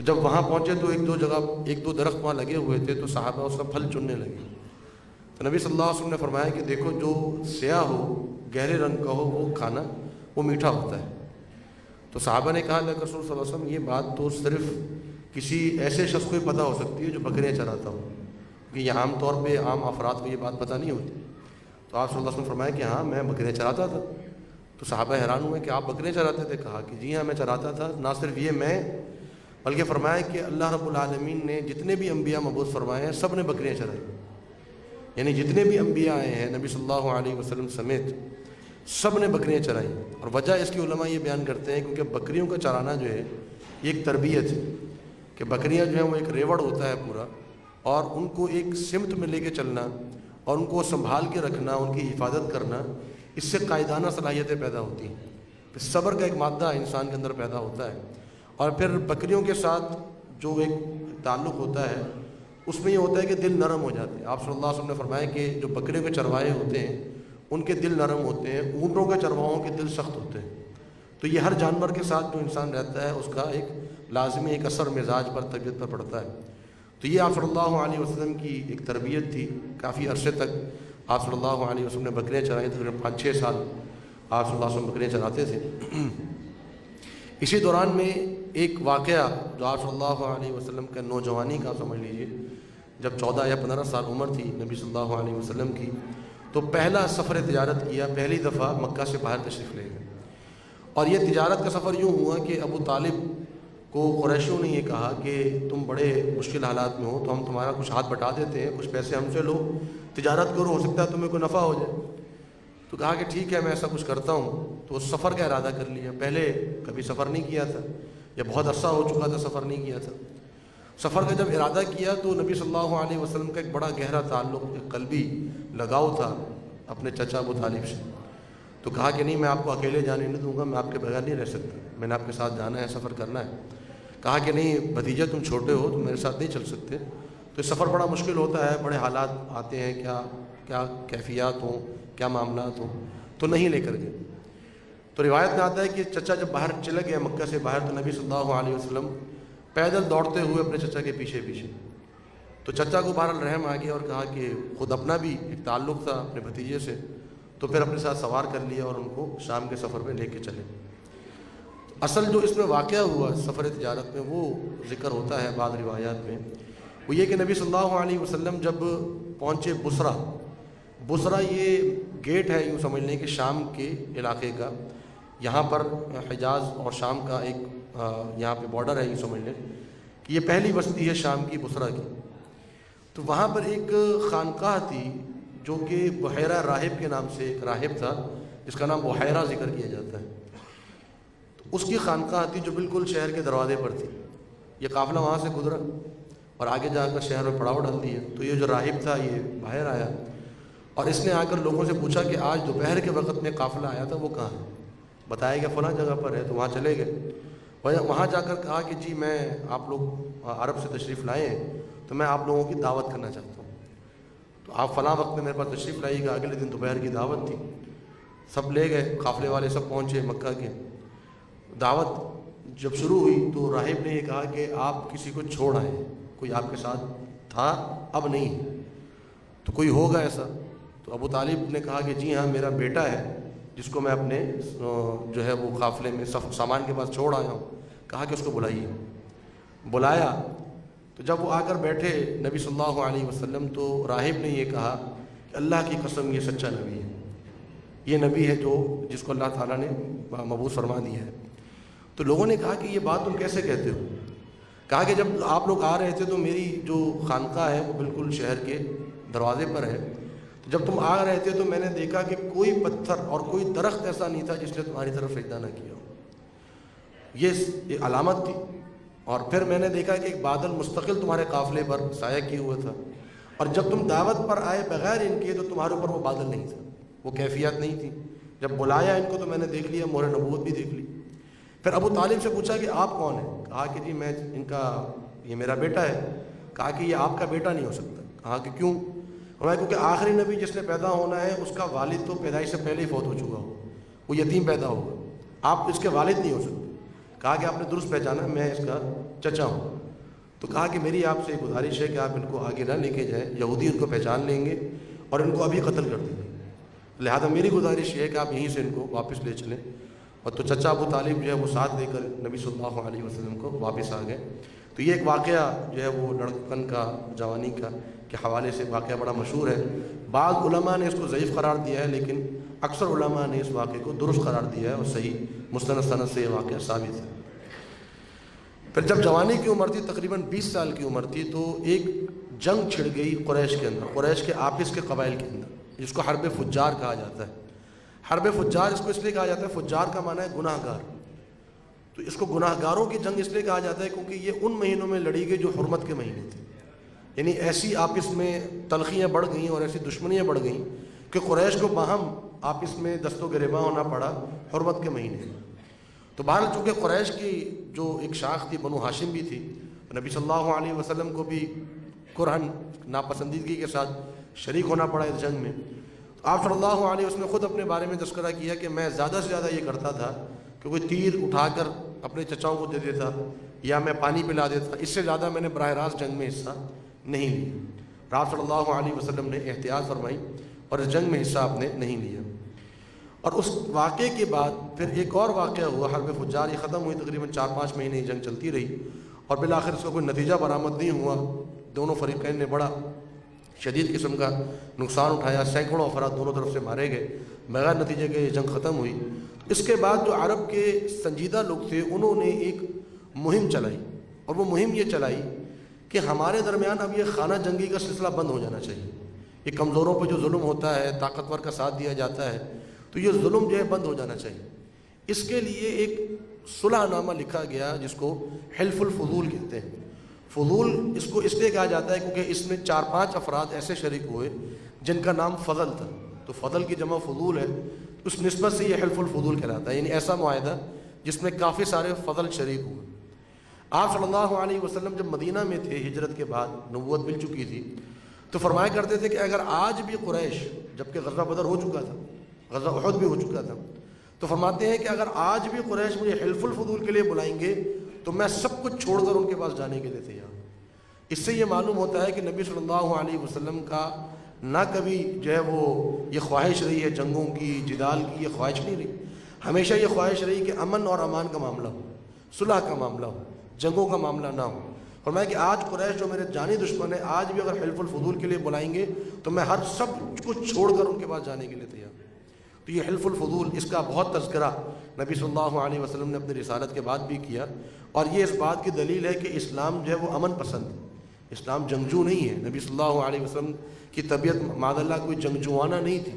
تو جب وہاں پہنچے تو ایک دو درخت وہاں لگے ہوئے تھے، تو صحابہ اس کا پھل چننے لگے۔ تو نبی صلی اللہ علیہ وسلم نے فرمایا کہ دیکھو جو سیاہ ہو، گہرے رنگ کا ہو، وہ کھانا وہ میٹھا ہوتا ہے۔ تو صحابہ نے کہا اللہ کے رسول صلی اللہ علیہ وسلم یہ بات تو صرف کسی ایسے شخص کو ہی پتہ ہو سکتی ہے جو بکریاں چراتا ہو، کیونکہ یہ عام طور پہ عام افراد کو یہ بات پتہ نہیں ہوتی۔ تو آپ صلی اللہ علیہ وسلم نے فرمایا کہ ہاں میں بکریاں چراتا تھا۔ تو صحابہ حیران ہوئے کہ آپ بکریاں چراتے تھے؟ کہا کہ جی ہاں میں چراتا تھا۔ نہ صرف یہ میں، بلکہ فرمایا کہ اللہ رب العالمین نے جتنے بھی انبیاء مبعوث فرمائے ہیں سب نے بکریاں چرائی، یعنی جتنے بھی انبیاء آئے ہیں نبی صلی اللہ علیہ وسلم سمیت سب نے بکریاں چرائیں۔ اور وجہ اس کی علماء یہ بیان کرتے ہیں کیونکہ بکریوں کا چرانا جو ہے یہ ایک تربیت ہے، کہ بکریاں جو ہیں وہ ایک ریوڑ ہوتا ہے پورا، اور ان کو ایک سمت میں لے کے چلنا اور ان کو سنبھال کے رکھنا، ان کی حفاظت کرنا، اس سے قائدانہ صلاحیتیں پیدا ہوتی ہیں، پھر صبر کا ایک مادہ انسان کے اندر پیدا ہوتا ہے، اور پھر بکریوں کے ساتھ جو ایک تعلق ہوتا ہے اس میں یہ ہوتا ہے کہ دل نرم ہو جاتے ہیں۔ آپ صلی اللہ علیہ وسلم نے فرمایا کہ جو بکریوں کے چروائے ہوتے ہیں ان کے دل نرم ہوتے ہیں، اونٹوں کے چرواہوں کے دل سخت ہوتے ہیں۔ تو یہ ہر جانور کے ساتھ جو انسان رہتا ہے اس کا ایک لازمی ایک اثر مزاج پر، طبیعت پر پڑتا ہے۔ تو یہ آپ صلی اللہ علیہ وسلم کی ایک تربیت تھی۔ کافی عرصے تک آپ صلی اللہ علیہ وسلم نے بکریاں چرائیں، تقریباً 5-6 سال آپ صلی اللہ علیہ وسلم بکریاں چراتے تھے۔ اسی دوران میں ایک واقعہ جو آپ صلی اللہ علیہ وسلم کا نوجوانی کا سمجھ لیجئے، جب 14 یا 15 سال عمر تھی نبی صلی اللہ علیہ وسلم کی، تو پہلا سفر تجارت کیا، پہلی دفعہ مکہ سے باہر تشریف لے گئے۔ اور یہ تجارت کا سفر یوں ہوا کہ ابو طالب کو قریشیوں نے یہ کہا کہ تم بڑے مشکل حالات میں ہو تو ہم تمہارا کچھ ہاتھ بٹا دیتے ہیں، کچھ پیسے ہم سے لو، تجارت کرو، ہو سکتا ہے تمہیں کوئی نفع ہو جائے۔ تو کہا کہ ٹھیک ہے میں ایسا کچھ کرتا ہوں۔ تو اس سفر کا ارادہ کر لیا، پہلے کبھی سفر نہیں کیا تھا، یا بہت عرصہ ہو چکا تھا سفر نہیں کیا تھا۔ سفر کا جب ارادہ کیا تو نبی صلی اللہ علیہ وسلم کا ایک بڑا گہرا تعلق، ایک قلبی لگاؤ تھا اپنے چچا ابو طالب سے۔ تو کہا کہ نہیں میں آپ کو اکیلے جانے نہیں دوں گا، میں آپ کے بغیر نہیں رہ سکتا، میں نے آپ کے ساتھ جانا ہے، سفر کرنا ہے۔ کہا کہ نہیں بھتیجا تم چھوٹے ہو، تم میرے ساتھ نہیں چل سکتے، تو سفر بڑا مشکل ہوتا ہے، بڑے حالات آتے ہیں، کیا کیفیات ہوں، کیا معاملات ہوں، تو نہیں لے کر گئے۔ تو روایت میں آتا ہے کہ چچا جب باہر چلے گئے مکہ سے باہر، تو نبی صلی اللہ علیہ وسلم پیدل دوڑتے ہوئے اپنے چچا کے پیچھے پیچھے۔ تو چچا کو بہرحال رحم آ گیا اور کہا کہ خود اپنا بھی ایک تعلق تھا اپنے بھتیجے سے، تو پھر اپنے ساتھ سوار کر لیا اور ان کو شام کے سفر میں لے کے چلے۔ اصل جو اس میں واقعہ ہوا سفر تجارت میں وہ ذکر ہوتا ہے بعض روایات میں، وہ یہ کہ نبی صلی اللہ علیہ وسلم جب پہنچے بصرہ یہ گیٹ ہے، یوں سمجھ لیں کہ شام کے علاقے کا، یہاں پر حجاز اور شام کا ایک یہاں پہ بارڈر ہے، یوں سمجھ لیں کہ یہ پہلی بستی ہے شام کی، بصرہ کی۔ تو وہاں پر ایک خانقاہ تھی جو کہ بحیرہ راہب کے نام سے ایک راہب تھا جس کا نام بحیرہ ذکر کیا جاتا ہے۔ تو اس کی خانقاہ تھی جو بالکل شہر کے دروازے پر تھی۔ یہ قافلہ وہاں سے گزرا اور آگے جا کر شہر میں پڑاؤ ڈال دیا۔ تو یہ جو راہب تھا یہ باہر آیا اور اس نے آ کر لوگوں سے پوچھا کہ آج دوپہر کے وقت میں قافلہ آیا تھا وہ کہاں ہے؟ بتایا کہ فلاں جگہ پر ہے، تو وہاں چلے گئے۔ وہاں جا کر کہا کہ جی میں آپ لوگ عرب سے تشریف لائے ہیں تو میں آپ لوگوں کی دعوت کرنا چاہتا ہوں، تو آپ فلاں وقت میں میرے پاس تشریف لائیے گا۔ اگلے دن دوپہر کی دعوت تھی، سب لے گئے، قافلے والے سب پہنچے مکہ کے۔ دعوت جب شروع ہوئی تو راہب نے یہ کہا کہ آپ کسی کو چھوڑ آئے، کوئی آپ کے ساتھ تھا اب نہیں ہے، تو کوئی ہوگا ایسا؟ تو ابو طالب نے کہا کہ جی ہاں میرا بیٹا ہے جس کو میں اپنے جو ہے وہ قافلے میں سامان کے پاس چھوڑ آیا ہوں۔ کہا کہ اس کو بلائیے۔ بلایا تو جب وہ آ کر بیٹھے نبی صلی اللہ علیہ وسلم، تو راہب نے یہ کہا کہ اللہ کی قسم یہ سچا نبی ہے، یہ نبی ہے جس کو اللہ تعالیٰ نے مبعوث فرما دیا ہے۔ تو لوگوں نے کہا کہ یہ بات تم کیسے کہتے ہو؟ کہا کہ جب آپ لوگ آ رہے تھے تو میری جو خانقاہ ہے وہ بالکل شہر کے دروازے پر ہے، تو جب تم آ رہے تھے تو میں نے دیکھا کہ کوئی پتھر اور کوئی درخت ایسا نہیں تھا جس نے تمہاری طرف سجدہ نہ کیا ہو، یہ علامت تھی۔ اور پھر میں نے دیکھا کہ ایک بادل مستقل تمہارے قافلے پر سایہ کیے ہوئے تھا، اور جب تم دعوت پر آئے بغیر ان کے تو تمہارے اوپر وہ بادل نہیں تھا، وہ کیفیت نہیں تھی۔ جب بلایا ان کو تو میں نے دیکھ لیا، مہر نبوت بھی دیکھ لی۔ پھر ابو طالب سے پوچھا کہ آپ کون ہیں؟ کہا کہ جی میں یہ میرا بیٹا ہے۔ کہا کہ یہ آپ کا بیٹا نہیں ہو سکتا۔ کہا کہ کیوں؟ کیونکہ آخری نبی جس نے پیدا ہونا ہے اس کا والد تو پیدائش سے پہلے ہی فوت ہو چکا ہو، وہ یتیم پیدا ہوگا، آپ اس کے والد نہیں ہو سکتے۔ کہا کہ آپ نے درست پہچانا، میں اس کا چچا ہوں۔ تو کہا کہ میری آپ سے گزارش ہے کہ آپ ان کو آگے نہ لے کے جائیں، یہودی ان کو پہچان لیں گے اور ان کو ابھی قتل کر دیں گے، لہذا میری گزارش یہ ہے کہ آپ یہیں سے ان کو واپس لے چلیں۔ اور تو چچا ابو طالب جو ہے وہ ساتھ لے کر نبی صلی اللہ علیہ وسلم کو واپس آ گئے۔ تو یہ ایک واقعہ جو ہے وہ لڑکپن کا، جوانی کا کے حوالے سے واقعہ بڑا مشہور ہے۔ بعض علماء نے اس کو ضعیف قرار دیا ہے، لیکن اکثر علماء نے اس واقعے کو درست قرار دیا ہے اور صحیح مستند سند سے یہ واقعہ ثابت ہے۔ پھر جب جوانی کی عمر تھی، تقریباً 20 سال کی عمر تھی، تو ایک جنگ چھڑ گئی قریش کے اندر، قریش کے آپس کے قبائل کے اندر، جس کو حرب فجار کہا جاتا ہے۔ حرب فجار اس کو اس لیے کہا جاتا ہے، فجار کا معنی ہے گناہ گار، تو اس کو گناہ گاروں کی جنگ اس لیے کہا جاتا ہے کیونکہ یہ ان مہینوں میں لڑی گئی جو حرمت کے مہینے تھے، یعنی ایسی آپس میں تلخیاں بڑھ گئیں اور ایسی دشمنیاں بڑھ گئیں کہ قریش کو باہم آپس میں دست و گریباں ہونا پڑا حرمت کے مہینے میں۔ تو بہرحال چونکہ قریش کی جو ایک شاخ تھی بنو ہاشم بھی تھی، نبی صلی اللہ علیہ وسلم کو بھی کرہن ناپسندیدگی کے ساتھ شریک ہونا پڑا اس جنگ میں۔ تو آپ صلی اللہ علیہ وسلم نے خود اپنے بارے میں تذکرہ کیا کہ میں زیادہ سے زیادہ یہ کرتا تھا کہ کوئی تیر اٹھا کر اپنے چچاؤں کو دے دیتا یا میں پانی پلا دیتا، اس سے زیادہ میں نے براہ راست جنگ میں حصہ نہیں لیا۔ آپ صلی اللہ علیہ وسلم نے احتیاط فرمائی اور اس جنگ میں حصہ آپ نے نہیں لیا۔ اور اس واقعے کے بعد پھر ایک اور واقعہ ہوا، حرب فجار، یہ ختم ہوئی، تقریباً 4-5 مہینے یہ جنگ چلتی رہی اور بالآخر اس کا کوئی نتیجہ برآمد نہیں ہوا۔ دونوں فریقین نے بڑا شدید قسم کا نقصان اٹھایا، سینکڑوں افراد دونوں طرف سے مارے گئے، بغیر نتیجے کے یہ جنگ ختم ہوئی۔ اس کے بعد جو عرب کے سنجیدہ لوگ تھے انہوں نے ایک مہم چلائی، اور وہ مہم یہ چلائی کہ ہمارے درمیان اب یہ خانہ جنگی کا سلسلہ بند ہو جانا چاہیے۔ یہ کمزوروں پہ جو ظلم ہوتا ہے، طاقتور کا ساتھ دیا جاتا ہے، تو یہ ظلم جو ہے بند ہو جانا چاہیے۔ اس کے لیے ایک صلح نامہ لکھا گیا جس کو حلف الفضول کہتے ہیں۔ فضول اس کو اس لیے کہا جاتا ہے کیونکہ اس میں 4-5 افراد ایسے شریک ہوئے جن کا نام فضل تھا، تو فضل کی جمع فضول ہے، اس نسبت سے یہ حلف الفضول کہلاتا ہے، یعنی ایسا معاہدہ جس میں کافی سارے فضل شریک ہوئے۔ آپ صلی اللہ علیہ وسلم جب مدینہ میں تھے، ہجرت کے بعد نبوت مل چکی تھی، تو فرمایا کرتے تھے کہ اگر آج بھی قریش، جبکہ غزوہ بدر ہو چکا تھا، غزوہ احد بھی ہو چکا تھا، تو فرماتے ہیں کہ اگر آج بھی قریش مجھے حلف الفضول کے لیے بلائیں گے تو میں سب کچھ چھوڑ کر ان کے پاس جانے کے لیے تیار ہوں۔ اس سے یہ معلوم ہوتا ہے کہ نبی صلی اللہ علیہ وسلم کا نہ کبھی جو ہے وہ یہ خواہش رہی ہے جنگوں کی، جدال کی، یہ خواہش نہیں رہی، ہمیشہ یہ خواہش رہی کہ امن اور امان کا معاملہ ہو، صلح کا معاملہ ہو، جنگوں کا معاملہ نہ ہو۔ فرمایا کہ آج قریش جو میرے جانی دشمن ہے، آج بھی اگر حلف الفضول کے لیے بلائیں گے تو میں ہر سب کچھ چھوڑ کر ان کے پاس جانے کے لیے تیار ہوں۔ تو یہ حلف الفضول، اس کا بہت تذکرہ نبی صلی اللہ علیہ وسلم نے اپنی رسالت کے بعد بھی کیا، اور یہ اس بات کی دلیل ہے کہ اسلام جو ہے وہ امن پسند ہے، اسلام جنگجو نہیں ہے۔ نبی صلی اللہ علیہ وسلم کی طبیعت معاذ اللہ کوئی جنگجوانہ نہیں تھی،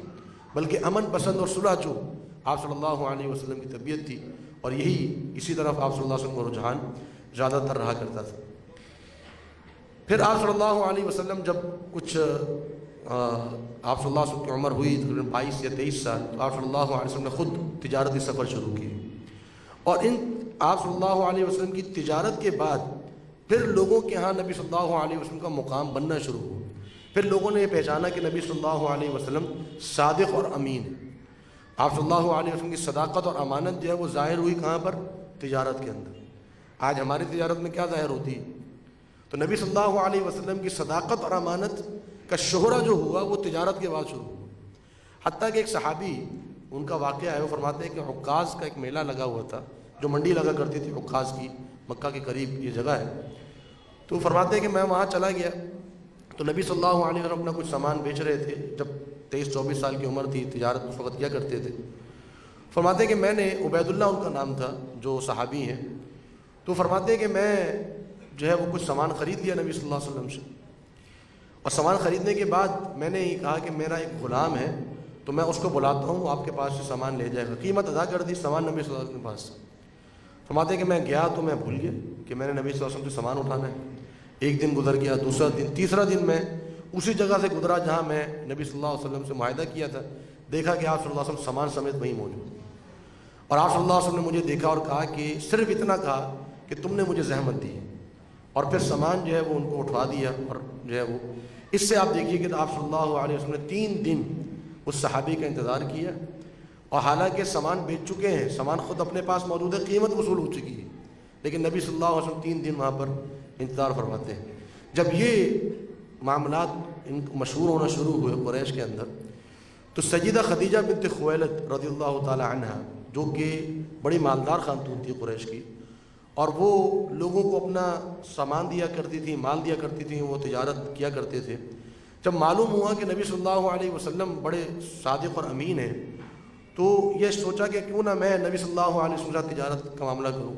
بلکہ امن پسند اور صلح جو آپ صلی اللہ علیہ وسلم کی طبیعت تھی، اور یہی اسی طرف آپ صلی اللہ علیہ وسلم کا رجحان زیادہ تر رہا کرتا تھا۔ پھر آپ صلی اللہ علیہ وسلم جب کچھ آپ صلی اللہ علیہ وسلم کی عمر ہوئی تقریباً 22 یا 23 سال، تو آپ صلی اللہ علیہ وسلم نے خود تجارتی سفر شروع کی، اور آپ صلی اللہ علیہ وسلم کی تجارت کے بعد پھر لوگوں کے ہاں نبی صلی اللہ علیہ وسلم کا مقام بننا شروع ہوا۔ پھر لوگوں نے یہ پہچانا کہ نبی صلی اللہ علیہ وسلم صادق اور امین ہے۔ آپ صلی اللہ علیہ وسلم کی صداقت اور امانت جو ہے وہ ظاہر ہوئی کہاں پر؟ تجارت کے اندر۔ آج ہماری تجارت میں کیا ظاہر ہوتی ہے؟ تو نبی صلی اللہ علیہ وسلم کی صداقت اور امانت کا شہرہ جو ہوا وہ تجارت کے بعد شروع ہوا۔ حتیٰ کہ ایک صحابی، ان کا واقعہ ہے، وہ فرماتے ہیں کہ عکاظ کا ایک میلہ لگا ہوا تھا، جو منڈی لگا کرتی تھی عکاظ کی، مکہ کے قریب یہ جگہ ہے، تو فرماتے ہیں کہ میں وہاں چلا گیا، تو نبی صلی اللہ علیہ وسلم اپنا کچھ سامان بیچ رہے تھے، جب 23-24 سال کی عمر تھی، تجارت اس وقت کیا کرتے تھے۔ فرماتے ہیں کہ میں نے، عبید اللہ ان کا نام تھا جو صحابی ہیں، تو فرماتے ہیں کہ میں جو ہے وہ کچھ سامان خرید لیا نبی صلی اللہ علیہ وسلم سے، اور سامان خریدنے کے بعد میں نے یہ کہا کہ میرا ایک غلام ہے تو میں اس کو بلاتا ہوں، وہ آپ کے پاس سے سامان لے جائے گا۔ قیمت ادا کر دی، سامان نبی صلی اللہ علیہ وسلم کے پاس سے۔ فرماتے ہیں کہ میں گیا تو میں بھول گیا کہ میں نے نبی صلی اللہ علیہ وسلم سے سامان اٹھانا ہے۔ ایک دن گزر گیا، دوسرا دن، تیسرا دن میں اسی جگہ سے گزرا جہاں میں نبی صلی اللہ علیہ وسلم سے معاہدہ کیا تھا، دیکھا کہ آپ صلی اللہ علیہ وسلم سامان سمیت وہیں موجود، اور آپ صلی اللہ علیہ وسلم نے مجھے دیکھا اور کہا کہ صرف اتنا کہا کہ تم نے مجھے زحمت دی، اور پھر سامان جو ہے وہ ان کو اٹھوا دیا، اور جو ہے وہ اس سے آپ دیکھیے کہ آپ صلی اللہ علیہ وسلم نے 3 دن اس صحابی کا انتظار کیا، اور حالانکہ سامان بیچ چکے ہیں، سامان خود اپنے پاس موجود ہے، قیمت وصول ہو چکی ہے، لیکن نبی صلی اللہ علیہ وسلم 3 دن وہاں پر انتظار فرماتے ہیں۔ جب یہ معاملات ان کو مشہور ہونا شروع ہوئے قریش کے اندر، تو سیدہ خدیجہ بنت خویلد رضی اللہ تعالی عنہ، جو کہ بڑی مالدار خاتون تھی قریش کی، اور وہ لوگوں کو اپنا سامان دیا کرتی تھی، مال دیا کرتی تھی، وہ تجارت کیا کرتے تھے۔ جب معلوم ہوا کہ نبی صلی اللہ علیہ وسلم بڑے صادق اور امین ہیں، تو یہ سوچا کہ کیوں نہ میں نبی صلی اللہ علیہ وسلم سے تجارت کا معاملہ کروں۔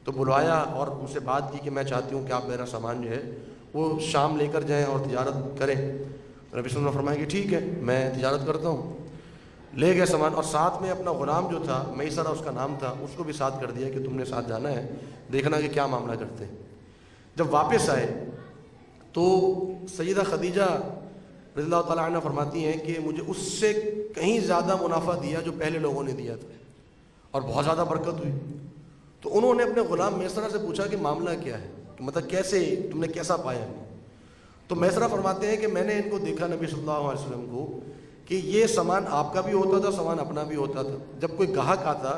تو بلوایا اور ان سے بات کی کہ میں چاہتی ہوں کہ آپ میرا سامان جو ہے وہ شام لے کر جائیں اور تجارت کریں۔ نبی صلی اللہ علیہ وسلم نے فرمایا کہ ٹھیک ہے، میں تجارت کرتا ہوں۔ لے گئے سامان، اور ساتھ میں اپنا غلام جو تھا، میسرہ اس کا نام تھا، اس کو بھی ساتھ کر دیا کہ تم نے ساتھ جانا ہے، دیکھنا کہ کیا معاملہ کرتے ہیں۔ جب واپس آئے تو سیدہ خدیجہ رضی اللہ تعالیٰ عنہ فرماتی ہیں کہ مجھے اس سے کہیں زیادہ منافع دیا جو پہلے لوگوں نے دیا تھا، اور بہت زیادہ برکت ہوئی۔ تو انہوں نے اپنے غلام میسرہ سے پوچھا کہ معاملہ کیا ہے، کہ مطلب کیسے تم نے کیسا پایا؟ تو میسرہ فرماتے ہیں کہ میں نے ان کو دیکھا نبی صلی اللہ علیہ وسلم کو کہ یہ سامان آپ کا بھی ہوتا تھا، سامان اپنا بھی ہوتا تھا۔ جب کوئی گاہک آتا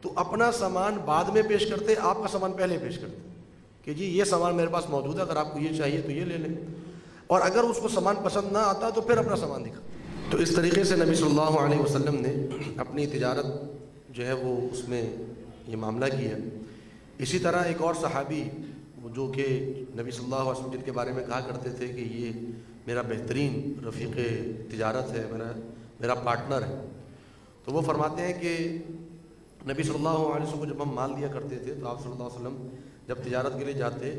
تو اپنا سامان بعد میں پیش کرتے، آپ کا سامان پہلے پیش کرتے کہ جی یہ سامان میرے پاس موجود ہے، اگر آپ کو یہ چاہیے تو یہ لے لیں، اور اگر اس کو سامان پسند نہ آتا تو پھر اپنا سامان دکھا۔ تو اس طریقے سے نبی صلی اللہ علیہ وسلم نے اپنی تجارت جو ہے وہ اس میں یہ معاملہ کیا۔ اسی طرح ایک اور صحابی جو کہ نبی صلی اللہ علیہ وسلم جن کے بارے میں کہا کرتے تھے کہ یہ میرا بہترین رفیق تجارت ہے، میرا پارٹنر ہے، تو وہ فرماتے ہیں کہ نبی صلی اللہ علیہ وسلم کو جب ہم مال دیا کرتے تھے تو آپ صلی اللہ علیہ وسلم جب تجارت کے لیے جاتے،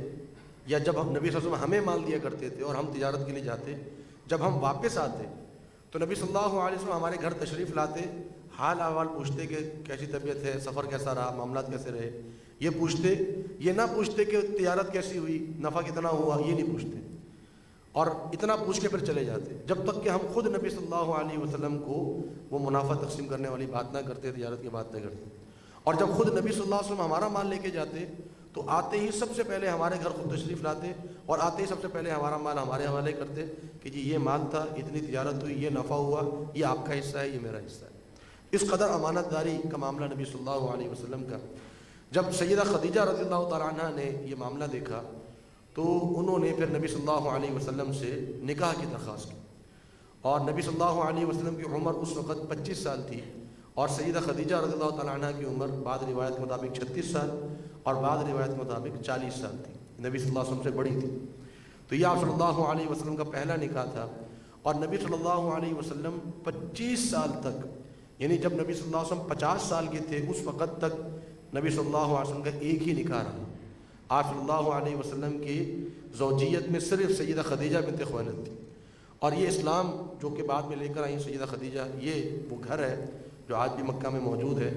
یا جب ہم نبی صلی اللہ علیہ وسلم ہمیں مال دیا کرتے تھے اور ہم تجارت کے لیے جاتے، جب ہم واپس آتے تو نبی صلی اللہ علیہ وسلم ہمارے گھر تشریف لاتے، حال احوال پوچھتے کہ کیسی طبیعت ہے، سفر کیسا رہا، معاملات کیسے رہے، یہ پوچھتے۔ یہ نہ پوچھتے کہ تجارت کیسی ہوئی، نفع کتنا ہوا، یہ نہیں پوچھتے، اور اتنا پوچھ کے پھر چلے جاتے، جب تک کہ ہم خود نبی صلی اللہ علیہ وسلم کو وہ منافع تقسیم کرنے والی بات نہ کرتے، تجارت کی بات نہ کرتے۔ اور جب خود نبی صلی اللہ علیہ وسلم ہمارا مال لے کے جاتے تو آتے ہی سب سے پہلے ہمارے گھر خود تشریف لاتے، اور آتے ہی سب سے پہلے ہمارا مال ہمارے حوالے کرتے کہ جی یہ مال تھا، اتنی تجارت ہوئی، یہ نفع ہوا، یہ آپ کا حصہ ہے، یہ میرا حصہ ہے۔ اس قدر امانت داری کا معاملہ نبی صلی اللہ علیہ وسلم کا۔ جب سیدہ خدیجہ رضی اللہ تعالیٰ عنہ نے یہ معاملہ دیکھا تو انہوں نے پھر نبی صلی اللہ علیہ وسلم سے نکاح کی درخواست کی، اور نبی صلی اللہ علیہ وسلم کی عمر اس وقت 25 سال تھی، اور سیدہ خدیجہ رضی اللہ تعالیٰ عنہ کی عمر بعض روایت کے مطابق 36 سال اور بعض روایت کے مطابق 40 سال تھی، نبی صلی اللہ علیہ وسلم سے بڑی تھی۔ تو یہ آپ صلی اللہ علیہ وسلم کا پہلا نکاح تھا، اور نبی صلی اللہ علیہ وسلم 25 سال تک، یعنی جب نبی صلی اللہ علیہ وسلم 50 سال کے تھے اس وقت تک نبی صلی اللہ علیہ وسلم کا ایک ہی نکاح رہا۔ آپ صلی اللہ علیہ وسلم کی زوجیت میں صرف سیدہ خدیجہ بنت خویلد تھی، اور یہ اسلام جو کہ بعد میں لے کر آئی سیدہ خدیجہ، یہ وہ گھر ہے جو آج بھی مکہ میں موجود ہے،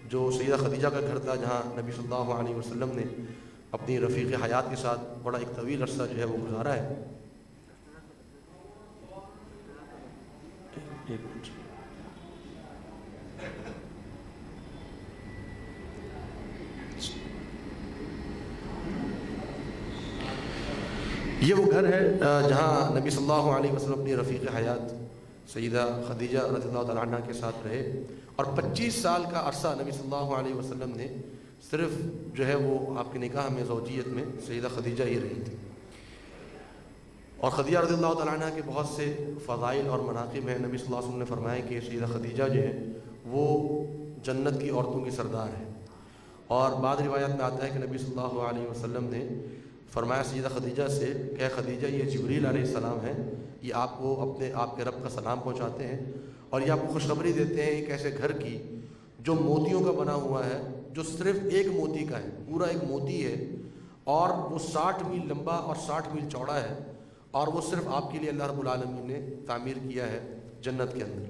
جو سیدہ خدیجہ کا گھر تھا، جہاں نبی صلی اللہ علیہ وسلم نے اپنی رفیق حیات کے ساتھ بڑا ایک طویل عرصہ جو ہے وہ گزارا ہے۔ یہ وہ گھر ہے جہاں نبی صلی اللہ علیہ وسلم اپنی رفیق حیات سیدہ خدیجہ رضی اللہ تعالیٰ عنہ کے ساتھ رہے، اور 25 سال کا عرصہ نبی صلی اللہ علیہ وسلم نے صرف جو ہے وہ آپ کے نکاح میں زوجیت میں سیدہ خدیجہ ہی رہی تھی۔ اور خدیجہ رضی اللہ تعالیٰ عنہ کے بہت سے فضائل اور مناقب ہیں۔ نبی صلی اللہ علیہ وسلم نے فرمایا کہ سیدہ خدیجہ جو ہے وہ جنت کی عورتوں کی سردار ہے، اور بعض روایات میں آتا ہے کہ نبی صلی اللہ علیہ وسلم نے فرمایا سیدہ خدیجہ سے کہ خدیجہ یہ جبریل علیہ السلام ہیں، یہ آپ کو آپ کے رب کا سلام پہنچاتے ہیں، اور یہ آپ کو خوشخبری دیتے ہیں ایک ایسے گھر کی جو موتیوں کا بنا ہوا ہے، جو صرف ایک موتی کا ہے، پورا ایک موتی ہے، اور وہ 60 میل لمبا اور 60 میل چوڑا ہے، اور وہ صرف آپ کے لیے اللہ رب العالمین نے تعمیر کیا ہے جنت کے اندر۔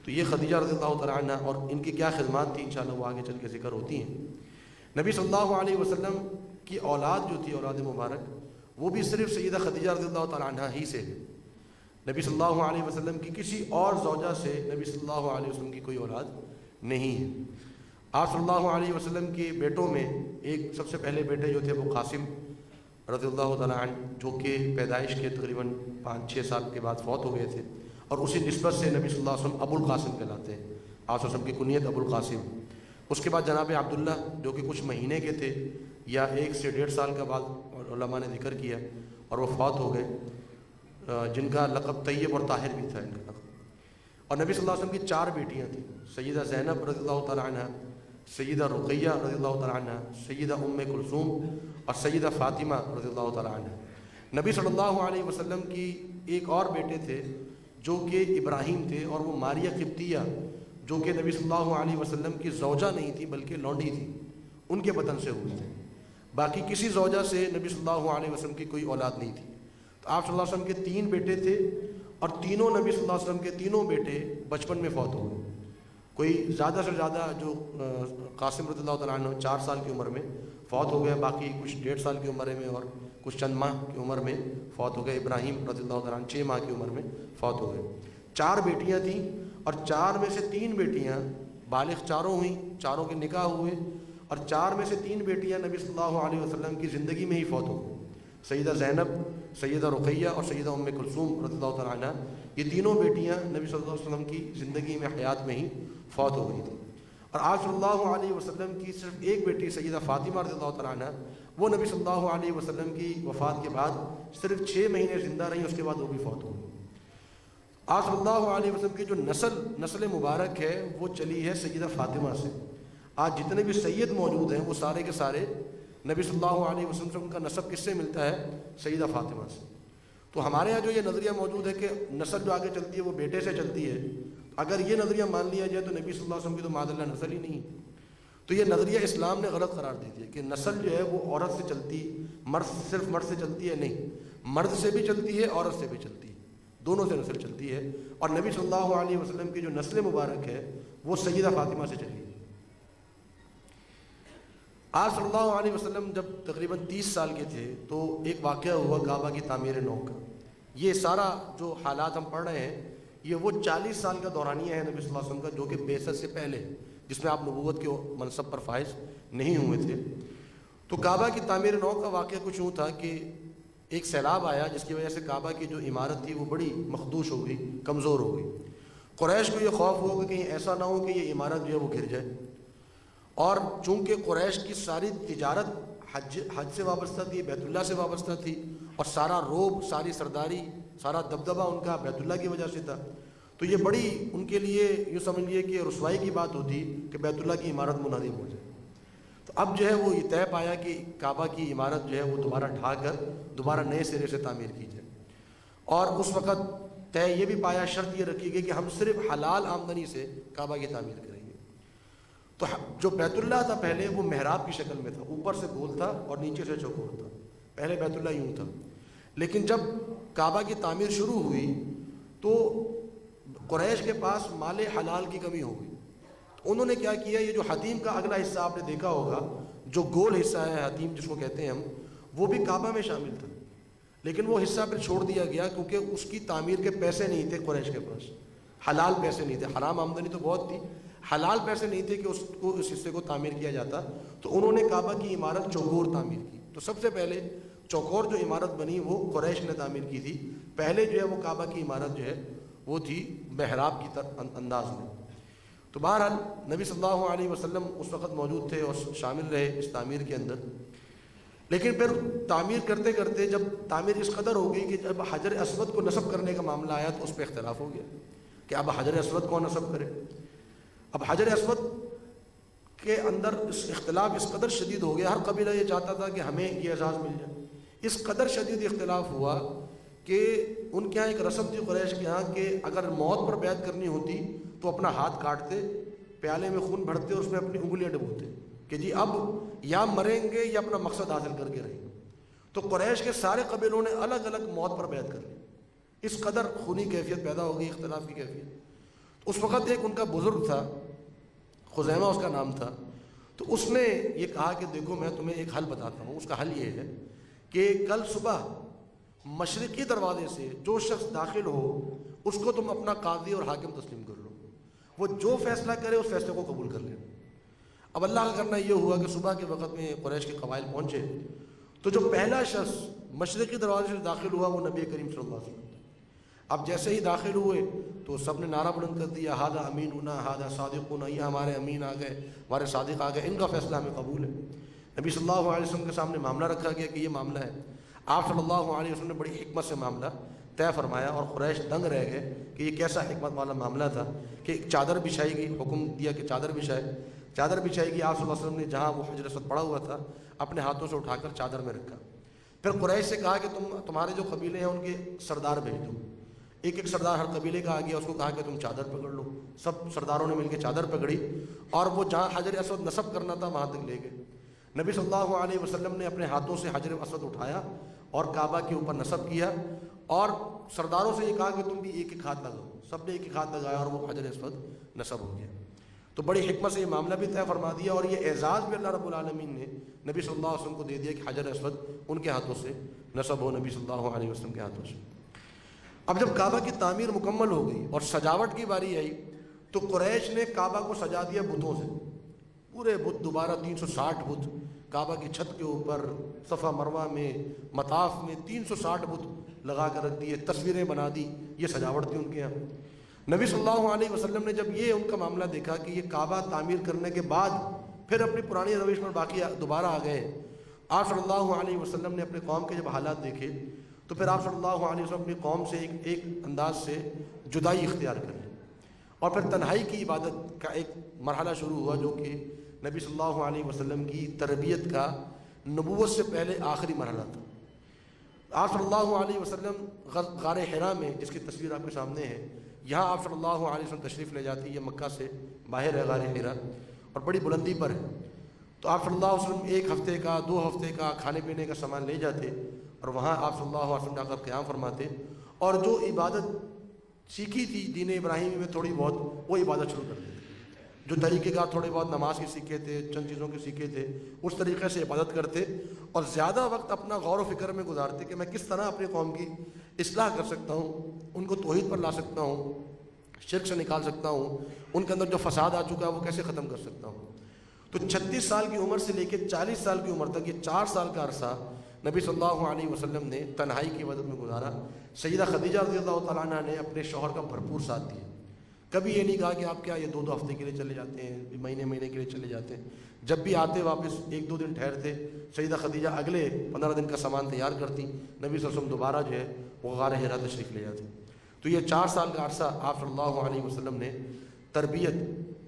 تو یہ خدیجہ رضی اللہ تعالیٰ عنہ، اور ان کی کیا خدمات تھی انشاءاللہ وہ آگے چل کے ذکر ہوتی ہیں۔ نبی صلی اللہ علیہ وسلم کی اولاد جو تھی، اولاد مبارک، وہ بھی صرف سیدہ خدیجہ رضی اللہ تعالیٰ عنہ ہی سے ہے۔ نبی صلی اللہ علیہ وسلم کی کسی اور زوجہ سے نبی صلی اللہ علیہ وسلم کی کوئی اولاد نہیں ہے۔ آپ صلی اللہ علیہ وسلم کے بیٹوں میں ایک سب سے پہلے بیٹے جو تھے وہ قاسم رضی اللہ تعالیٰ عنہ، جو کہ پیدائش کے تقریباً 5-6 سال کے بعد فوت ہو گئے تھے، اور اسی نسبت سے نبی صلی اللہ علیہ وسلم ابو القاسم کہلاتے ہیں، آپ صلی اللہ علیہ وسلم کی کنیت ابو القاسم۔ اس کے بعد جناب عبداللہ جو کہ کچھ مہینے کے تھے یا 1 سے 1.5 سال کا بعد علماء نے ذکر کیا اور وہ فوت ہو گئے، جن کا لقب طیب اور طاہر بھی تھا ان کا لقب۔ اور نبی صلی اللہ علیہ وسلم کی 4 بیٹیاں تھیں، سیدہ زینب رضی اللہ تعالیٰ عنہ، سیدہ رقیہ رضی اللہ تعالیٰ عنہ، سیدہ ام کلثوم اور سیدہ فاطمہ رضی اللہ تعالیٰ عنہ۔ نبی صلی اللہ علیہ وسلم کی ایک اور بیٹے تھے جو کہ ابراہیم تھے، اور وہ ماریہ قبطیہ جو کہ نبی صلی اللہ علیہ وسلم کی زوجہ نہیں تھی بلکہ لونڈی تھی، ان کے بدن سے ہوئے تھے۔ باقی کسی زوجہ سے نبی صلی اللہ علیہ وسلم کی کوئی اولاد نہیں تھی۔ تو آپ صلی اللہ علیہ وسلم کے 3 بیٹے تھے، اور تینوں نبی صلی اللہ علیہ وسلم کے تینوں بیٹے بچپن میں فوت ہو گئے۔ کوئی زیادہ سے زیادہ جو قاسم رضی اللہ تعالیٰ عنہ 4 سال کی عمر میں فوت ہو گئے، باقی کچھ 1.5 سال کی عمر میں اور کچھ چند ماہ کی عمر میں فوت ہو گئے۔ ابراہیم رضی اللہ تعالیٰ عنہ 6 ماہ کی عمر میں فوت ہو گئے۔ 4 بیٹیاں تھیں، اور 4 میں سے 3 بیٹیاں بالغ چاروں ہوئیں، چاروں کے نکاح ہوئے، اور 4 میں سے 3 بیٹیاں نبی صلی اللہ علیہ وسلم کی زندگی میں ہی فوت ہو گئیں۔ سیدہ زینب، سیدہ رقیہ اور سیدہ ام کلثوم رضی اللہ تعالیٰ عنہ، یہ تینوں بیٹیاں نبی صلی اللہ علیہ وسلم کی زندگی میں حیات میں ہی فوت ہو گئی تھیں۔ اور آپ صلی اللہ علیہ وسلم کی صرف ایک بیٹی سیدہ فاطمہ رضی اللہ تعالیٰ عنہ، وہ نبی صلی اللہ علیہ وسلم کی وفات کے بعد صرف 6 مہینے زندہ رہیں، اس کے بعد وہ بھی فوت ہو گئی۔ آپ صلی اللہ علیہ وسلم کی جو نسل مبارک ہے وہ چلی ہے سیدہ فاطمہ سے۔ آج جتنے بھی سید موجود ہیں وہ سارے کے سارے نبی صلی اللہ علیہ وسلم کا نسب کس سے ملتا ہے؟ سیدہ فاطمہ سے۔ تو ہمارے ہاں جو یہ نظریہ موجود ہے کہ نسل جو آگے چلتی ہے وہ بیٹے سے چلتی ہے، اگر یہ نظریہ مان لیا جائے تو نبی صلی اللہ علیہ وسلم کی تو معاذ اللہ نسل ہی نہیں۔ تو یہ نظریہ اسلام نے غلط قرار دے دیا کہ نسل جو ہے وہ عورت سے چلتی، صرف مرد سے چلتی ہے، نہیں، مرد سے بھی چلتی ہے، عورت سے بھی چلتی ہے، دونوں سے نسل چلتی ہے۔ اور نبی صلی اللہ علیہ وسلم کی جو نسل مبارک ہے وہ سیدہ فاطمہ سے چلی ہے۔ آپ صلی اللہ علیہ وسلم جب تقریباً 30 سال کے تھے تو ایک واقعہ ہوا کعبہ کی تعمیر نو کا۔ یہ سارا جو حالات ہم پڑھ رہے ہیں یہ وہ 40 سال کا دورانیہ ہے نبی صلی اللہ علیہ وسلم کا، جو کہ بعثت سے پہلے، جس میں آپ نبوت کے منصب پر فائز نہیں ہوئے تھے۔ تو کعبہ کی تعمیر نو کا واقعہ کچھ یوں تھا کہ ایک سیلاب آیا جس کی وجہ سے کعبہ کی جو عمارت تھی وہ بڑی مخدوش ہو گئی، کمزور ہو گئی۔ قریش کو یہ خوف ہوا کہ کہیں ایسا نہ ہو کہ یہ عمارت جو ہے وہ گر جائے، اور چونکہ قریش کی ساری تجارت حج سے وابستہ تھی، بیت اللہ سے وابستہ تھی، اور سارا روب، ساری سرداری، سارا دبدبہ ان کا بیت اللہ کی وجہ سے تھا، تو یہ بڑی ان کے لیے یوں سمجھ لیے کہ رسوائی کی بات ہوتی کہ بیت اللہ کی عمارت منہدم ہو جائے۔ تو اب جو ہے وہ یہ طے پایا کہ کعبہ کی عمارت جو ہے وہ دوبارہ ڈھا کر دوبارہ نئے سرے سے تعمیر کی جائے۔ اور اس وقت طے یہ بھی پایا، شرط یہ رکھی گئی کہ ہم صرف حلال آمدنی سے کعبہ کی تعمیر کریں گے۔ تو جو بیت اللہ تھا پہلے وہ محراب کی شکل میں تھا، اوپر سے گول تھا اور نیچے سے چوکور تھا، پہلے بیت اللہ یوں تھا۔ لیکن جب کعبہ کی تعمیر شروع ہوئی تو قریش کے پاس مال حلال کی کمی ہو گئی۔ انہوں نے کیا کیا، یہ جو حتیم کا اگلا حصہ آپ نے دیکھا ہوگا، جو گول حصہ ہے حتیم جس کو کہتے ہیں ہم، وہ بھی کعبہ میں شامل تھا، لیکن وہ حصہ پھر چھوڑ دیا گیا کیونکہ اس کی تعمیر کے پیسے نہیں تھے قریش کے پاس، حلال پیسے نہیں تھے، حرام آمدنی تو بہت تھی، حلال پیسے نہیں تھے کہ اس حصے کو تعمیر کیا جاتا۔ تو انہوں نے کعبہ کی عمارت چوکور تعمیر کی۔ تو سب سے پہلے چوکور جو عمارت بنی وہ قریش نے تعمیر کی تھی۔ پہلے جو ہے وہ کعبہ کی عمارت جو ہے وہ تھی محراب کی انداز میں۔ تو بہرحال نبی صلی اللہ علیہ وسلم اس وقت موجود تھے اور شامل رہے اس تعمیر کے اندر۔ لیکن پھر تعمیر کرتے کرتے جب تعمیر اس قدر ہو گئی کہ جب حجر اسود کو نصب کرنے کا معاملہ آیا تو اس پہ اختلاف ہو گیا کہ اب حجر اسود کون نصب کرے۔ اب حجر اسود کے اندر اس اختلاف اس قدر شدید ہو گیا، ہر قبیلہ یہ چاہتا تھا کہ ہمیں یہ اعزاز مل جائے۔ اس قدر شدید اختلاف ہوا کہ ان کے یہاں ایک رسم تھی قریش کے یہاں کہ اگر موت پر بیعت کرنی ہوتی تو اپنا ہاتھ کاٹتے، پیالے میں خون بھرتے، اس میں اپنی انگلیاں ڈبوتے کہ جی اب یا مریں گے یا اپنا مقصد حاصل کر کے رہیں گے۔ تو قریش کے سارے قبیلوں نے الگ الگ موت پر بیعت کر لی۔ اس قدر خونی کیفیت پیدا ہو گئی، اختلاف کی کیفیت۔ اس وقت ایک ان کا بزرگ تھا، خزیمہ اس کا نام تھا، تو اس نے یہ کہا کہ دیکھو میں تمہیں ایک حل بتاتا ہوں۔ اس کا حل یہ ہے کہ کل صبح مشرقی دروازے سے جو شخص داخل ہو اس کو تم اپنا قاضی اور حاکم تسلیم کر لو، وہ جو فیصلہ کرے اس فیصلے کو قبول کر لیں۔ اب اللہ کا کرنا یہ ہوا کہ صبح کے وقت میں قریش کے قبائل پہنچے تو جو پہلا شخص مشرقی دروازے سے داخل ہوا وہ نبی کریم صلی اللہ علیہ وسلم تھا۔ اب جیسے ہی داخل ہوئے تو سب نے نعرہ بلند کر دیا، ہادہ امیننا ہادہ صادقنا، یہ ہمارے امین آ گئے، ہمارے صادق آ گئے، ان کا فیصلہ ہمیں قبول ہے۔ نبی صلی اللہ علیہ وسلم کے سامنے معاملہ رکھا گیا کہ یہ معاملہ ہے. آپ صلی اللہ علیہ وسلم نے بڑی حکمت سے معاملہ طے فرمایا اور قریش دنگ رہ گئے کہ یہ کیسا حکمت والا معاملہ تھا کہ ایک چادر بچھائی گئی، حکم دیا کہ چادر بچھائی گئی. آپ صلی اللہ علیہ وسلم نے جہاں وہ حجر اسود پڑا ہوا تھا اپنے ہاتھوں سے اٹھا کر چادر میں رکھا. پھر قریش سے کہا کہ تمہارے جو قبیلے ہیں ان کے سردار بھیج دو. ایک ایک سردار ہر قبیلے کا آ گیا، اس کو کہا کہ تم چادر پکڑ لو. سب سرداروں نے مل کے چادر پکڑی اور وہ جہاں حجر اسود نصب کرنا تھا وہاں تک لے گئے. نبی صلی اللہ علیہ وسلم نے اپنے ہاتھوں سے حجر اسود اٹھایا اور کعبہ کے اوپر نصب کیا اور سرداروں سے یہ کہا کہ تم بھی ایک ایک ہاتھ لگاؤ. سب نے ایک ایک ہاتھ لگایا اور وہ حجر اسود نصب ہو گیا. تو بڑی حکمت سے یہ معاملہ بھی طے فرما دیا اور یہ اعزاز بھی اللہ رب العالمین نے نبی صلی اللہ علیہ وسلم کو دے دیا کہ حجر اسود ان کے ہاتھوں سے نصب ہو، نبی صلی اللہ علیہ وسلم کے ہاتھوں سے. اب جب کعبہ کی تعمیر مکمل ہو گئی اور سجاوٹ کی باری آئی تو قریش نے کعبہ کو سجا دیا بتوں سے. پورے بت دوبارہ 360 بت کعبہ کی چھت کے اوپر، صفا مروہ میں، مطاف میں 360 بت لگا کر رکھ دیے، تصویریں بنا دی. یہ سجاوٹ تھی ان کے یہاں. نبی صلی اللہ علیہ وسلم نے جب یہ ان کا معاملہ دیکھا کہ یہ کعبہ تعمیر کرنے کے بعد پھر اپنی پرانی روش پر باقی دوبارہ آ گئے، آپ صلی اللہ علیہ وسلم نے اپنے قوم کے جب حالات دیکھے تو پھر آپ صلی اللہ علیہ وسلم اپنی قوم سے ایک انداز سے جدائی اختیار کر لی اور پھر تنہائی کی عبادت کا ایک مرحلہ شروع ہوا جو کہ نبی صلی اللہ علیہ وسلم کی تربیت کا نبوت سے پہلے آخری مرحلہ تھا. آپ صلی اللہ علیہ وسلم غار حرا میں، جس کی تصویر آپ کے سامنے ہے، یہاں آپ صلی اللہ علیہ وسلم تشریف لے جاتی ہے. یہ مکہ سے باہر ہے غار حرا اور بڑی بلندی پر ہے. تو آپ صلی اللہ علیہ وسلم 1 ہفتے کا 2 ہفتے کا کھانے پینے کا سامان لے جاتے اور وہاں آپ صلی اللہ علیہ وسلم جا کر قیام فرماتے اور جو عبادت سیکھی تھی دین ابراہیمی میں تھوڑی بہت، وہ عبادت شروع کر دیتے. جو طریقے کا تھوڑے بہت نماز کے سیکھے تھے، چند چیزوں کے سیکھے تھے، اس طریقے سے عبادت کرتے اور زیادہ وقت اپنا غور و فکر میں گزارتے کہ میں کس طرح اپنی قوم کی اصلاح کر سکتا ہوں، ان کو توحید پر لا سکتا ہوں، شرک سے نکال سکتا ہوں، ان کے اندر جو فساد آ چکا ہے وہ کیسے ختم کر سکتا ہوں. تو 36 سال کی عمر سے لے کے 40 سال کی عمر تک یہ 4 سال کا عرصہ نبی صلی اللہ علیہ وسلم نے تنہائی کی عبادت میں گزارا. سیدہ خدیجہ رضی اللہ تعالیٰ عنہ نے اپنے شوہر کا بھرپور ساتھ دیا. کبھی یہ نہیں کہا کہ آپ کیا یہ 2 ہفتے کے لیے چلے جاتے ہیں، مہینے کے لیے چلے جاتے ہیں. جب بھی آتے واپس 1-2 دن ٹھہرتے. سیدہ خدیجہ اگلے 15 دن کا سامان تیار کرتی، نبی صلی اللہ علیہ وسلم دوبارہ جو ہے وہ غار حرا تشریف لے جاتے. تو یہ 4 سال کا عرصہ آپ صلی اللہ علیہ وسلم نے تربیت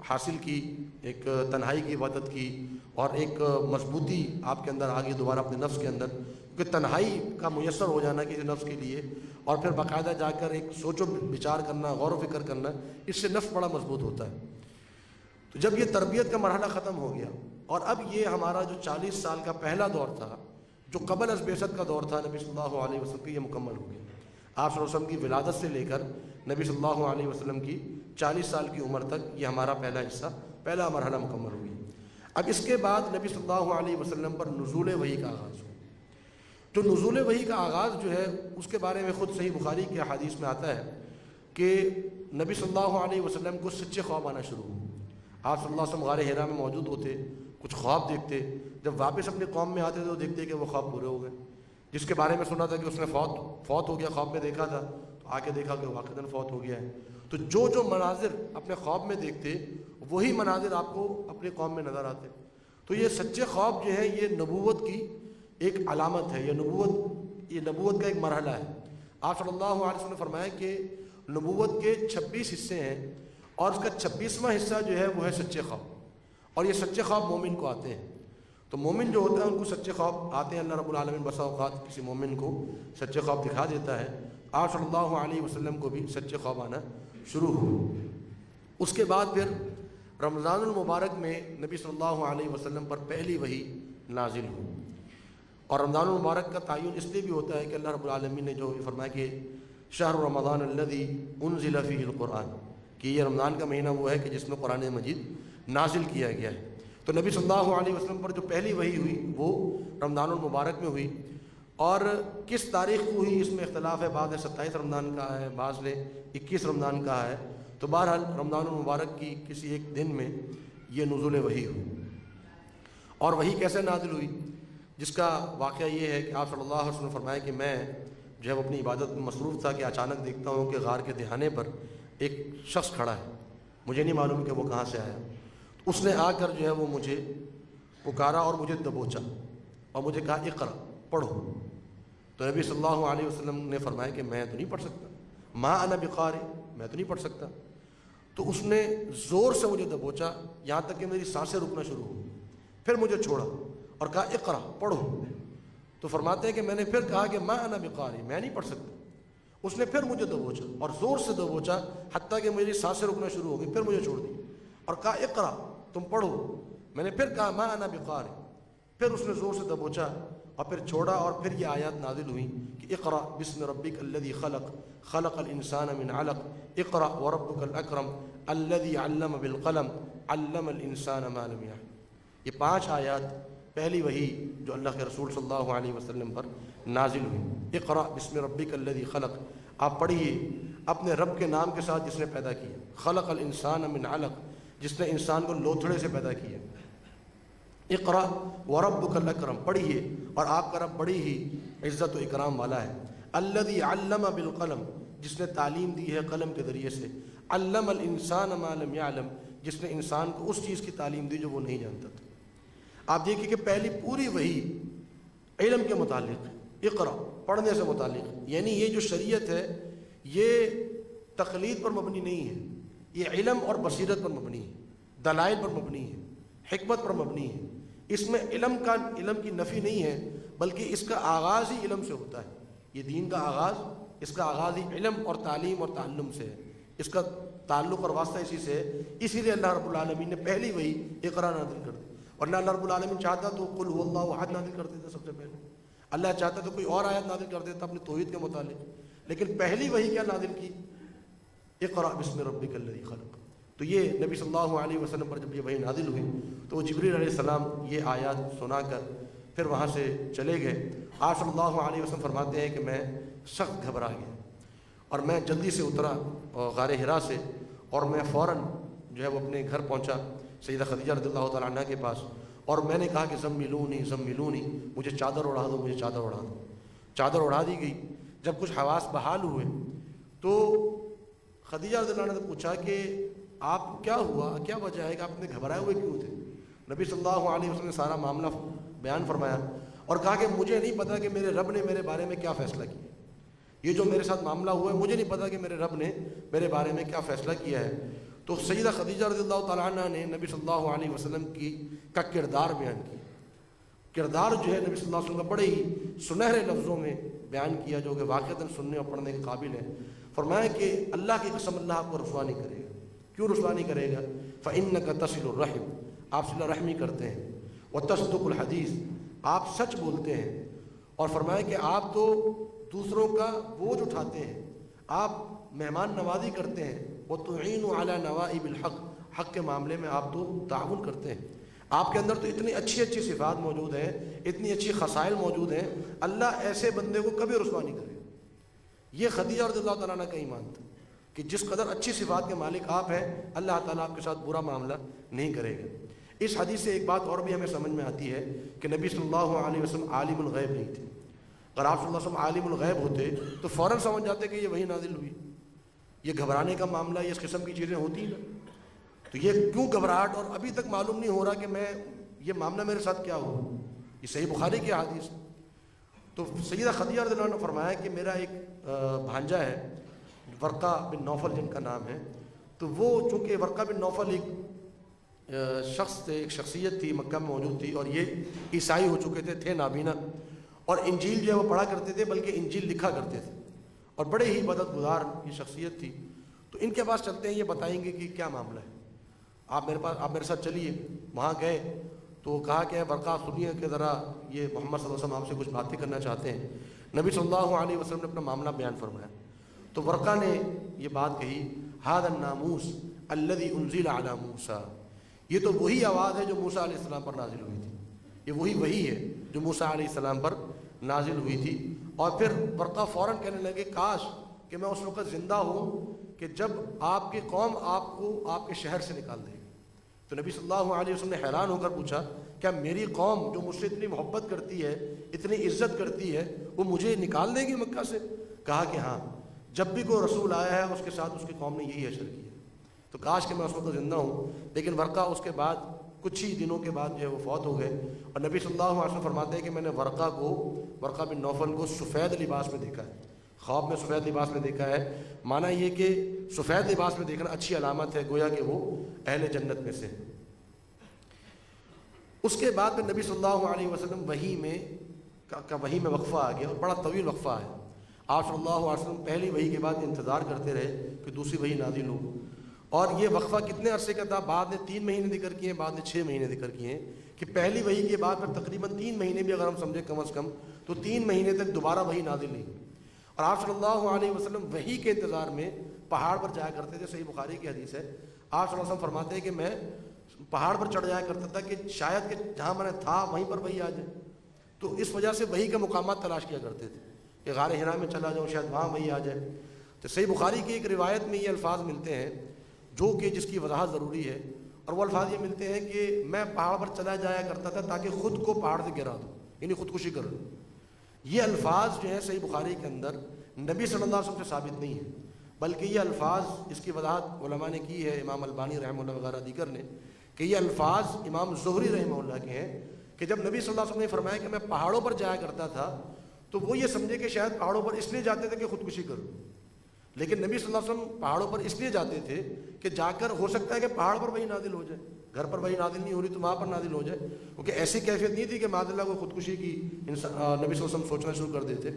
حاصل کی، ایک تنہائی کی عبادت کی اور ایک مضبوطی آپ کے اندر آ گئی دوبارہ اپنے نفس کے اندر. کیونکہ تنہائی کا میسر ہو جانا کسی نفس کے لیے اور پھر باقاعدہ جا کر ایک سوچ و بچار کرنا، غور و فکر کرنا، اس سے نفس بڑا مضبوط ہوتا ہے. تو جب یہ تربیت کا مرحلہ ختم ہو گیا اور اب یہ ہمارا جو 40 سال کا پہلا دور تھا جو قبل از بعثت کا دور تھا نبی صلی اللہ علیہ وسلم کی، یہ مکمل ہو گیا. آپ صلی اللہ علیہ وسلم کی ولادت سے لے کر نبی صلی اللہ علیہ وسلم کی 40 سال کی عمر تک یہ ہمارا پہلا حصہ، پہلا مرحلہ مکمل ہو گیا. اب اس کے بعد نبی صلی اللہ علیہ وسلم پر نزول وحی کا آغاز ہو. جو نزول وحی کا آغاز جو ہے اس کے بارے میں خود صحیح بخاری کی حدیث میں آتا ہے کہ نبی صلی اللہ علیہ وسلم کو سچے خواب آنا شروع ہو. آپ صلی اللہ علیہ وسلم غار حرا میں موجود ہوتے، کچھ خواب دیکھتے، جب واپس اپنی قوم میں آتے تو دیکھتے کہ وہ خواب پورے ہو گئے. جس کے بارے میں سنا تھا کہ اس نے فوت ہو گیا، خواب میں دیکھا تھا تو آ کے دیکھا کہ واقعتاً فوت ہو گیا ہے. تو جو مناظر اپنے خواب میں دیکھتے وہی مناظر آپ کو اپنی قوم میں نظر آتے. تو یہ سچے خواب جو ہے یہ نبوت کی ایک علامت ہے، یہ نبوت کا ایک مرحلہ ہے. آپ صلی اللہ علیہ وسلم نے فرمایا کہ نبوت کے 26 حصے ہیں اور اس کا 26واں حصہ جو ہے وہ ہے سچے خواب. اور یہ سچے خواب مومن کو آتے ہیں. تو مومن جو ہوتا ہے ان کو سچے خواب آتے ہیں. اللہ رب العالمین بسا اوقات کسی مومن کو سچے خواب دکھا دیتا ہے. آپ صلی اللہ علیہ وسلم کو بھی سچے خواب آنا شروع ہوئے. اس کے بعد پھر رمضان المبارک میں نبی صلی اللہ علیہ وسلم پر پہلی وحی نازل ہوئی. اور رمضان المبارک کا تعین اس لیے بھی ہوتا ہے کہ اللہ رب العالمین نے جو فرمایا کہ شہر رمضان الذی انزل فیہ القرآن، کہ یہ رمضان کا مہینہ وہ ہے کہ جس میں قرآن مجید نازل کیا گیا ہے. تو نبی صلی اللہ علیہ وسلم پر جو پہلی وحی ہوئی وہ رمضان المبارک میں ہوئی. اور کس تاریخ کو ہوئی اس میں اختلاف ہے. بعض نے 27 رمضان کہا ہے، بعض نے 21 رمضان کہا ہے. تو بہرحال رمضان المبارک کی کسی ایک دن میں یہ نزول وحی ہوئی. اور وحی کیسے نازل ہوئی، جس کا واقعہ یہ ہے کہ آپ صلی اللہ علیہ وسلم نے فرمایا کہ میں جو ہے وہ اپنی عبادت میں مصروف تھا کہ اچانک دیکھتا ہوں کہ غار کے دہانے پر ایک شخص کھڑا ہے. مجھے نہیں معلوم کہ وہ کہاں سے آیا. اس نے آ کر جو ہے وہ مجھے پکارا اور مجھے دبوچا اور مجھے کہا اقرا، پڑھو. تو نبی صلی اللہ علیہ وسلم نے فرمایا کہ میں تو نہیں پڑھ سکتا، ما انا بقاری، میں تو نہیں پڑھ سکتا. تو اس نے زور سے مجھے دبوچا یہاں تک کہ میری سانسیں رکنا شروع ہو. پھر مجھے چھوڑا اور کہا اقرا، پڑھو. تو فرماتے ہیں کہ میں نے پھر کہا کہ ما انا بقاری، میں نہیں پڑھ سکتا. اس نے پھر مجھے دبوچا اور زور سے دبوچا حتیٰ کہ میری سانسیں رکنا شروع ہو گئی. پھر مجھے چھوڑ دی اور کہا اقرا، تم پڑھو. میں نے پھر کہا ما انا بقاری. پھر اس نے زور سے دبوچا اور پھر چھوڑا. اور پھر یہ آیات نازل ہوئیں کہ اقرا بسم ربک الذی خلق خلق الانسان من علق اقرا وربک الاکرم الذی علم بالقلم علم الانسان ما لم یعلم. یہ 5 آیات پہلی وہی جو اللہ کے رسول صلی اللہ علیہ وسلم پر نازل ہوئی. اقرا بسم ربک الذی خلق، آپ پڑھیے اپنے رب کے نام کے ساتھ جس نے پیدا کیا. خلق الانسان من علق، جس نے انسان کو لوتھڑے سے پیدا کیا. اقرا وربک الاکرم، پڑھیے اور آپ کا رب بڑی ہی عزت و اکرام والا ہے. الذی علم بالقلم، جس نے تعلیم دی ہے قلم کے ذریعے سے. علم الانسان ما لم یعلم، جس نے انسان کو اس چیز کی تعلیم دی جو وہ نہیں جانتا تھا. آپ دیکھیے کہ پہلی پوری وحی علم کے متعلق ہے، اقرا پڑھنے سے متعلق. یعنی یہ جو شریعت ہے یہ تقلید پر مبنی نہیں ہے، یہ علم اور بصیرت پر مبنی ہے، دلائل پر مبنی ہے، حکمت پر مبنی ہے. اس میں علم کی نفی نہیں ہے، بلکہ اس کا آغاز ہی علم سے ہوتا ہے. یہ دین کا آغاز، اس کا آغاز ہی علم اور تعلیم اور تعلم سے ہے. اس کا تعلق اور واسطہ اسی سے ہے. اسی لیے اللہ رب العالمین نے پہلی وہی اقرا نازل کر دی. ورنہ اللہ رب العالمین چاہتا تو قل هو اللہ احد نازل کر دیتا سب سے پہلے. اللہ چاہتا تو کوئی اور آیت نازل کر دیتا اپنے توحید کے متعلق، لیکن پہلی وہی کیا نازل کی؟ اقرا بسم ربک الذی خلق. تو یہ نبی صلی اللہ علیہ وسلم پر جب یہ وحی نازل ہوئی تو جبریل علیہ السلام یہ آیات سنا کر پھر وہاں سے چلے گئے. آپ صلی اللہ علیہ وسلم فرماتے ہیں کہ میں سخت گھبرا گیا اور میں جلدی سے اترا غار حرا سے، اور میں فوراً جو ہے وہ اپنے گھر پہنچا سیدہ خدیجہ رضی اللہ تعالیٰ عنہ کے پاس، اور میں نے کہا کہ زملونی زملونی، مجھے چادر اڑا دو، مجھے چادر اڑا دو. چادر اڑا دی گئی. جب کچھ حواس بحال ہوئے تو خدیجہ رضی اللہ عنہ نے پوچھا کہ آپ کیا ہوا، کیا وجہ ہے کہ آپ اتنے گھبرائے ہوئے کیوں تھے؟ نبی صلی اللہ علیہ وسلم نے سارا معاملہ بیان فرمایا اور کہا کہ مجھے نہیں پتا کہ میرے رب نے میرے بارے میں کیا فیصلہ کیا. یہ جو میرے ساتھ معاملہ ہوا ہے مجھے نہیں پتا کہ میرے رب نے میرے بارے میں کیا فیصلہ کیا ہے. تو سیدہ خدیجہ رضی اللہ تعالیٰ عنہ نے نبی صلی اللہ علیہ وسلم کا کردار بیان کیا. کردار جو ہے نبی صلی اللہ علیہ وسلم کا بڑے ہی سنہرے لفظوں میں بیان کیا، جو کہ واقعتاً سننے اور پڑھنے کے قابل ہے. فرمایا کہ اللہ کی قسم اللہ آپ کو رسوا نہیں کرے گا. کیوں رسوا نہیں کرے گا؟ فَإِنَّكَ تَصِلُ الرَّحِمَ، آپ صلہ رحمی کرتے ہیں. وَتَصْدُقُ الْحَدِيث، آپ سچ بولتے ہیں. اور فرمایا کہ آپ تو دوسروں کا بوجھ اٹھاتے ہیں، آپ مہمان نوازی کرتے ہیں. وَتُعِينُ عَلَى نَوَائِبِ الْحَقِّ، حق کے معاملے میں آپ تو تعاون کرتے ہیں. آپ کے اندر تو اتنی اچھی صفات موجود ہیں، اتنی اچھی خصائل موجود ہیں، اللہ ایسے بندے کو کبھی رسوا نہیں کرے. یہ خدیجہ رضی اللہ تعالیٰ عنہ کا ایمان تھا کہ جس قدر اچھی صفات کے مالک آپ ہیں، اللہ تعالیٰ آپ کے ساتھ برا معاملہ نہیں کرے گا. اس حدیث سے ایک بات اور بھی ہمیں سمجھ میں آتی ہے کہ نبی صلی اللہ علیہ وسلم عالم الغیب نہیں تھے. اگر آپ صلی اللہ علیہ وسلم عالم الغیب ہوتے تو فوراً سمجھ جاتے کہ یہ وحی نازل ہوئی. یہ گھبرانے کا معاملہ، یہ اس قسم کی چیزیں ہوتی ہیں نا، تو یہ کیوں گھبراہٹ؟ اور ابھی تک معلوم نہیں ہو رہا کہ میں یہ معاملہ میرے ساتھ کیا ہوا. یہ صحیح بخاری کی حدیث. تو سیدہ خدیجہ رضی اللہ عنہ نے فرمایا کہ میرا ایک بھانجا ہے ورقہ بن نوفل جن کا نام ہے. تو وہ چونکہ ورقہ بن نوفل ایک شخص تھے، ایک شخصیت تھی، مکہ میں موجود تھی، اور یہ عیسائی ہو چکے تھے نابینا، اور انجیل جو ہے وہ پڑھا کرتے تھے، بلکہ انجیل لکھا کرتے تھے، اور بڑے ہی مدد گزار یہ شخصیت تھی. تو ان کے پاس چلتے ہیں، یہ بتائیں گے کہ کیا معاملہ ہے. آپ میرے ساتھ چلیے. وہاں گئے تو کہا کہ ورقہ سنیے کہ ذرا یہ محمد صلی اللہ علیہ وسلم آپ سے کچھ باتیں کرنا چاہتے ہیں. نبی صلی اللہ علیہ وسلم نے اپنا معاملہ بیان فرمایا. تو ورقہ نے یہ بات کہی، ھذا الناموس الذی انزل علی موسیٰ، یہ تو وہی آواز ہے جو موسیٰ علیہ السلام پر نازل ہوئی تھی. یہ وہی ہے جو موسیٰ علیہ السلام پر نازل ہوئی تھی. اور پھر ورقہ فوراً کہنے لگے کاش کہ میں اس وقت زندہ ہوں کہ جب آپ کی قوم آپ کو آپ کے شہر سے نکال دے گی. تو نبی صلی اللہ علیہ وسلم نے حیران ہو کر پوچھا کیا میری قوم جو مجھ سے اتنی محبت کرتی ہے، اتنی عزت کرتی ہے، وہ مجھے نکال دے گی مکہ سے؟ کہا کہ ہاں، جب بھی کوئی رسول آیا ہے اس کے ساتھ اس کی قوم نے یہی اشر کیا. تو کاش کہ میں اس وقت زندہ ہوں. لیکن ورقہ اس کے بعد کچھ ہی دنوں کے بعد جو ہے وہ فوت ہو گئے. اور نبی صلی اللہ علیہ وسلم فرماتے ہیں کہ میں نے ورقہ بن نوفل کو سفید لباس میں دیکھا ہے, خواب میں سفید لباس میں دیکھا ہے. معنی یہ کہ سفید لباس میں دیکھنا اچھی علامت ہے, گویا کہ وہ اہل جنت میں سے. اس کے بعد نبی صلی اللہ علیہ وسلم وحی میں وقفہ آ گیا, اور بڑا طویل وقفہ ہے. آپ صلی اللہ علیہ وسلم پہلی وحی کے بعد انتظار کرتے رہے کہ دوسری وحی نازل ہو. اور یہ وقفہ کتنے عرصے کا تھا؟ بعد نے 3 مہینے ذکر کیے ہیں, بعد نے 6 مہینے ذکر کیے ہیں, کہ پہلی وحی کے بعد پھر تقریباً 3 مہینے بھی اگر ہم سمجھیں کم از کم, تو 3 مہینے تک دوبارہ وحی نازل نہیں. اور آپ صلی اللہ علیہ وسلم وحی کے انتظار میں پہاڑ پر جایا کرتے تھے. صحیح بخاری کی حدیث ہے, آپ صلی اللہ علیہ وسلم فرماتے ہیں کہ میں پہاڑ پر چڑھ جایا کرتا تھا کہ شاید کہ جہاں میں نے تھا وہیں پر وحی آ جائے. تو اس وجہ سے وحی کے مقامات تلاش کیا کرتے تھے کہ غار حرا میں چلا جاؤں, شاید وہاں وحی آ جائے. تو صحیح بخاری کی ایک روایت میں یہ الفاظ ملتے ہیں جو کہ جس کی وضاحت ضروری ہے, اور وہ الفاظ یہ ملتے ہیں کہ میں پہاڑ پر چلا جایا کرتا تھا تاکہ خود کو پہاڑ سے گرا دوں, یعنی خودکشی کر لوں. یہ الفاظ جو ہیں صحیح بخاری کے اندر نبی صلی اللہ علیہ وسلم سے ثابت نہیں ہیں, بلکہ یہ الفاظ, اس کی وضاحت علماء نے کی ہے, امام البانی رحمہ اللہ وغیرہ دیگر نے, کہ یہ الفاظ امام زہری رحمہ اللہ کے ہیں کہ جب نبی صلی اللہ علیہ وسلم نے فرمایا کہ میں پہاڑوں پر جایا کرتا تھا, تو وہ یہ سمجھے کہ شاید پہاڑوں پر اس لیے جاتے تھے کہ خودکشی کروں. لیکن نبی صلی اللہ علیہ وسلم پہاڑوں پر اس لیے جاتے تے کہ جا کر ہو سکتا ہے کہ پہاڑ پر وہی نازل ہو جائے, گھر پر وہی نازل نہیں ہو رہی تو وہاں پر نازل ہو جائے, کیونکہ ایسی کیفیت نہیں تھی کہ معاذ اللہ کو خودکشی کی نبی صلی اللہ علیہ وسلم سوچنا شروع کر دیتے.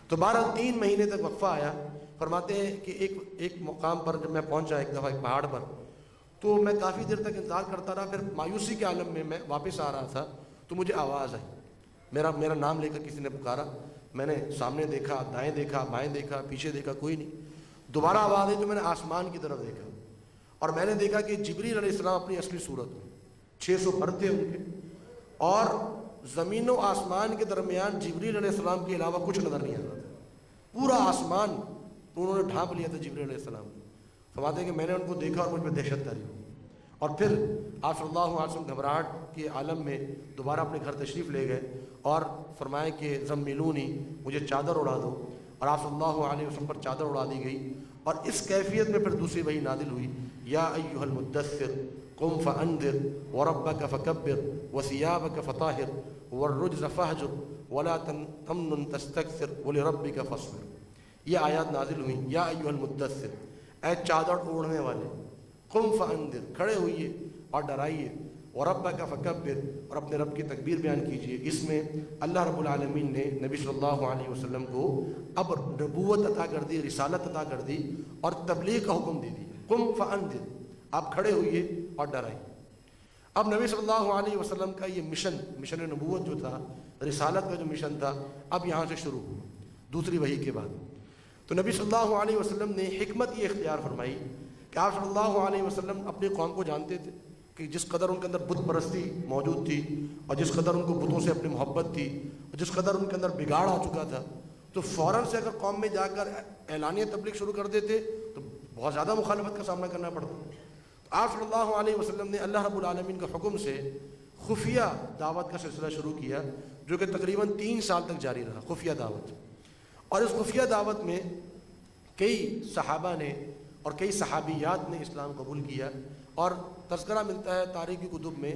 تو 3 مہینے تک وقفہ آیا. فرماتے ہیں کہ ایک مقام پر جب میں پہنچا ایک دفعہ ایک پہاڑ پر, تو میں کافی دیر تک انتظار کرتا رہا. پھر مایوسی کے عالم میں واپس آ رہا تھا تو مجھے آواز آئی, میرا نام لے کر کسی نے پکارا. میں نے سامنے دیکھا, دائیں دیکھا, بائیں دیکھا, پیچھے دیکھا, کوئی نہیں. دوبارہ آواز آئی تو میں نے آسمان کی طرف دیکھا, اور میں نے دیکھا کہ جبریل علیہ السلام اپنی اصلی صورت میں 600 پر تھے ان کے, اور زمین و آسمان کے درمیان جبریل علیہ السلام کے علاوہ کچھ نظر نہیں آ رہا تھا. پورا آسمان انہوں نے ڈھانپ لیا تھا جبریل علیہ السلام. فرماتے ہیں کہ میں نے ان کو دیکھا اور مجھ پہ دہشت تاری ہوئی. اور پھر آپ صلی اللہ علیہ وسلم گھبراہٹ کے عالم میں دوبارہ اپنے گھر تشریف لے گئے اور فرمایا کہ زملونی, مجھے چادر اڑا دو. اور آپ صلی اللہ علیہ وسلم پر چادر اڑا دی گئی, اور اس کیفیت میں پھر دوسری وحی نازل ہوئی. یا ایھا المدثر قم فانذر وربک فکبر وثیابک فطہر والرجز فہجر ولا تمنن تستکثر ولربک فاصبر. یہ آیات نازل ہوئیں. یا ایھا المدثر, اے چادر اوڑھنے والے, قم فانذر, کھڑے ہوئیے اور ڈرائیے, وربک فکبر, اور اپنے رب کی تکبیر بیان کیجیے. اس میں اللہ رب العالمین نے نبی صلی اللہ علیہ وسلم کو اب نبوت عطا کر دی, رسالت عطا کر دی, اور تبلیغ کا حکم دے دیا. قم فانذر, آپ کھڑے ہوئیے اور ڈرائیے. اب نبی صلی اللہ علیہ وسلم کا یہ مشن نبوت جو تھا, رسالت کا جو مشن تھا, اب یہاں سے شروع ہوا دوسری وحی کے بعد. تو نبی صلی اللہ علیہ وسلم نے حکمت یہ اختیار فرمائی کہ آپ صلی اللہ علیہ وسلم اپنی قوم کو جانتے تھے کہ جس قدر ان کے اندر بت پرستی موجود تھی, اور جس قدر ان کو بتوں سے اپنی محبت تھی, اور جس قدر ان کے اندر بگاڑ آ چکا تھا, تو فوراً سے اگر قوم میں جا کر اعلانیہ تبلیغ شروع کر دیتے تو بہت زیادہ مخالفت کا سامنا کرنا پڑتا. تو آپ صلی اللہ علیہ وسلم نے اللہ رب العالمین کے حکم سے خفیہ دعوت کا سلسلہ شروع کیا, جو کہ تقریباً 3 سال تک جاری رہا, خفیہ دعوت. اور اس خفیہ دعوت میں کئی صحابہ نے اور کئی صحابیات نے اسلام قبول کیا. اور تذکرہ ملتا ہے تاریخی کتب میں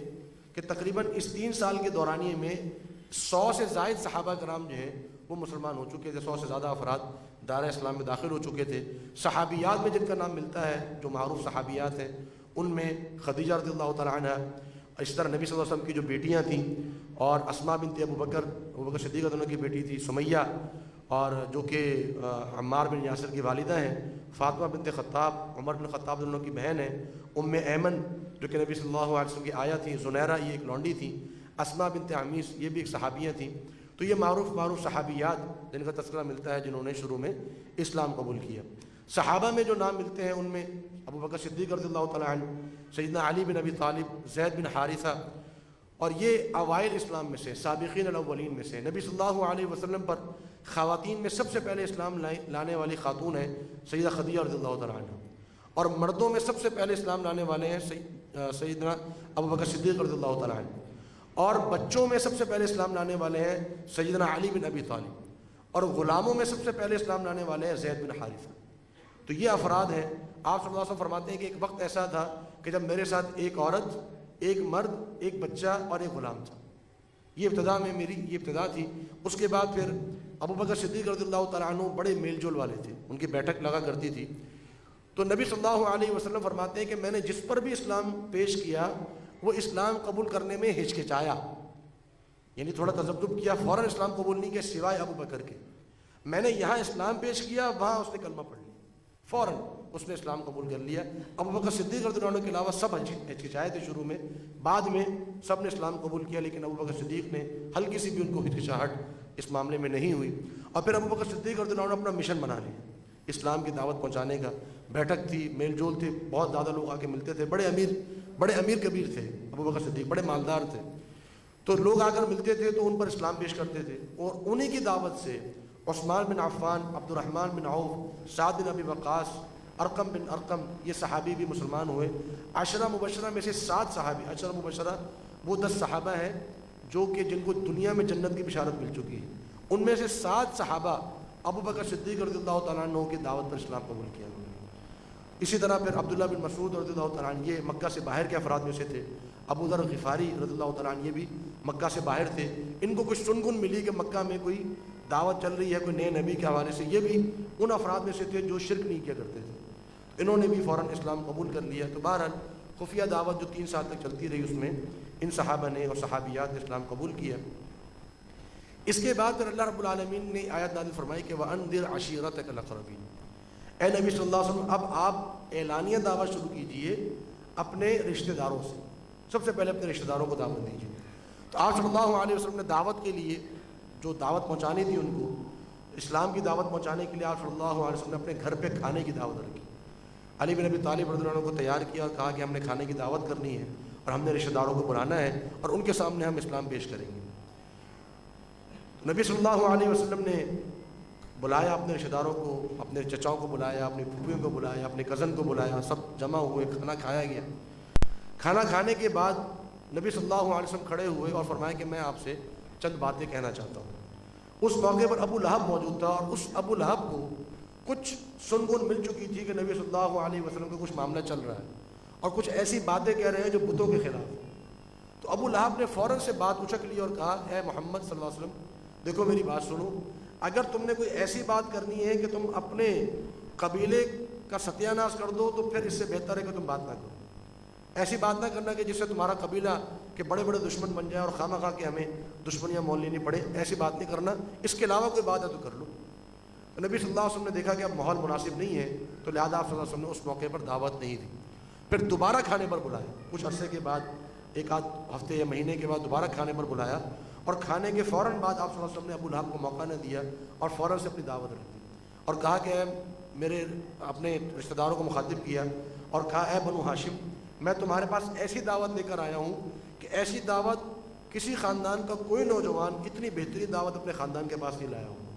کہ تقریباً اس 3 سال کے دورانیے میں 100 سے زائد صحابہ کرام جو ہیں وہ مسلمان ہو چکے تھے. 100 سے زیادہ افراد دار اسلام میں داخل ہو چکے تھے. صحابیات میں جن کا نام ملتا ہے, جو معروف صحابیات ہیں, ان میں خدیجہ رضی اللہ تعالیٰ عنہ, اس طرح نبی صلی اللہ علیہ وسلم کی جو بیٹیاں تھیں, اور اسماء بنت ابو بکر صدیقہ دونوں کی بیٹی تھی سمیہ, اور جو کہ عمار بن یاسر کی والدہ ہیں, فاطمہ بنت خطاب, عمر بن خطاب دونوں کی بہن ہیں, ایمن جو کہ نبی صلی اللہ علیہ وسلم کی آیا تھیں, زنیرہ یہ ایک لونڈی تھی, اسماء بنت عمیس یہ بھی ایک صحابیہ تھیں. تو یہ معروف صحابیات جن کا تذکرہ ملتا ہے جنہوں نے شروع میں اسلام قبول کیا. صحابہ میں جو نام ملتے ہیں ان میں ابو بکر صدیق رضی اللہ تعالیٰ عنہ, سیدنا علی بن ابی طالب, زید بن حارثہ, اور یہ اوائل اسلام میں سے, سابقین الاولین میں سے. نبی صلی اللہ علیہ وسلم پر خواتین میں سب سے پہلے اسلام لانے والی خاتون ہیں سیدہ خدیجہ رضی اللہ تعالیٰ عنہ, اور مردوں میں سب سے پہلے اسلام لانے والے ہیں سیدنا ابو بکر صدیق رضی اللہ تعالیٰ عنہ, اور بچوں میں سب سے پہلے اسلام لانے والے ہیں سیدنا علی بن ابی طالب, اور غلاموں میں سب سے پہلے اسلام لانے والے ہیں زید بن حارثہ. تو یہ افراد ہیں. آپ صلی اللہ علیہ وسلم فرماتے ہیں کہ ایک وقت ایسا تھا کہ جب میرے ساتھ ایک عورت ایک مرد، ایک بچہ اور ایک غلام تھا. یہ ابتدا میں میری یہ ابتدا تھی. اس کے بعد پھر ابو بکر صدیق رضی اللہ تعالیٰ عنہ بڑے میل جول والے تھے، ان کی بیٹھک لگا کرتی تھی. تو نبی صلی اللہ علیہ وسلم فرماتے ہیں کہ میں نے جس پر بھی اسلام پیش کیا وہ اسلام قبول کرنے میں ہچکچایا، یعنی تھوڑا تذبذب کیا، فوراً اسلام قبول نہیں کیا سوائے ابو بکر کے. میں نے یہاں اسلام پیش کیا، وہاں اس نے کلمہ پڑھ لیا، فوراً اس نے اسلام قبول کر لیا. ابو بکر صدیق رضی اللہ عنہ کے علاوہ سب ہچکچائے تھے شروع میں، بعد میں سب نے اسلام قبول کیا، لیکن ابو بکر صدیق نے ہلکی سی بھی ان کو ہچکچاہٹ اس معاملے میں نہیں ہوئی. اور پھر ابو بکر صدیق رضی اللہ عنہ نے اپنا مشن بنا لیا اسلام کی دعوت پہنچانے کا. بیٹھک تھی، میل جول تھے، بہت زیادہ لوگ آ کے ملتے تھے، بڑے امیر کبیر تھے ابو بکر صدیق، بڑے مالدار تھے. تو لوگ آ کر ملتے تھے تو ان پر اسلام پیش کرتے تھے، اور انہی کی دعوت سے عثمان بن عفان، عبد الرحمن بن عوف، سعد بن ابی وقاص، ارقم بن ارقم، یہ صحابی بھی مسلمان ہوئے. عشرہ مبشرہ میں سے 7 صحابی، عشرہ مبشرہ وہ 10 صحابہ ہیں جو کہ جن کو دنیا میں جنت کی بشارت مل چکی ہے. ان میں سے 7 صحابہ ابو بکر صدیق رضی اللہ تعالیٰ عنہ کی دعوت پر اسلام قبول کیا. اسی طرح پھر عبداللہ بن مسعود رضی اللہ تعالیٰ عنہ، یہ مکہ سے باہر کے افراد میں سے تھے. ابو ذر غفاری رضی اللہ تعالیٰ عنہ، یہ بھی مکہ سے باہر تھے. ان کو کچھ سنگن ملی کہ مکہ میں کوئی دعوت چل رہی ہے کوئی نئے نبی کے حوالے سے. یہ بھی ان افراد میں سے تھے جو شرک نہیں کیا کرتے تھے. انہوں نے بھی فوراً اسلام قبول کر لیا. تو بہرحال خفیہ دعوت جو 3 سال تک چلتی رہی، اس میں ان صحابہ نے اور صحابیات نے اسلام قبول کیا. اس کے بعد پھر اللہ رب العالمین نے آیت نازل فرمائی کہ وَأَنذِرْ عَشِيرَتَكَ الْأَقْرَبِينَ. اے نبی صلی اللہ علیہ وسلم، اب آپ اعلانیہ دعوت شروع کیجئے اپنے رشتہ داروں سے. سب سے پہلے اپنے رشتہ داروں کو دعوت دیجیے. تو آپ صلی اللہ علیہ وسلم نے دعوت کے لیے جو دعوت پہنچانی تھی ان کو، اسلام کی دعوت پہنچانے کے لیے آپ صلی اللہ علیہ وسلم نے اپنے گھر پہ کھانے کی دعوت رکھی. علی بن ابی طالب رضی اللہ عنہ کو تیار کیا اور کہا کہ ہم نے کھانے کی دعوت کرنی ہے اور ہم نے رشتہ داروں کو بلانا ہے اور ان کے سامنے ہم اسلام پیش کریں گے. نبی صلی اللہ علیہ وسلم نے بلایا اپنے رشتہ داروں کو، اپنے چچاؤں کو بلایا، اپنی پھوپھیوں کو بلایا، اپنے کزن کو بلایا، سب جمع ہوئے، کھانا کھایا گیا. کھانا کھانے کے بعد نبی صلی اللہ علیہ وسلم کھڑے ہوئے اور فرمایا کہ میں آپ سے چند باتیں کہنا چاہتا ہوں. اس موقع پر ابو لہب موجود تھا، اور اس ابو لہب کو کچھ سنگن مل چکی تھی کہ نبی صلی اللہ علیہ وسلم کا کچھ معاملہ چل رہا ہے اور کچھ ایسی باتیں کہہ رہے ہیں جو بتوں کے خلاف. تو ابو لہب نے فوراً سے بات اچک لی اور کہا اے محمد صلی اللہ علیہ وسلم، دیکھو میری بات سنو، اگر تم نے کوئی ایسی بات کرنی ہے کہ تم اپنے قبیلے کا ستیہ ناش کر دو تو پھر اس سے بہتر ہے کہ تم بات نہ کرو. ایسی بات نہ کرنا کہ جس سے تمہارا قبیلہ کے بڑے بڑے دشمن بن جائے اور خواہ مخواہ کہ ہمیں دشمنیاں مول لینی پڑے. ایسی بات نہیں کرنا، اس کے علاوہ کوئی بات ہے تو کر لو. تو نبی صلی اللہ علیہ وسلم نے دیکھا کہ اب ماحول مناسب نہیں ہے، تو لہٰذا آپ صلی اللہ علیہ وسلم نے اس موقع پر دعوت نہیں دی. پھر دوبارہ کھانے پر بلایا، کچھ عرصے کے بعد، 1 آدھ ہفتے یا مہینے کے بعد دوبارہ کھانے پر بلایا، اور کھانے کے فوراً بعد آپ صلی اللہ علیہ وسلم نے ابو لہب کو موقع نہ دیا اور فوراً سے اپنی دعوت رکھ دی اور کہا کہ میرے اپنے رشتہ داروں کو مخاطب کیا اور کہا اے بنو ہاشم، میں تمہارے پاس ایسی دعوت لے کر آیا ہوں کہ ایسی دعوت کسی خاندان کا کوئی نوجوان اتنی بہترین دعوت اپنے خاندان کے پاس نہیں لایا ہوں.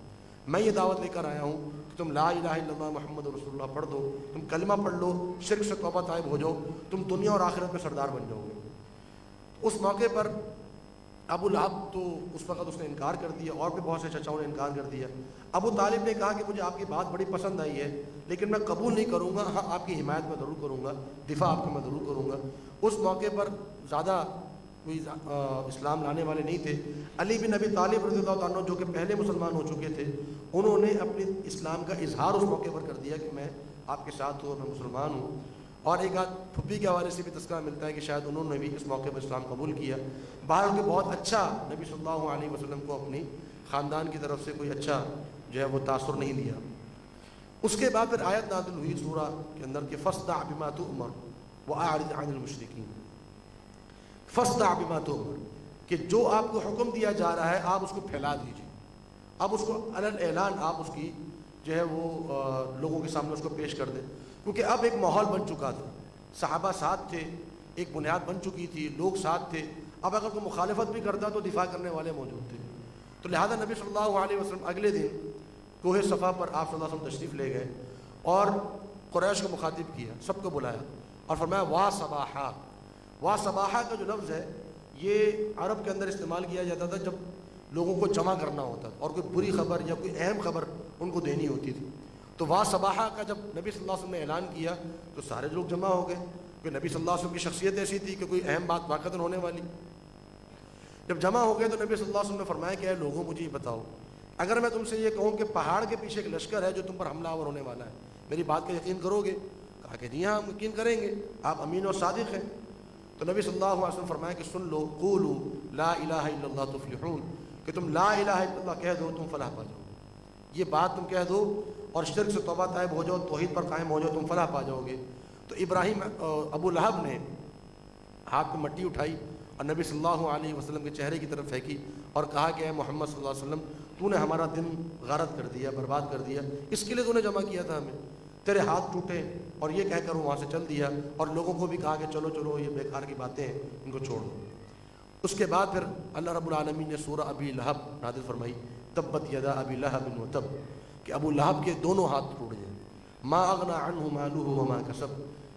میں یہ دعوت لے کر آیا ہوں کہ تم لا الہ الا اللہ محمد رسول اللہ پڑھ دو، تم کلمہ پڑھ لو، شرک سے توبہ طائب ہو جاؤ، تم دنیا اور آخرت میں سردار بن جاؤ گے. اس موقع پر ابو لہب تو اس وقت اس نے انکار کر دیا، اور بھی بہت سے چچاؤں نے انکار کر دیا. ابو طالب نے کہا کہ مجھے آپ کی بات بڑی پسند آئی ہے لیکن میں قبول نہیں کروں گا، ہاں آپ کی حمایت میں ضرور کروں گا، دفاع آپ کا میں ضرور کروں گا. اس موقع پر زیادہ کوئی اسلام لانے والے نہیں تھے. علی بن ابی طالب رضی اللہ عنہ جو کہ پہلے مسلمان ہو چکے تھے، انہوں نے اپنی اسلام کا اظہار اس موقع پر کر دیا کہ میں آپ کے ساتھ ہوں اور میں مسلمان ہوں. اور ایک آدھ پھپھی کے حوالے سے بھی تذکرہ ملتا ہے کہ شاید انہوں نے بھی اس موقع پر اسلام قبول کیا. باہر کے بہت اچھا نبی صلی اللہ علیہ وسلم کو اپنی خاندان کی طرف سے کوئی اچھا جو ہے وہ تاثر نہیں دیا. اس کے بعد پھر آیت نازل ہوئی سورہ کے اندر کہ فاصدع بما تؤمر واعرض عن المشرکین. فاصدع بما تؤمر، کہ جو آپ کو حکم دیا جا رہا ہے آپ اس کو پھیلا دیجیے، اب اس کو علی اعلان آپ اس کی جو ہے وہ لوگوں کے سامنے اس کو پیش کر دیں. کیونکہ اب ایک ماحول بن چکا تھا، صحابہ ساتھ تھے، ایک بنیاد بن چکی تھی، لوگ ساتھ تھے. اب اگر کوئی مخالفت بھی کرتا تو دفاع کرنے والے موجود تھے. تو لہذا نبی صلی اللہ علیہ وسلم اگلے دن کوہ صفا پر آپ صلی اللہ علیہ وسلم تشریف لے گئے اور قریش کو مخاطب کیا، سب کو بلایا اور فرمایا وا صباحا. وا صباحا کا جو لفظ ہے یہ عرب کے اندر استعمال کیا جاتا تھا جب لوگوں کو جمع کرنا ہوتا تھا اور کوئی بری خبر یا کوئی اہم خبر ان کو دینی ہوتی تھی. تو وا صباحا کا جب نبی صلی اللہ علیہ وسلم نے اعلان کیا تو سارے لوگ جمع ہو گئے. کہ نبی صلی اللہ علیہ وسلم کی شخصیت ایسی تھی کہ کوئی اہم بات واقعتاً ہونے والی. جب جمع ہو گئے تو نبی صلی اللہ علیہ وسلم نے فرمایا کہ اے لوگوں مجھے یہ بتاؤ، اگر میں تم سے یہ کہوں کہ پہاڑ کے پیچھے ایک لشکر ہے جو تم پر حملہ آور ہونے والا ہے، میری بات کا یقین کرو گے؟ کہا کہ جی ہاں ہم یقین کریں گے، آپ امین اور صادق ہیں. تو نبی صلی اللہ علیہ وسلم فرمایا کہ سن لو، قولوا لا الہ الا اللہ تفلحون، کہ تم لا الہ الا اللہ کہہ دو تم فلاح پا جاؤ. یہ بات تم کہہ دو اور شرک سے توبہ طائب ہو جاؤ، توحید پر قائم ہو جاؤ، تم فلاح پا جاؤ گے. تو ابراہیم ابو لہب نے ہاتھ میں مٹی اٹھائی اور نبی صلی اللہ علیہ وسلم کے چہرے کی طرف پھینکی اور کہا کہ اے محمد صلی اللہ علیہ وسلم، تو نے ہمارا دن غارت کر دیا، برباد کر دیا، اس کے لیے تو نے جمع کیا تھا ہمیں. تیرے ہاتھ ٹوٹے اور یہ کہہ کر وہ وہاں سے چل دیا اور لوگوں کو بھی کہا کہ چلو چلو یہ بیکار کی باتیں ہیں، ان کو چھوڑ دو. اس کے بعد پھر اللہ رب العالمین نے سورہ ابی لہب نازل فرمائی، تبت یدا ابی لہب وتب، کہ ابو لہب کے دونوں ہاتھ ٹوٹ جائیں. ما اغنى عنہ مالہ وما کسب،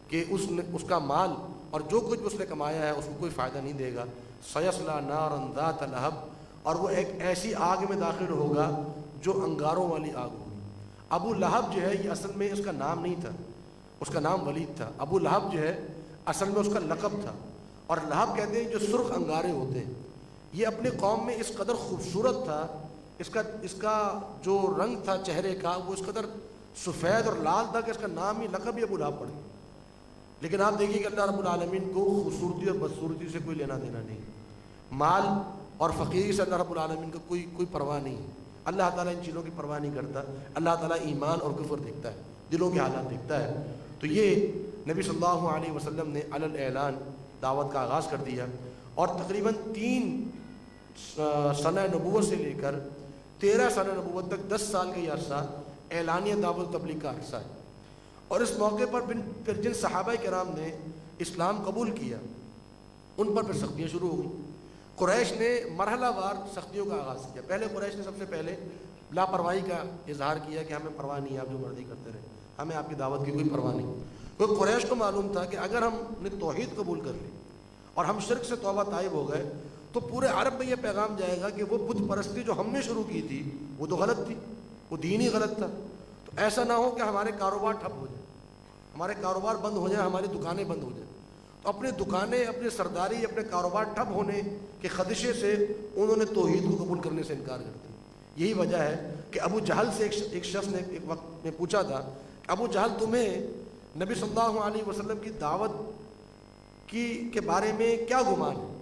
کہ اس کا مال اور جو کچھ اس نے کمایا ہے اس کو کوئی فائدہ نہیں دے گا. سیصلی نارا ذات لہب، اور وہ ایک ایسی آگ میں داخل ہوگا جو انگاروں والی آگ ہوگی. ابو لہب جو ہے یہ اصل میں اس کا نام نہیں تھا، اس کا نام ولید تھا. ابو لہب جو ہے اصل میں اس کا لقب تھا، اور لہب کہتے ہیں جو سرخ انگارے ہوتے ہیں. یہ اپنے قوم میں اس قدر خوبصورت تھا، اس کا جو رنگ تھا چہرے کا وہ اس قدر سفید اور لال تھا کہ اس کا نام ہی لقب ہی ابو لہب پڑ گیا. لیکن آپ دیکھیے کہ اللہ رب العالمین کو خوبصورتی اور بدصورتی سے کوئی لینا دینا نہیں، مال اور فقیری سے اللہ رب العالمین کو کوئی پرواہ نہیں ہے. اللہ تعالیٰ ان چیزوں کی پرواہ نہیں کرتا. اللہ تعالیٰ ایمان اور کفر دیکھتا ہے، دلوں کے حالات دیکھتا ہے. تو یہ نبی صلی اللہ علیہ وسلم نے علی الاعلان دعوت کا آغاز کر دیا، اور تقریباً 3 سنہ نبوت سے لے کر 13 سنہ نبوت تک 10 سال کا یہ عرصہ اعلانیہ دعوت تبلیغ کا عرصہ ہے. اور اس موقع پر پھر جن صحابہ کرام نے اسلام قبول کیا ان پر پھر سختیاں شروع ہو گئیں. قریش نے مرحلہ وار سختیوں کا آغاز کیا. پہلے قریش نے سب سے پہلے لاپرواہی کا اظہار کیا کہ ہمیں پرواہ نہیں ہے، آپ جو مرضی کرتے رہے، ہمیں آپ کی دعوت کی کوئی پرواہ نہیں. کیونکہ قریش کو معلوم تھا کہ اگر ہم نے توحید قبول کر لی اور ہم شرک سے توبہ طائب ہو گئے تو پورے عرب میں یہ پیغام جائے گا کہ وہ بت پرستی جو ہم نے شروع کی تھی وہ تو غلط تھی، وہ دین ہی غلط تھا. تو ایسا نہ ہو کہ ہمارے کاروبار ٹھپ ہو جائے، ہمارے کاروبار بند ہو جائیں، ہماری دکانیں بند ہو جائیں. تو اپنی دکانیں، اپنی سرداری، اپنے کاروبار ٹھپ ہونے کے خدشے سے انہوں نے توحید کو قبول کرنے سے انکار کر دیا. یہی وجہ ہے کہ ابو جہل سے ایک شخص نے ایک وقت میں پوچھا تھا کہ ابو جہل تمہیں نبی صلی اللہ علیہ وسلم کی دعوت کے بارے میں کیا گمان ہے؟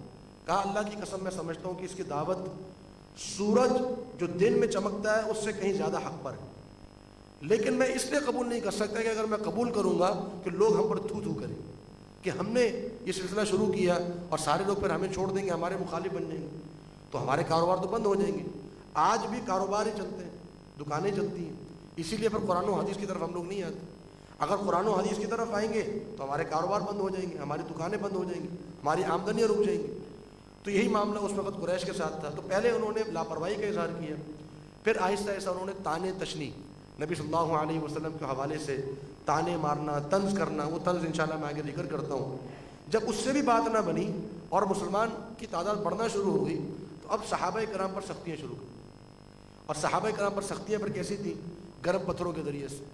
کہا اللہ کی قسم میں سمجھتا ہوں کہ اس کی دعوت سورج جو دن میں چمکتا ہے اس سے کہیں زیادہ حق پر ہے. لیکن میں اس لیے قبول نہیں کر سکتا کہ اگر میں قبول کروں گا کہ لوگ ہم پر تھو تھو کریں کہ ہم نے یہ سلسلہ شروع کیا اور سارے لوگ پھر ہمیں چھوڑ دیں گے، ہمارے مخالف بن جائیں گے، تو ہمارے کاروبار تو بند ہو جائیں گے. آج بھی کاروبار ہی چلتے ہیں، دکانیں چلتی ہیں. اسی لیے پھر قرآن و حدیث کی طرف ہم لوگ نہیں آتے. اگر قرآن و حدیث کی طرف آئیں گے تو ہمارے کاروبار بند ہو جائیں گے، ہماری دکانیں بند ہو جائیں گی، ہماری آمدنیاں رک جائیں گی. تو یہی معاملہ اس وقت قریش کے ساتھ تھا. تو پہلے انہوں نے لاپرواہی کا اظہار کیا، پھر آہستہ آہستہ انہوں نے تانے تشنی، نبی صلی اللہ علیہ وسلم کے حوالے سے تانے مارنا، طنز کرنا. وہ طنز انشاءاللہ میں آگے ذکر کرتا ہوں. جب اس سے بھی بات نہ بنی اور مسلمان کی تعداد بڑھنا شروع ہو گئی تو اب صحابہ کرام پر سختیاں شروع کی. اور صحابہ کرام پر سختیاں پر کیسی تھیں؟ گرم پتھروں کے ذریعے سے.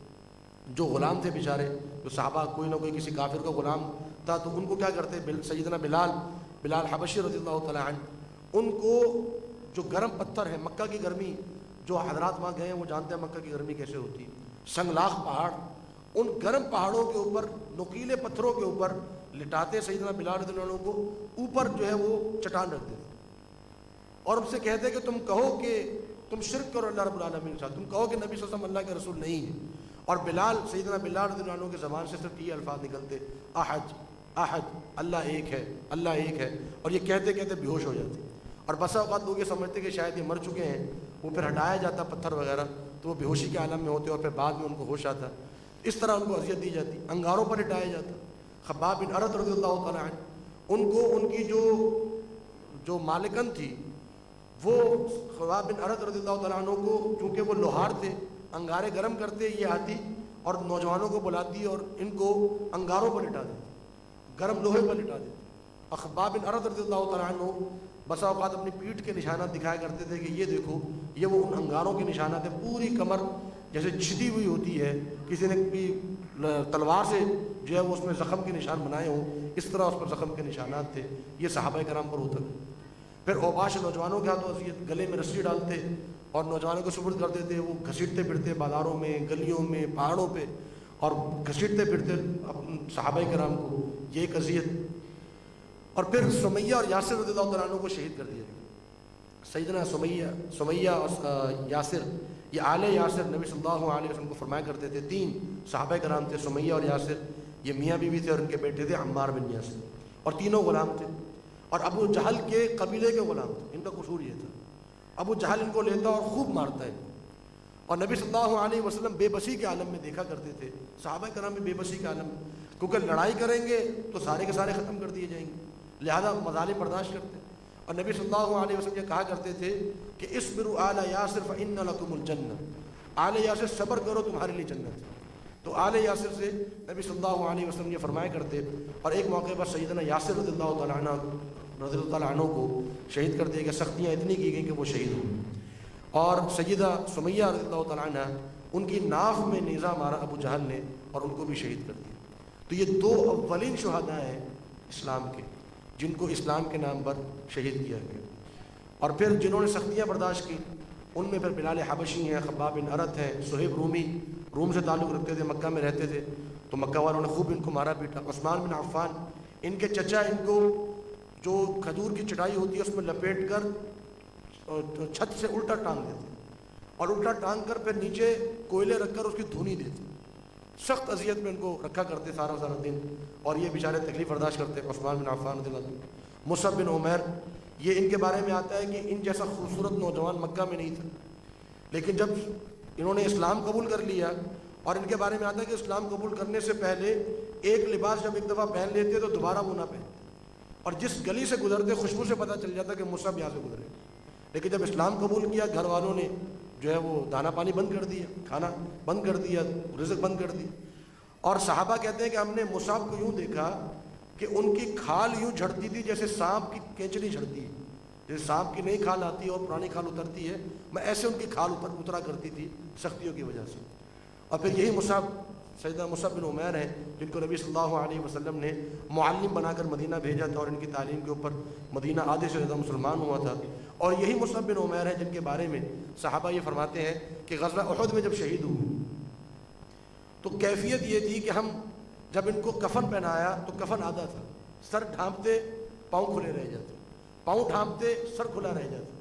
جو غلام تھے بیچارے، جو صحابہ کوئی نہ کوئی کسی کافر کا غلام تھا تو ان کو کیا کرتے؟ سیدنا بلال حبشی رضی اللہ تعالیٰ عنہ، ان کو جو گرم پتھر ہے، مکہ کی گرمی، جو حضرات وہاں گئے ہیں وہ جانتے ہیں مکہ کی گرمی کیسے ہوتی ہے. سنگلاخ پہاڑ، ان گرم پہاڑوں کے اوپر، نوکیلے پتھروں کے اوپر لٹاتے سیدنا بلال رضی اللہ عنہ کو، اوپر جو ہے وہ چٹان رکھ دیتے اور ان سے کہتے کہ تم کہو کہ تم شرک کرو اللہ رب العالمین کے ساتھ، تم کہو کہ نبی صلی اللہ علیہ وسلم اللہ کے رسول نہیں ہے. اور سیدنا بلال رضی اللہ عنہ کے زبان سے صرف یہ الفاظ نکلتے، احد احد، اللہ ایک ہے، اللہ ایک ہے. اور یہ کہتے کہتے بے ہوش ہو جاتے. اور بسا اوقات لوگ یہ سمجھتے کہ شاید یہ مر چکے ہیں، وہ پھر ہٹایا جاتا پتھر وغیرہ تو وہ بے ہوشی کے عالم میں ہوتے اور پھر بعد میں ان کو ہوش آتا. اس طرح ان کو اذیت دی جاتی، انگاروں پر ہٹایا جاتا. خباب بن ارد رضی اللہ تعالیٰ عنہ، ان کو ان کی جو مالکن تھی، وہ خباب بن ارد رضی اللہ تعالیٰ عنہ کو، چونکہ وہ لوہار تھے، انگارے گرم کرتے، یہ آتی اور نوجوانوں کو بلاتی اور ان کو انگاروں پر لٹا دیتی، گرم لوہے پر لٹا دیتی. اور خباب بن ارد رضی اللہ تعالیٰ عنہ بسا اوقات اپنی پیٹھ کے نشانات دکھایا کرتے تھے کہ یہ دیکھو یہ وہ ان انگاروں کے نشانات ہیں، پوری کمر جیسے چھدی ہوئی ہوتی ہے، کسی نے بھی تلوار سے جو ہے وہ اس میں زخم کے نشان بنائے ہوں، اس طرح اس پر زخم کے نشانات تھے، یہ صحابہ کرام پر ہوتا ہے۔ پھر اوباش نوجوانوں کے ہاتھوں اذیت، گلے میں رسی ڈالتے اور نوجوانوں کو سپرد کر دیتے، وہ گھسیٹتے پھرتے بازاروں میں، گلیوں میں، پہاڑوں پہ، اور گھسیٹتے پھرتے صحابہ کرام کو، یہ ایک اذیت۔ اور پھر سمیہ اور یاسر رضی اللہ تعالیٰ عنہ کو شہید کر دیا گیا۔ سیدنا سمیہ اور یاسر، یہ آل یاسر نبی صلی اللہ علیہ وسلم کو فرمایا کرتے تھے، 3 صحابہ کرام تھے، سمیہ اور یاسر، یہ میاں بیوی تھے، اور ان کے بیٹے تھے عمار بن یاسر، اور تینوں غلام تھے، اور ابو جہل کے قبیلے کے غلام تھے۔ ان کا قصور یہ تھا، ابو جہل ان کو لیتا اور خوب مارتا ہے، اور نبی صلی اللہ علیہ وسلم بے بسی کے عالم میں دیکھا کرتے تھے، صحابہ کرام بھی بے بسی کے عالم میں، کیونکہ لڑائی کریں گے تو سارے کے سارے ختم کر دیے جائیں گے، لہذا مظالم برداشت کرتے۔ اور نبی صلی اللہ علیہ وسلم یہ کہا کرتے تھے کہ اصبروا آل یاسر فإن لکم الجنہ، آل یاسر صبر کرو تمہارے لیے جنت ہے۔ تو آل یاسر سے نبی صلی اللہ علیہ وسلم یہ فرمایا کرتے، اور ایک موقع پر سیدنا یاسر رضی اللہ تعالیٰ عنہ کو شہید کر دیا کہ سختیاں اتنی کی گئیں کہ وہ شہید ہوئے۔ اور سیدہ سمیہ رضی اللہ تعالیٰ عنہ، ان کی ناف میں نیزہ مارا ابو جہل نے اور ان کو بھی شہید کر دیا۔ تو یہ 2 اولین شہداء ہیں اسلام کے، جن کو اسلام کے نام پر شہید کیا گیا۔ اور پھر جنہوں نے سختیاں برداشت کی، ان میں پھر بلال حبشی ہیں، خباب بن ارت ہیں، صہیب رومی، روم سے تعلق رکھتے تھے، مکہ میں رہتے تھے، تو مکہ والوں نے خوب ان کو مارا پیٹا۔ عثمان بن عفان، ان کے چچا ان کو جو کھجور کی چٹائی ہوتی ہے اس میں لپیٹ کر چھت سے الٹا ٹانگ دیتے، اور الٹا ٹانگ کر پھر نیچے کوئلے رکھ کر اس کی دھونی دیتے، سخت اذیت میں ان کو رکھا کرتے سارا دن، اور یہ بیچارے تکلیف برداشت کرتے۔ عثمان بن عفان رضی اللہ عنہ۔ مصعب بن عمیر، یہ ان کے بارے میں آتا ہے کہ ان جیسا خوبصورت نوجوان مکہ میں نہیں تھا، لیکن جب انہوں نے اسلام قبول کر لیا، اور ان کے بارے میں آتا ہے کہ اسلام قبول کرنے سے پہلے ایک لباس جب ایک دفعہ پہن لیتے تو دوبارہ وہ نہ پہنتے، اور جس گلی سے گزرتے خوشبو سے پتہ چل جاتا کہ مصعب یہاں سے گزرے۔ لیکن جب اسلام قبول کیا، گھر والوں نے جو ہے وہ دانا پانی بند کر دیا، کھانا بند کر دیا، رزق بند کر دی، اور صحابہ کہتے ہیں کہ ہم نے مصعب کو یوں دیکھا کہ ان کی کھال یوں جھڑتی تھی جیسے سانپ کی کینچلی جھڑتی ہے، جیسے سانپ کی نئی کھال آتی ہے اور پرانی کھال اترتی ہے، میں ایسے ان کی کھال اترا کرتی تھی سختیوں کی وجہ سے۔ اور پھر یہی مصعب، سیدنا مصعب بن عمیر ہیں، جن کو نبی صلی اللہ علیہ وسلم نے معلم بنا کر مدینہ بھیجا تھا، اور ان کی تعلیم کے اوپر مدینہ آدھے سے زیادہ مسلمان ہوا تھا۔ اور یہی مصعب بن عمیر ہیں جن کے بارے میں صحابہ یہ فرماتے ہیں کہ غزوہ احد میں جب شہید ہوئے تو کیفیت یہ تھی کہ ہم جب ان کو کفن پہنایا تو کفن آدھا تھا، سر ڈھانپتے پاؤں کھلے رہ جاتے، پاؤں ڈھانپتے سر کھلا رہ جاتا،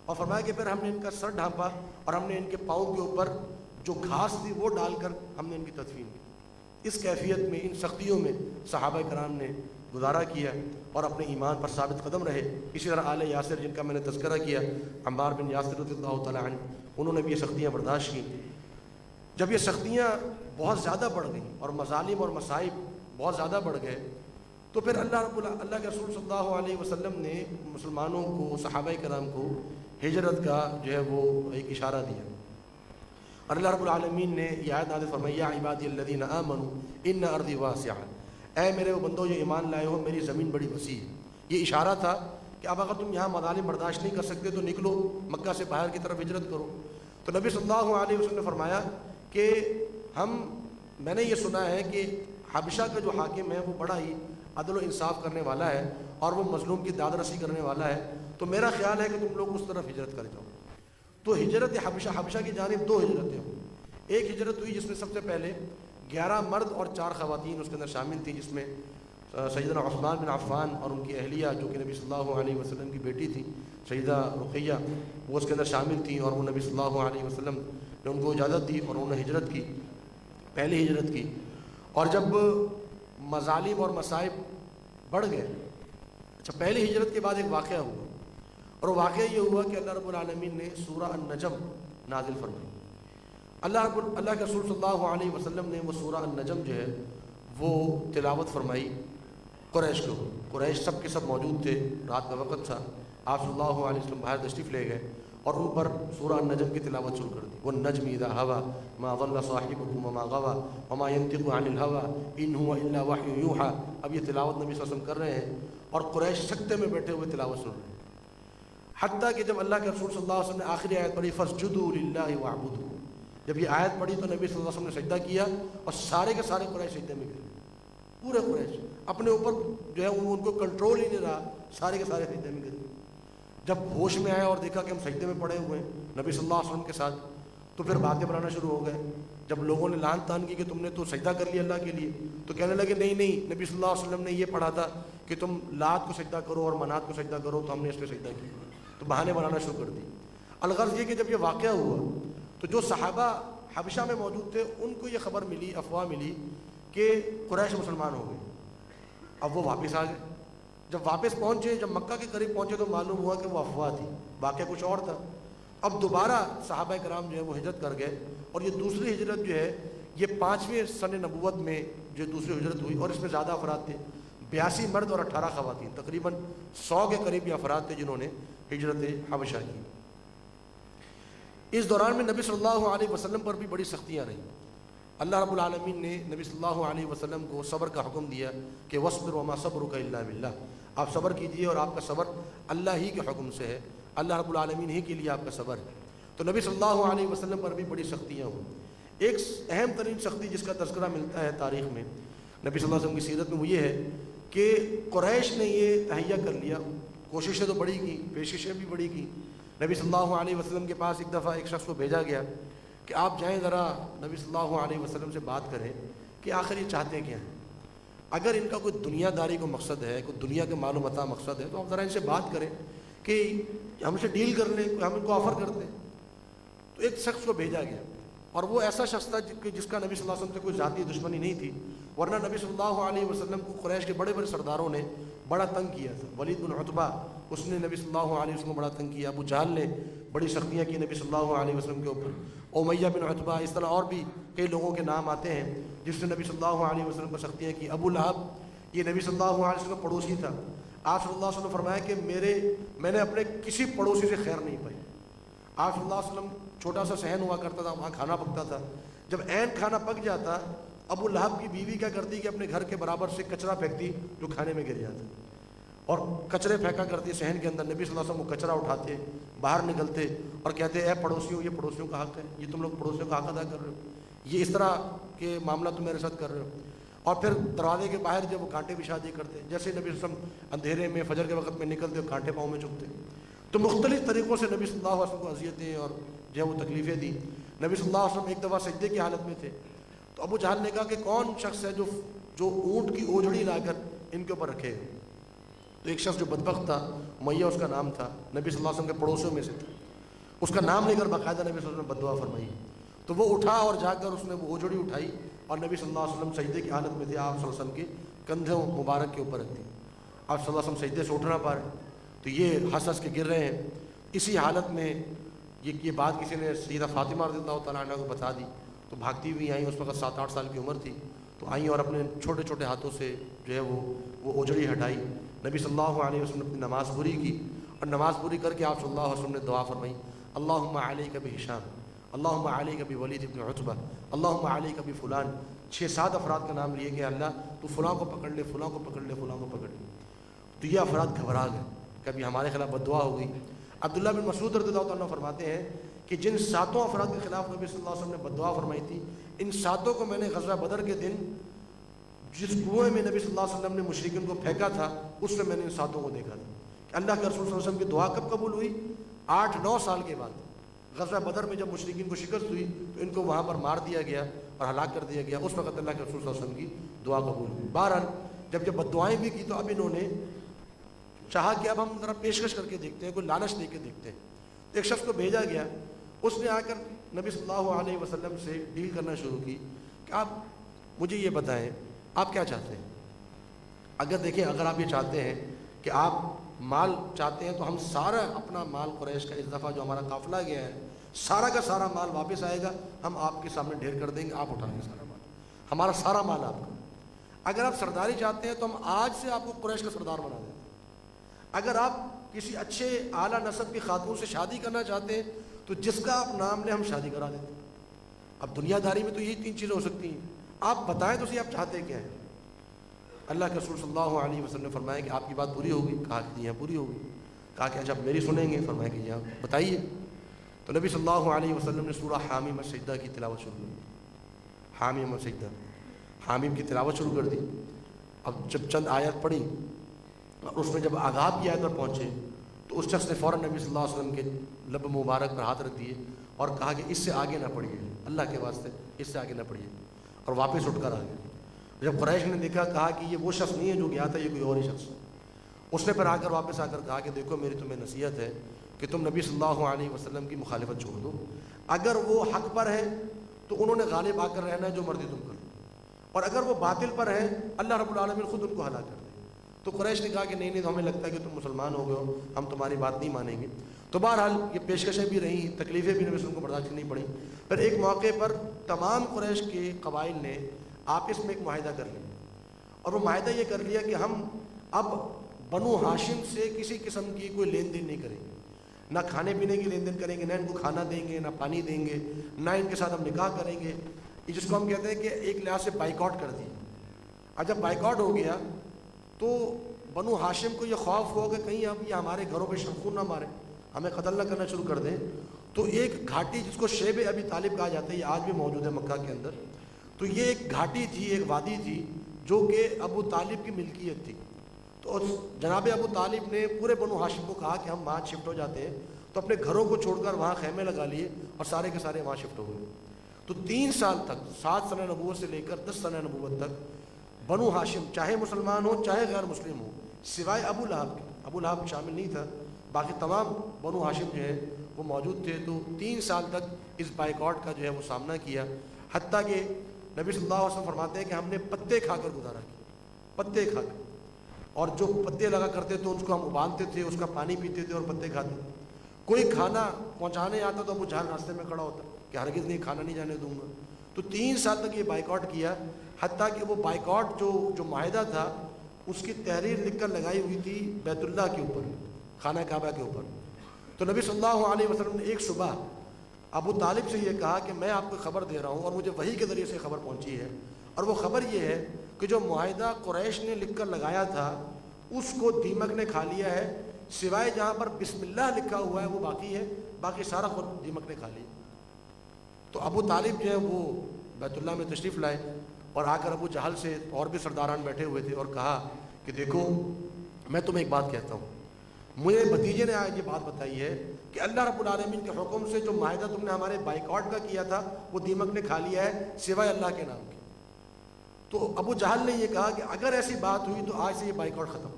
اور فرمایا کہ پھر ہم نے ان کا سر ڈھانپا اور ہم نے ان کے پاؤں کے اوپر جو گھاس تھی وہ ڈال کر ہم نے ان کی تدفین کی۔ اس کیفیت میں، ان سختیوں میں صحابہ کرام نے گزارا کیا اور اپنے ایمان پر ثابت قدم رہے۔ اسی طرح آل یاسر جن کا میں نے تذکرہ کیا، عمار بن یاسر رضی اللہ تعالیٰ عنہ، انہوں نے بھی یہ سختیاں برداشت کی۔ جب یہ سختیاں بہت زیادہ بڑھ گئیں اور مظالم اور مصائب بہت زیادہ بڑھ گئے، تو پھر اللہ کے رسول صلی اللہ علیہ وسلم نے مسلمانوں کو، صحابہ کرام کو ہجرت کا جو ہے وہ ایک اشارہ دیا، اور اللہ رب العالمین نے یہ آیت نازل فرمائی، یا عبادی الذین آمنوا ان ارضی واسعہ، اے میرے وہ بندو جو ایمان لائے ہو، میری زمین بڑی وسیع ہے۔ یہ اشارہ تھا کہ اب اگر تم یہاں مظالم برداشت نہیں کر سکتے تو نکلو، مکہ سے باہر کی طرف ہجرت کرو۔ تو نبی صلی اللہ علیہ وسلم نے فرمایا کہ میں نے یہ سنا ہے کہ حبشہ کا جو حاکم ہے وہ بڑا ہی عدل و انصاف کرنے والا ہے اور وہ مظلوم کی داد رسی کرنے والا ہے، تو میرا خیال ہے کہ تم لوگ اس طرف ہجرت کر جاؤ۔ تو ہجرت حبشہ کی جانب 2 ہجرتیں ہوئی۔ ایک ہجرت ہوئی جس میں سب سے پہلے 11 مرد اور 4 خواتین اس کے اندر شامل تھیں، جس میں سیدنا عثمان بن عفان اور ان کی اہلیہ جو کہ نبی صلی اللہ علیہ وسلم کی بیٹی تھی سیدہ رقیہ، وہ اس کے اندر شامل تھیں، اور وہ نبی صلی اللہ علیہ وسلم نے ان کو اجازت دی اور انہوں نے ہجرت کی، پہلی ہجرت کی۔ اور جب مظالم اور مصائب بڑھ گئے، اچھا پہلی ہجرت کے بعد ایک واقعہ ہوا، اور واقعہ یہ ہوا کہ اللہ رب العالمین نے سورہ النجم نازل فرمائی۔ اللہ کے رسول صلی اللہ علیہ وسلم نے وہ سورہ النجم جو ہے وہ تلاوت فرمائی قریش کو۔ قریش سب کے سب موجود تھے، رات کا وقت تھا، آپ صلی اللہ علیہ وسلم باہر تشریف لے گئے اور ان پر سورہ النجم کی تلاوت شروع کر دی۔ وَالنَّجْمِ إِذَا هَوَىٰ مَا ضَلَّ صَاحِبُكُمْ وَمَا غَوَىٰ وَمَا يَنطِقُ عَنِ الْهَوَىٰ إِنْ هُوَ إِلَّا وَحْيٌ يُوحَىٰ۔ اب یہ تلاوت نبی صلی اللہ علیہ وسلم کر رہے ہیں اور قریش سکتے میں بیٹھے ہوئے تلاوت سن رہے ہیں۔ حتیٰ کہ جب اللہ کے رسول صلی اللہ علیہ وسلم نے آخری آیت پڑھی فَاسْجُدُوا لِلَّهِ وَاعْبُدُوا، جب یہ آیت پڑھی تو نبی صلی اللہ علیہ وسلم نے سجدہ کیا اور سارے کے سارے قریش سجدے میں گئے. پورے قریش اپنے اوپر جو ہے ان کو کنٹرول ہی نہیں رہا، سارے کے سارے سجدے میں گئے. جب ہوش میں آئے اور دیکھا کہ ہم سجدے میں پڑے ہوئے ہیں نبی صلی اللہ علیہ وسلم کے ساتھ، تو پھر باتیں بنانا شروع ہو گئے. جب لوگوں نے لان تان کی کہ تم نے تو سجدہ کر لیا اللہ کے لیے، تو کہنے لگے نہیں نہیں، نبی صلی اللہ علیہ وسلم نے یہ پڑھا تھا کہ تم لات کو سجدہ کرو اور منات کو سجدہ کرو، تو ہم نے اس پہ سجدہ کیا. تو بہانے بنانا شروع کر دی. الغرض یہ کہ جب یہ واقعہ ہوا تو جو صحابہ حبشہ میں موجود تھے ان کو یہ خبر ملی، افواہ ملی کہ قریش مسلمان ہو گئے. اب وہ واپس آ گئے. جب واپس پہنچے، جب مکہ کے قریب پہنچے تو معلوم ہوا کہ وہ افواہ تھی، واقعہ کچھ اور تھا. اب دوبارہ صحابہ کرام جو ہے وہ ہجرت کر گئے، اور یہ دوسری ہجرت جو ہے یہ 5ویں سن نبوت میں جو دوسری ہجرت ہوئی، اور اس میں زیادہ افراد تھے، 82 مرد اور 18 خواتین، تقریباً 100 کے قریب یہ افراد تھے جنہوں نے ہجرت حبشہ کی. اس دوران میں نبی صلی اللہ علیہ وسلم پر بھی بڑی سختیاں رہیں. اللہ رب العالمین نے نبی صلی اللہ علیہ وسلم کو صبر کا حکم دیا کہ وَاصْبِرْ وَمَا صَبْرُكَ إِلَّا بِاللَّهِ، آپ صبر کیجئے اور آپ کا صبر اللہ ہی کے حکم سے ہے، اللہ رب العالمین ہی کے لیے آپ کا صبر ہے. تو نبی صلی اللہ علیہ وسلم پر بھی بڑی سختیاں ہوئیں. ایک اہم ترین سختی جس کا تذکرہ ملتا ہے تاریخ میں نبی صلی اللہ علیہ وسلم کی سیرت میں، وہ یہ ہے کہ قریش نے یہ تہیہ کر لیا. کوششیں تو بڑی کی، پیشکشیں بھی بڑی کی. نبی صلی اللہ علیہ وسلم کے پاس ایک دفعہ ایک شخص کو بھیجا گیا کہ آپ جائیں ذرا نبی صلی اللہ علیہ وسلم سے بات کریں کہ آخر یہ چاہتے کیا ہیں. اگر ان کا کوئی دنیا داری کو مقصد ہے، کوئی دنیا کے مال و متاع مقصد ہے، تو آپ ذرا ان سے بات کریں کہ ہم سے ڈیل کر لیں، ہم ان کو آفر کر دیں. تو ایک شخص کو بھیجا گیا، اور وہ ایسا شخص تھا جس کا نبی صلی اللہ علیہ وسلم سے کوئی ذاتی دشمنی نہیں تھی، ورنہ نبی صلی اللہ علیہ وسلم کو قریش کے بڑے بڑے سرداروں نے بڑا تنگ کیا تھا. ولید بن عتبہ اس نے نبی صلی اللہ علیہ وسلم کو بڑا تنگ کیا. ابو جہل نے بڑی سختیاں کی نبی صلی اللہ علیہ وسلم کے اوپر. امیہ بن عتبہ، اس طرح اور بھی کئی لوگوں کے نام آتے ہیں جس نے نبی صلی اللہ علیہ وسلم پر سختیاں کی. ابو لہب، یہ نبی صلی اللہ علیہ وسلم کا پڑوسی تھا. آپ صلی اللہ علیہ وسلم نے فرمایا کہ میں نے اپنے کسی پڑوسی سے خیر نہیں پائی. آپ صلی اللہ علیہ وسلم چھوٹا سا صحن ہوا کرتا تھا، وہاں کھانا پکتا تھا. جب عین کھانا پک جاتا، ابو لہب کی بیوی کیا کرتی کہ اپنے گھر کے برابر سے کچرا پھینکتی جو کھانے میں گر جاتا، اور کچرے پھینکا کرتی صحن کے اندر. نبی صلی اللہ علیہ وسلم وہ کچرا اٹھاتے، باہر نکلتے اور کہتے اے پڑوسیوں، یہ پڑوسیوں کا حق ہے، یہ تم لوگ پڑوسیوں کا حق ادا کر رہے ہو، یہ اس طرح کے معاملہ تم میرے ساتھ کر رہے ہو. اور پھر دروازے کے باہر جب وہ کانٹے بچھا دیا کرتے، جیسے نبی صلی اللہ علیہ وسلم اندھیرے میں فجر کے وقت میں نکلتے اور کانٹے پاؤں میں چبھتے. تو مختلف طریقوں سے نبی صلی اللہ علیہ وسلم کو اذیتیں اور جو ہے وہ تکلیفیں دی. نبی صلی اللہ علیہ وسلم ایک دفعہ سجدے کی حالت میں تھے، تو ابو جہل نے کہا کہ کون شخص ہے جو اونٹ کی اوجڑی لا کر ان کے اوپر رکھے. تو ایک شخص جو بدبخت تھا، امیہ اس کا نام تھا، نبی صلی اللہ علیہ وسلم کے پڑوسیوں میں سے تھا. اس کا نام لے کر باقاعدہ نبی صلی اللہ علیہ وسلم نے بددعا فرمائی. تو وہ اٹھا اور جا کر اس نے وہ اوجڑی اٹھائی اور نبی صلی اللہ علیہ وسلم سجدے کی حالت میں تھے، آپ صلی اللہ علیہ وسلم کے کندھوں مبارک کے اوپر رکھتی. آپ صلی اللہ علیہ وسلم سجدے سے اٹھ نہ پا رہے، تو یہ ہنس ہنس کے گر رہے ہیں. اسی حالت میں یہ بات کسی نے سیدہ فاطمہ رضی اللہ تعالیٰ عنہ کو بتا دی. تو بھاگتی ہوئی آئیں، اس وقت 7-8 سال کی عمر تھی. تو آئیں اور اپنے چھوٹے چھوٹے ہاتھوں سے جو ہے وہ اوجڑی ہٹائی. نبی صلی اللہ علیہ وسلم نے اپنی نماز پوری کی، اور نماز پوری کر کے آپ صلی اللہ علیہ وسلم نے دعا فرمائی، اللہم علیک بہشام، اللہم علیک بولید بن عتبہ، اللہم علیک بفلان. 6-7 افراد کا نام لیے کہ اللہ تو فلاں کو پکڑ لے، فلاں کو پکڑ لے، فلاں کو پکڑ لے. تو یہ افراد گھبرا گئے، کبھی ہمارے خلاف بددعا ہو گئی. عبداللہ بن مسعود رضی اللہ عنہ فرماتے ہیں کہ جن 7 افراد کے خلاف نبی صلی اللہ علیہ وسلم نے بددعا فرمائی تھی، ان 7 کو میں نے غزوہ بدر کے دن جس کنویں میں نبی صلی اللہ علیہ وسلم نے مشرکین کو پھینکا تھا، اس میں نے ان 7 کو دیکھا تھا. کہ اللہ کے رسول صلی اللہ علیہ وسلم کی دعا کب قبول ہوئی؟ 8-9 سال کے بعد. غزوہ بدر میں جب مشرکین کو شکست ہوئی تو ان کو وہاں پر مار دیا گیا اور ہلاک کر دیا گیا. اس وقت اللہ کے رسول صلی اللہ علیہ وسلم کی دعا قبول ہوئی. بہرحال جب بددعائیں بھی کی تو اب انہوں نے چاہا کہ اب ہم ذرا پیشکش کر کے دیکھتے ہیں، کوئی لالچ دے کے دیکھتے ہیں. ایک شخص کو بھیجا گیا، اس نے آ کر نبی صلی اللہ علیہ وسلم سے ڈیل کرنا شروع کی کہ آپ مجھے یہ بتائیں آپ کیا چاہتے ہیں. اگر آپ یہ چاہتے ہیں کہ آپ مال چاہتے ہیں تو ہم سارا اپنا مال قریش کا اس دفعہ جو ہمارا قافلہ گیا ہے سارا کا سارا مال واپس آئے گا، ہم آپ کے سامنے ڈھیر کر دیں گے، آپ اٹھائیں گے سارا مال، ہمارا سارا مال آپ کا. اگر آپ سرداری چاہتے ہیں تو ہم آج سے آپ کو قریش کا سردار بنا دیں. اگر آپ کسی اچھے اعلیٰ نسب کی خاتون سے شادی کرنا چاہتے ہیں تو جس کا آپ نام لیں ہم شادی کرا دیتے ہیں. اب دنیا داری میں تو یہی 3 چیزیں ہو سکتی ہیں. آپ بتائیں تو صحیح آپ چاہتے کیا ہیں. اللہ کے رسول صلی اللہ علیہ وسلم نے فرمایا کہ آپ کی بات پوری ہوگی. کہا کہ جی ہاں پوری ہوگی. کہا کہ اچھا میری سنیں گے؟ فرمایا کہ جی بتائیے۔ تو نبی صلی اللہ علیہ وسلم نے سورہ حامیم السجدہ کی تلاوت شروع کر دی۔ حامیم السجدہ، حامیم کی تلاوت شروع کر دی۔ اب جب چند آیت پڑھی اور اس میں جب عذاب کی آیت پر پہنچے تو اس شخص نے فوراً نبی صلی اللہ علیہ وسلم کے لب مبارک پر ہاتھ رکھ دیے اور کہا کہ اس سے آگے نہ پڑھیے، اللہ کے واسطے اس سے آگے نہ پڑھیے، اور واپس اٹھ کر آ گئے۔ جب قریش نے دیکھا، کہا کہ یہ وہ شخص نہیں ہے جو گیا تھا، یہ کوئی اور ہی شخص ہے۔ اس نے پھر واپس آ کر کہا کہ دیکھو میری تمہیں نصیحت ہے کہ تم نبی صلی اللہ علیہ وسلم کی مخالفت چھوڑ دو، اگر وہ حق پر ہیں تو انہوں نے غالب آ کر رہنا ہے، جو مرضی تم کرو، اور اگر وہ باطل پر ہیں اللہ رب العالمین خود ان کو ہلاک کر دے۔ تو قریش نے کہا کہ نہیں تو ہمیں لگتا ہے کہ تم مسلمان ہو گئے ہو، ہم تمہاری بات نہیں مانیں گے۔ تو بہرحال یہ پیشکشیں بھی رہیں، تکلیفیں بھی نبی صلی اللہ علیہ وسلم کو برداشت کرنی پڑیں۔ پھر ایک موقع پر تمام قریش کے قبائل نے آپس میں ایک معاہدہ کر لیا، اور وہ معاہدہ یہ کر لیا کہ ہم اب بنو ہاشم سے کسی قسم کی کوئی لین دین نہیں کریں گے، نہ کھانے پینے کی لین دین کریں گے، نہ ان کو کھانا دیں گے، نہ پانی دیں گے، نہ ان کے ساتھ ہم نکاح کریں گے، جس کو ہم کہتے ہیں کہ ایک لحاظ سے بائیکاٹ کر دیا۔ اور جب بائیکاٹ ہو گیا تو بنو ہاشم کو یہ خوف ہو کہ کہیں اب یہ ہمارے گھروں پہ شمخون نہ مارے، ہمیں قتل نہ کرنا شروع کر دیں۔ تو ایک گھاٹی جس کو شیب ابی طالب کہا جاتا ہے، یہ آج بھی موجود ہے مکہ کے اندر، تو یہ ایک گھاٹی تھی، ایک وادی تھی جو کہ ابو طالب کی ملکیت تھی۔ تو جناب ابو طالب نے پورے بنو ہاشم کو کہا کہ ہم وہاں شفٹ ہو جاتے ہیں، تو اپنے گھروں کو چھوڑ کر وہاں خیمے لگا لیے اور سارے کے سارے وہاں شفٹ ہو گئے۔ تو 3 سال تک، 7 سنہ نبوت سے لے کر 10 سنہ نبوت تک، بنو ہاشم چاہے مسلمان ہو چاہے غیر مسلم ہو، سوائے ابو لہب کے، ابو لہب شامل نہیں تھا، باقی تمام بنو ہاشم جو ہے وہ موجود تھے۔ تو 3 سال تک اس بائیکاٹ کا جو ہے وہ سامنا کیا، حتیٰ کہ نبی صلی اللہ علیہ وسلم فرماتے ہیں کہ ہم نے پتے کھا کر گزارا کیا، پتے کھا کر، اور جو پتے لگا کرتے تھے اس کو ہم ابالتے تھے، اس کا پانی پیتے تھے اور پتے کھاتے تھے۔ کوئی کھانا پہنچانے آتا تو ابو جہل راستے میں کھڑا ہوتا کہ ہرگز نہیں، کھانا نہیں جانے دوں گا۔ تو 3 سال تک یہ بائیکاٹ کیا، حتیٰ کہ وہ بائیکاٹ جو معاہدہ تھا اس کی تحریر لکھ کر لگائی ہوئی تھی بیت اللہ کے اوپر، خانہ کعبہ کے اوپر۔ تو نبی صلی اللہ علیہ وسلم نے ایک صبح ابو طالب سے یہ کہا کہ میں آپ کو خبر دے رہا ہوں اور مجھے وحی کے ذریعے سے خبر پہنچی ہے، اور وہ خبر یہ ہے کہ جو معاہدہ قریش نے لکھ کر لگایا تھا اس کو دیمک نے کھا لیا ہے، سوائے جہاں پر بسم اللہ لکھا ہوا ہے وہ باقی ہے، باقی سارا خود دیمک نے کھا لیا۔ تو ابو طالب جو ہے وہ بیت اللہ میں تشریف لائے اور آ کر ابو جہل سے اور بھی سرداران بیٹھے ہوئے تھے اور کہا کہ دیکھو میں تمہیں ایک بات کہتا ہوں، مجھے بھتیجے نے آج یہ بات بتائی ہے کہ اللہ رب العالمین کے حکم سے جو معاہدہ تم نے ہمارے بائیکاٹ کا کیا تھا وہ دیمک نے کھا لیا ہے، سوائے اللہ کے نام کے۔ تو ابو جہل نے یہ کہا کہ اگر ایسی بات ہوئی تو آج سے یہ بائیکاٹ ختم،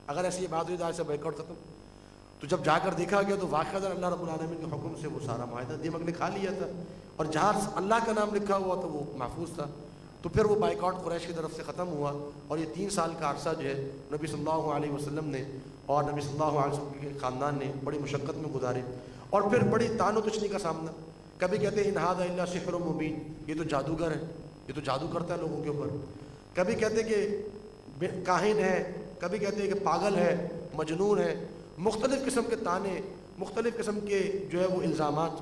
اگر ایسی یہ بات ہوئی تو آج سے بائیکاٹ ختم۔ تو جب جا کر دیکھا گیا تو واقعہ اللہ رب العالمین کے حکم سے وہ سارا معاہدہ دیمک نے کھا لیا تھا، اور جہاں اللہ کا نام لکھا ہوا تھا وہ محفوظ تھا۔ تو پھر وہ بائیکاٹ قریش کی طرف سے ختم ہوا، اور یہ 3 سال کا عرصہ جو ہے نبی صلی اللہ علیہ وسلم نے اور نبی صلی اللہ علیہ وسلم کے خاندان نے بڑی مشقت میں گزارے، اور پھر بڑی تان و تشنی کا سامنا۔ کبھی کہتے ہیں ان ھذا الا سحر مبین، یہ تو جادوگر ہے، یہ تو جادو کرتا ہے لوگوں کے اوپر۔ کبھی کہتے ہیں کہ کاہن ہے، کبھی کہتے ہیں کہ پاگل ہے، مجنون ہے، مختلف قسم کے تانے، مختلف قسم کے جو ہے وہ الزامات۔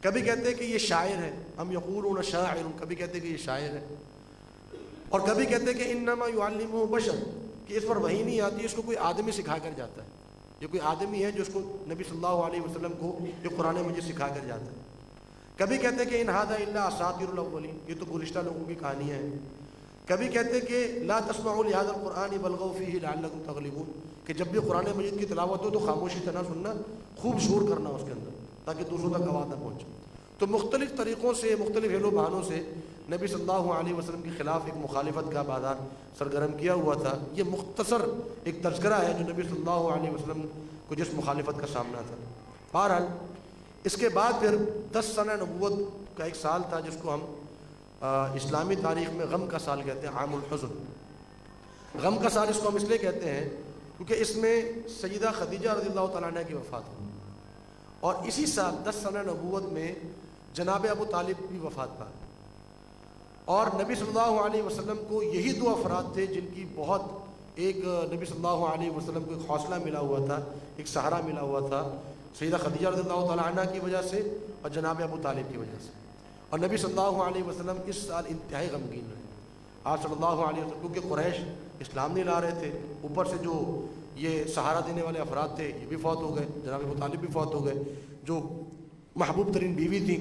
کبھی کہتے ہیں کہ یہ شاعر ہے، ہم یقولون شاعر، کبھی کہتے ہیں کہ یہ شاعر ہے، اور کبھی کہتے ہیں کہ انما یعلمہ بشر، کہ اس پر وحی نہیں آتی، اس کو کوئی آدمی سکھا کر جاتا ہے، یہ کوئی آدمی ہے جو اس کو نبی صلی اللہ علیہ وسلم کو جو قرآن مجید سکھا کر جاتا ہے۔ کبھی کہتے ہیں کہ ان ھذا الا اساطیر الاولین، یہ تو گزشتہ لوگوں کی کہانیاں ہیں۔ کبھی کہتے ہیں کہ لا تسمعوا لهذا القرآن والغوا فیہ لعلکم تغلبون، کہ جب بھی قرآن مجید کی تلاوت ہو تو خاموشی سے نہ سننا، خوب شور کرنا اس کے اندر تاکہ دوسروں تک آواز نہ پہنچے۔ تو مختلف طریقوں سے، مختلف حیل و بہانوں سے نبی صلی اللہ علیہ وسلم کے خلاف ایک مخالفت کا بازار سرگرم کیا ہوا تھا۔ یہ مختصر ایک تذکرہ ہے جو نبی صلی اللہ علیہ وسلم کو جس مخالفت کا سامنا تھا۔ بہرحال اس کے بعد پھر 10 سنہ نبوت کا ایک سال تھا جس کو ہم اسلامی تاریخ میں غم کا سال کہتے ہیں، عام الحزن۔ غم کا سال اس کو ہم اس لیے کہتے ہیں کیونکہ اس میں سیدہ خدیجہ رضی اللہ تعالیٰ عنہ کی وفات ہوئی، اور اسی سال 10 سنہ نبوت میں جناب ابو طالب بھی وفات پا۔ اور نبی صلی اللہ علیہ وسلم کو یہی 2 افراد تھے جن کی بہت ایک نبی صلی اللہ علیہ وسلم کو ایک حوصلہ ملا ہوا تھا، ایک سہارا ملا ہوا تھا، سیدہ خدیجہ رضی اللہ تعالیٰ عنہ کی وجہ سے اور جناب ابو طالب کی وجہ سے۔ اور نبی صلی اللہ علیہ وسلم اس سال انتہائی غمگین رہے، آپ صلی اللہ علیہ وسلم، کیونکہ قریش اسلام نہیں لا رہے تھے، اوپر سے جو یہ سہارا دینے والے افراد تھے، یہ بھی فوت ہو گئے، جناب ابو طالب بھی فوت ہو گئے، جو محبوب ترین بیوی تھی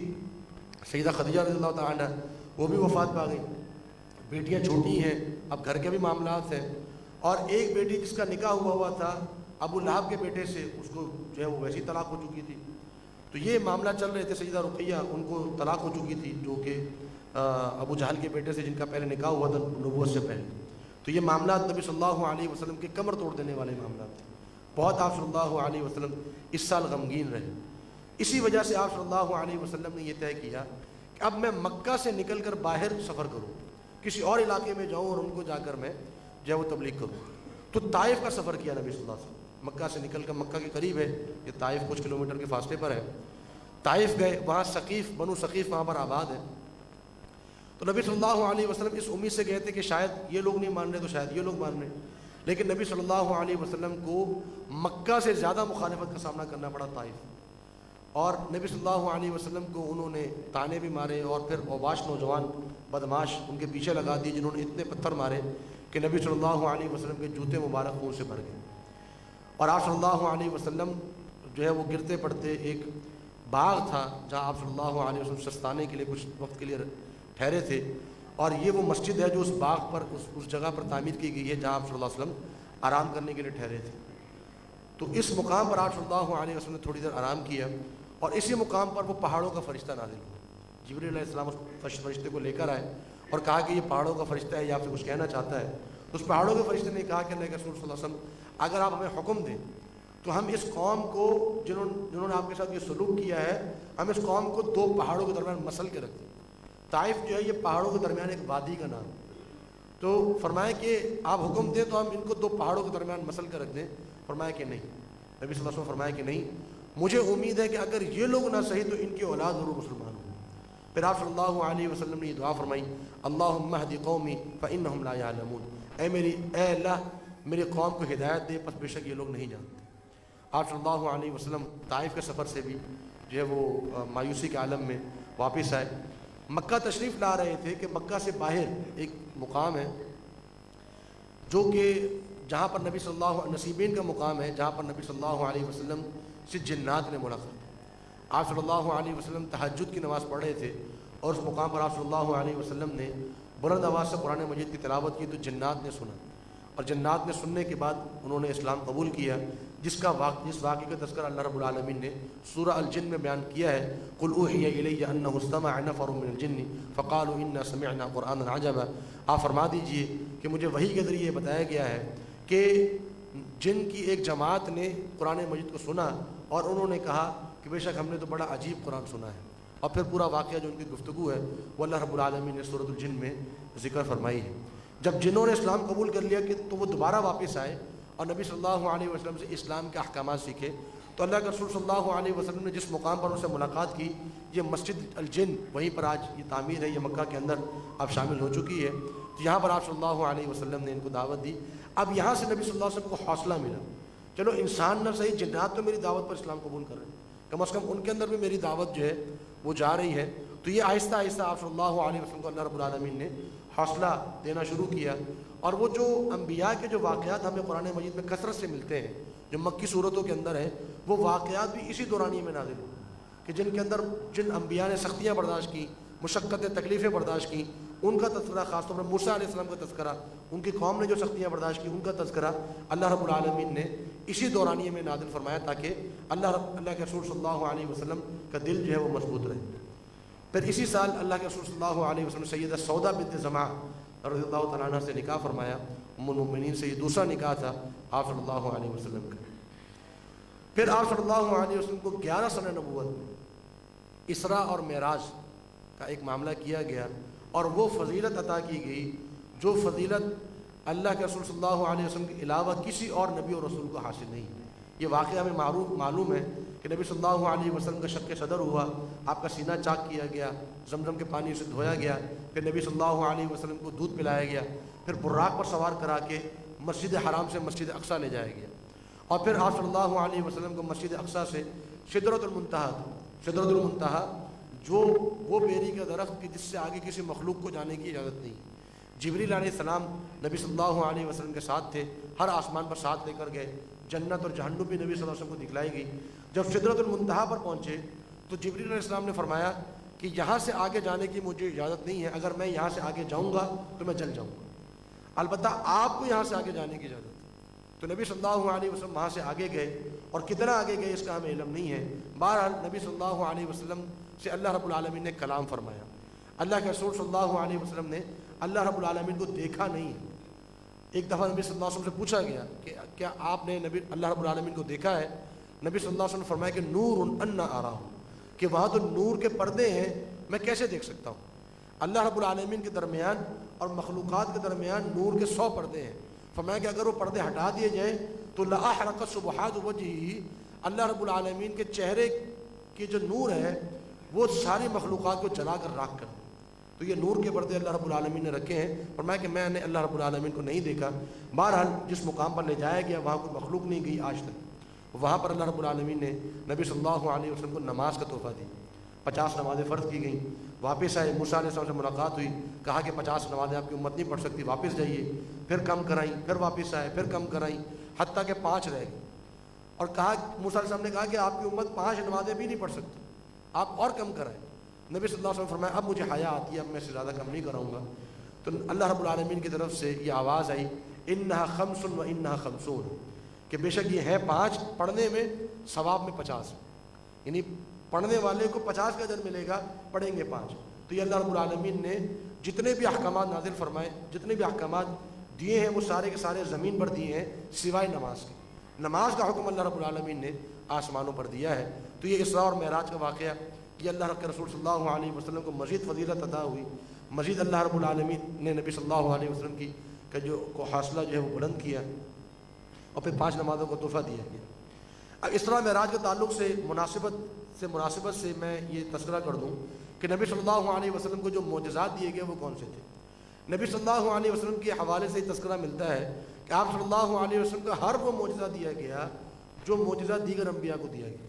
سیدہ خدیجہ رضی اللہ تعالیٰ عنہ وہ بھی وفات پا گئی، بیٹیاں چھوٹی ہیں، اب گھر کے بھی معاملات ہیں، اور ایک بیٹی جس کا نکاح ہوا تھا ابو لہب کے بیٹے سے، اس کو جو ہے وہ ویسی طلاق ہو چکی تھی۔ تو یہ معاملہ چل رہے تھے، سیدہ رقیہ ان کو طلاق ہو چکی تھی، جو کہ ابو جہل کے بیٹے سے جن کا پہلے نکاح ہوا تھا نبوت سے پہلے۔ تو یہ معاملات نبی صلی اللہ علیہ وسلم کے کمر توڑ دینے والے معاملات تھے، بہت آپ صلی اللہ علیہ وسلم اس سال غمگین رہے۔ اسی وجہ سے آپ صلی اللہ علیہ وسلم نے یہ طے کیا کہ اب میں مکہ سے نکل کر باہر سفر کروں، کسی اور علاقے میں جاؤں اور ان کو جا کر میں جو ہے وہ تبلیغ کروں۔ تو طائف کا سفر کیا نبی صلی اللہ علیہ وسلم، مکہ سے نکل کر، مکہ کے قریب ہے یہ طائف، کچھ کلومیٹر کے فاصلے پر ہے۔ طائف گئے، وہاں ثقیف، بنو ثقیف وہاں پر آباد ہے۔ تو نبی صلی اللہ علیہ وسلم اس امید سے گئے تھے کہ شاید یہ لوگ نہیں مان رہے تو شاید یہ لوگ مان رہے، لیکن نبی صلی اللہ علیہ وسلم کو مکہ سے زیادہ مخالفت کا سامنا کرنا پڑا طائف، اور نبی صلی اللہ علیہ وسلم کو انہوں نے تانے بھی مارے، اور پھر اوباش نوجوان بدماش ان کے پیچھے لگا دیے جنہوں نے اتنے پتھر مارے کہ نبی صلی اللہ علیہ وسلم کے جوتے مبارک خون سے بھر گئے، اور آپ صلی اللہ علیہ وسلم جو ہے وہ گرتے پڑتے، ایک باغ تھا جہاں آپ صلی اللہ علیہ وسلم سستانے کے لیے کچھ وقت کے لیے ٹھہرے تھے، اور یہ وہ مسجد ہے جو اس باغ پر اس جگہ پر تعمیر کی گئی ہے جہاں آپ صلی اللہ علیہ وسلم آرام کرنے کے لیے ٹھہرے تھے۔ تو اس مقام پر آپ صلی اللہ علیہ وسلم نے تھوڑی دیر آرام کیا، اور اسی مقام پر وہ پہاڑوں کا فرشتہ نازل ہوا۔ جبریل علیہ السلام اس فرشتے کو لے کر آئے اور کہا کہ یہ پہاڑوں کا فرشتہ ہے، یہ آپ سے کچھ کہنا چاہتا ہے۔ تو اس پہاڑوں کے فرشتے نے کہا کہ اللہ کے رسول صلی اللہ علیہ وسلم اگر آپ ہمیں حکم دیں تو ہم اس قوم کو جنہوں نے آپ کے ساتھ یہ سلوک کیا ہے، ہم اس قوم کو دو پہاڑوں کے درمیان مسل کے رکھ دیں۔ طائف جو ہے یہ پہاڑوں کے درمیان ایک وادی کا نام، تو فرمایا کہ آپ حکم دیں تو ہم ان کو دو پہاڑوں کے درمیان مسل کر رکھ دیں۔ فرمایا کہ نہیں، نبی صلی اللہ علیہ وسلم فرمایا کہ نہیں، مجھے امید ہے کہ اگر یہ لوگ نہ صحیح تو ان کی اولاد ضرور مسلمان ہوں۔ پھر آپ صلی اللہ علیہ وسلم نے یہ دعا فرمائی، اللہم اہد قومی فانہم لا یعلمون، اے اللہ میری قوم کو ہدایت دے، پس بے شک یہ لوگ نہیں جانتے۔ آپ صلی اللہ علیہ وسلم طائف کے سفر سے بھی جو ہے وہ مایوسی کے عالم میں واپس آئے، مکہ تشریف لا رہے تھے کہ مکہ سے باہر ایک مقام ہے جو کہ جہاں پر نبی صلی اللہ علیہ نصیبین کا مقام ہے، جہاں پر نبی صلی اللہ علیہ وسلم سے جنات نے ملاقات۔ آپ صلی اللہ علیہ وسلم تہجد کی نماز پڑھ رہے تھے، اور اس مقام پر آپ صلی اللہ علیہ وسلم نے بلند آواز سے قرآن مجید کی تلاوت کی، تو جنات نے سنا، اور جنات نے سننے کے بعد انہوں نے اسلام قبول کیا، جس واقعے کا تذکرہ اللہ رب العالمین نے سورہ الجن میں بیان کیا ہے۔ قل اوحی الی انہ استمع نفر من الجن فقالوا انا سمعنا قرآنا عجبا، آپ فرما دیجئے کہ مجھے وحی کے ذریعے بتایا گیا ہے کہ جن کی ایک جماعت نے قرآن مجید کو سنا، اور انہوں نے کہا کہ بے شک ہم نے تو بڑا عجیب قرآن سنا ہے، اور پھر پورا واقعہ جو ان کی گفتگو ہے وہ اللہ رب العالمین نے سورۃ الجن میں ذکر فرمائی ہے۔ جب جنہوں نے اسلام قبول کر لیا کہ تو وہ دوبارہ واپس آئے اور نبی صلی اللہ علیہ وسلم سے اسلام کے احکامات سیکھے، تو اللہ کے رسول صلی اللہ علیہ وسلم نے جس مقام پر ان سے ملاقات کی، یہ مسجد الجن وہیں پر آج یہ تعمیر ہے، یہ مکہ کے اندر اب شامل ہو چکی ہے۔ تو یہاں پر آپ صلی اللہ علیہ وسلم نے ان کو دعوت دی۔ اب یہاں سے نبی صلی اللہ علیہ وسلم کو حوصلہ ملا، چلو انسان نہ صحیح جنات تو میری دعوت پر اسلام قبول کر رہے ہیں، کم از کم ان کے اندر بھی میری دعوت جو ہے وہ جا رہی ہے۔ تو یہ آہستہ آہستہ آپ صلی اللہ علیہ وسلم کو اللہ رب العالمین نے حوصلہ دینا شروع کیا، اور وہ جو انبیاء کے جو واقعات ہمیں قرآن مجید میں کثرت سے ملتے ہیں، جو مکی صورتوں کے اندر ہیں، وہ واقعات بھی اسی دورانیے میں نازل ہوئے کہ جن کے اندر جن انبیاء نے سختیاں برداشت کی، مشقتیں تکلیفیں برداشت کی، ان کا تذکرہ، خاص طور پر موسیٰ علیہ السلام کا تذکرہ، ان کی قوم نے جو سختیاں برداشت کی ان کا تذکرہ اللہ رب العالمین نے اسی دورانیے میں نازل فرمایا، تاکہ اللہ کے رسول صلی اللہ علیہ وسلم کا دل جو ہے وہ مضبوط رہے۔ پھر اسی سال اللہ کے رسول صلی اللہ علیہ وسلم سیدہ سودا بنت زمعہ رضی اللہ تعالیٰ عنہ سے نکاح فرمایا، ام المؤمنین سے یہ دوسرا نکاح تھا آپ صلی اللہ علیہ وسلم کا۔ پھر آپ صلی اللہ علیہ وسلم کو 11 سنہ نبوت میں اسراء اور معراج کا ایک معاملہ کیا گیا، اور وہ فضیلت عطا کی گئی جو فضیلت اللہ کے رسول صلی اللہ علیہ وسلم کے علاوہ کسی اور نبی اور رسول کو حاصل نہیں۔ یہ واقعہ ہمیں معلوم ہے کہ نبی صلی اللہ علیہ وسلم کا شق صدر ہوا، آپ کا سینہ چاک کیا گیا، زمزم کے پانی سے دھویا گیا، پھر نبی صلی اللہ علیہ وسلم کو دودھ پلایا گیا، پھر براق پر سوار کرا کے مسجد حرام سے مسجد اقصیٰ لے جایا گیا، اور پھر آپ صلی اللہ علیہ وسلم کو مسجد اقصیٰ سے سدرۃ المنتہا جو وہ بیری کا درخت کہ جس سے آگے کسی مخلوق کو جانے کی اجازت نہیں، جبریل علیہ السلام نبی صلی اللہ علیہ وسلم کے ساتھ تھے، ہر آسمان پر ساتھ لے کر گئے، جنت اور جہنم بھی نبی صلی اللہ علیہ وسلم کو دکھلائی گئی۔ جب سدرۃ المنتہا پر پہنچے تو جبریل علیہ السلام نے فرمایا کہ یہاں سے آگے جانے کی مجھے اجازت نہیں ہے، اگر میں یہاں سے آگے جاؤں گا تو میں جل جاؤں گا، البتہ آپ کو یہاں سے آگے جانے کی اجازت ہے۔ تو نبی صلی اللہ علیہ وسلم وہاں سے آگے گئے، اور کتنا آگے گئے اس کا ہمیں علم نہیں ہے۔ بہرحال نبی صلی اللہ علیہ وسلم سے اللہ رب العالمین نے کلام فرمایا۔ اللہ کے رسول صلی اللہ علیہ وسلم نے اللہ رب العالمین کو دیکھا نہیں ہے۔ ایک دفعہ نبی صلی اللہ علیہ وسلم سے پوچھا گیا کہ کیا آپ نے اللہ رب العالمین کو دیکھا ہے؟ نبی صلی اللہ علیہ وسلم نے فرمایا کہ نور انا آراہ، کہ وہاں تو نور کے پردے ہیں، میں کیسے دیکھ سکتا ہوں؟ اللہ رب العالمین کے درمیان اور مخلوقات کے درمیان نور کے 100 پردے ہیں۔ فرمایا کہ اگر وہ پردے ہٹا دیے جائیں تو لأحرقت سبحات وجہہ، اللہ رب العالمین کے چہرے کی جو نور ہے وہ ساری مخلوقات کو جلا کر راکھ کر دے۔ تو یہ نور کے پردے اللہ رب العالمین نے رکھے ہیں۔ فرمایا کہ میں نے اللہ رب العالمین کو نہیں دیکھا۔ بہرحال جس مقام پر لے جایا گیا وہاں کوئی مخلوق نہیں گئی آج تک، وہاں پر اللہ رب العالمین نے نبی صلی اللہ علیہ وسلم کو نماز کا تحفہ دی، 50 نمازیں فرض کی گئیں۔ واپس آئے، موسیٰ علیہ السلام سے ملاقات ہوئی، کہا کہ 50 نمازیں آپ کی امت نہیں پڑھ سکتی، واپس جائیے۔ پھر کم کرائیں، پھر واپس آئے، پھر کم کرائیں، حتیٰ کہ 5 رہ گئی، اور کہا موسیٰ علیہ السلام نے کہا کہ آپ کی امت 5 نمازیں بھی نہیں پڑھ سکتی، آپ اور کم کرائیں۔ نبی صلی اللہ علیہ وسلم فرمایا اب مجھے حیا آتی ہے، اب میں سے زیادہ کم نہیں کراؤں گا۔ تو اللہ رب العالمین کی طرف سے یہ آواز آئی انہا خمس و انہا خمسون، کہ بے شک یہ ہیں 5، پڑھنے میں ثواب میں 50، یعنی پڑھنے والے کو 50 کا اجر ملے گا، پڑھیں گے 5۔ تو یہ اللہ رب العالمین نے جتنے بھی احکامات نازل فرمائے، جتنے بھی احکامات دیے ہیں، وہ سارے کے سارے زمین پر دیے ہیں سوائے نماز کے۔ نماز کا حکم اللہ رب العالمین نے آسمانوں پر دیا ہے۔ تو یہ اسراء اور معراج کا واقعہ، یہ اللہ کے رسول صلی اللہ علیہ وسلم کو مزید فضیلت عطا ہوئی، مزید اللہ رب العالمین نے نبی صلی اللہ علیہ وسلم کی کا جو کو حوصلہ جو ہے وہ بلند کیا، اور پھر 5 نمازوں کو تحفہ دیا گیا۔ اب اسراء معراج کے تعلق سے مناسبت سے میں یہ تذکرہ کر دوں کہ نبی صلی اللہ علیہ وسلم کو جو معجزات دیے گئے وہ کون سے تھے۔ نبی صلی اللہ علیہ وسلم کے حوالے سے تذکرہ ملتا ہے کہ آپ صلی اللہ علیہ وسلم کا ہر وہ معجزہ دیا گیا جو معجزہ دیگر انبیاء کو دیا گیا۔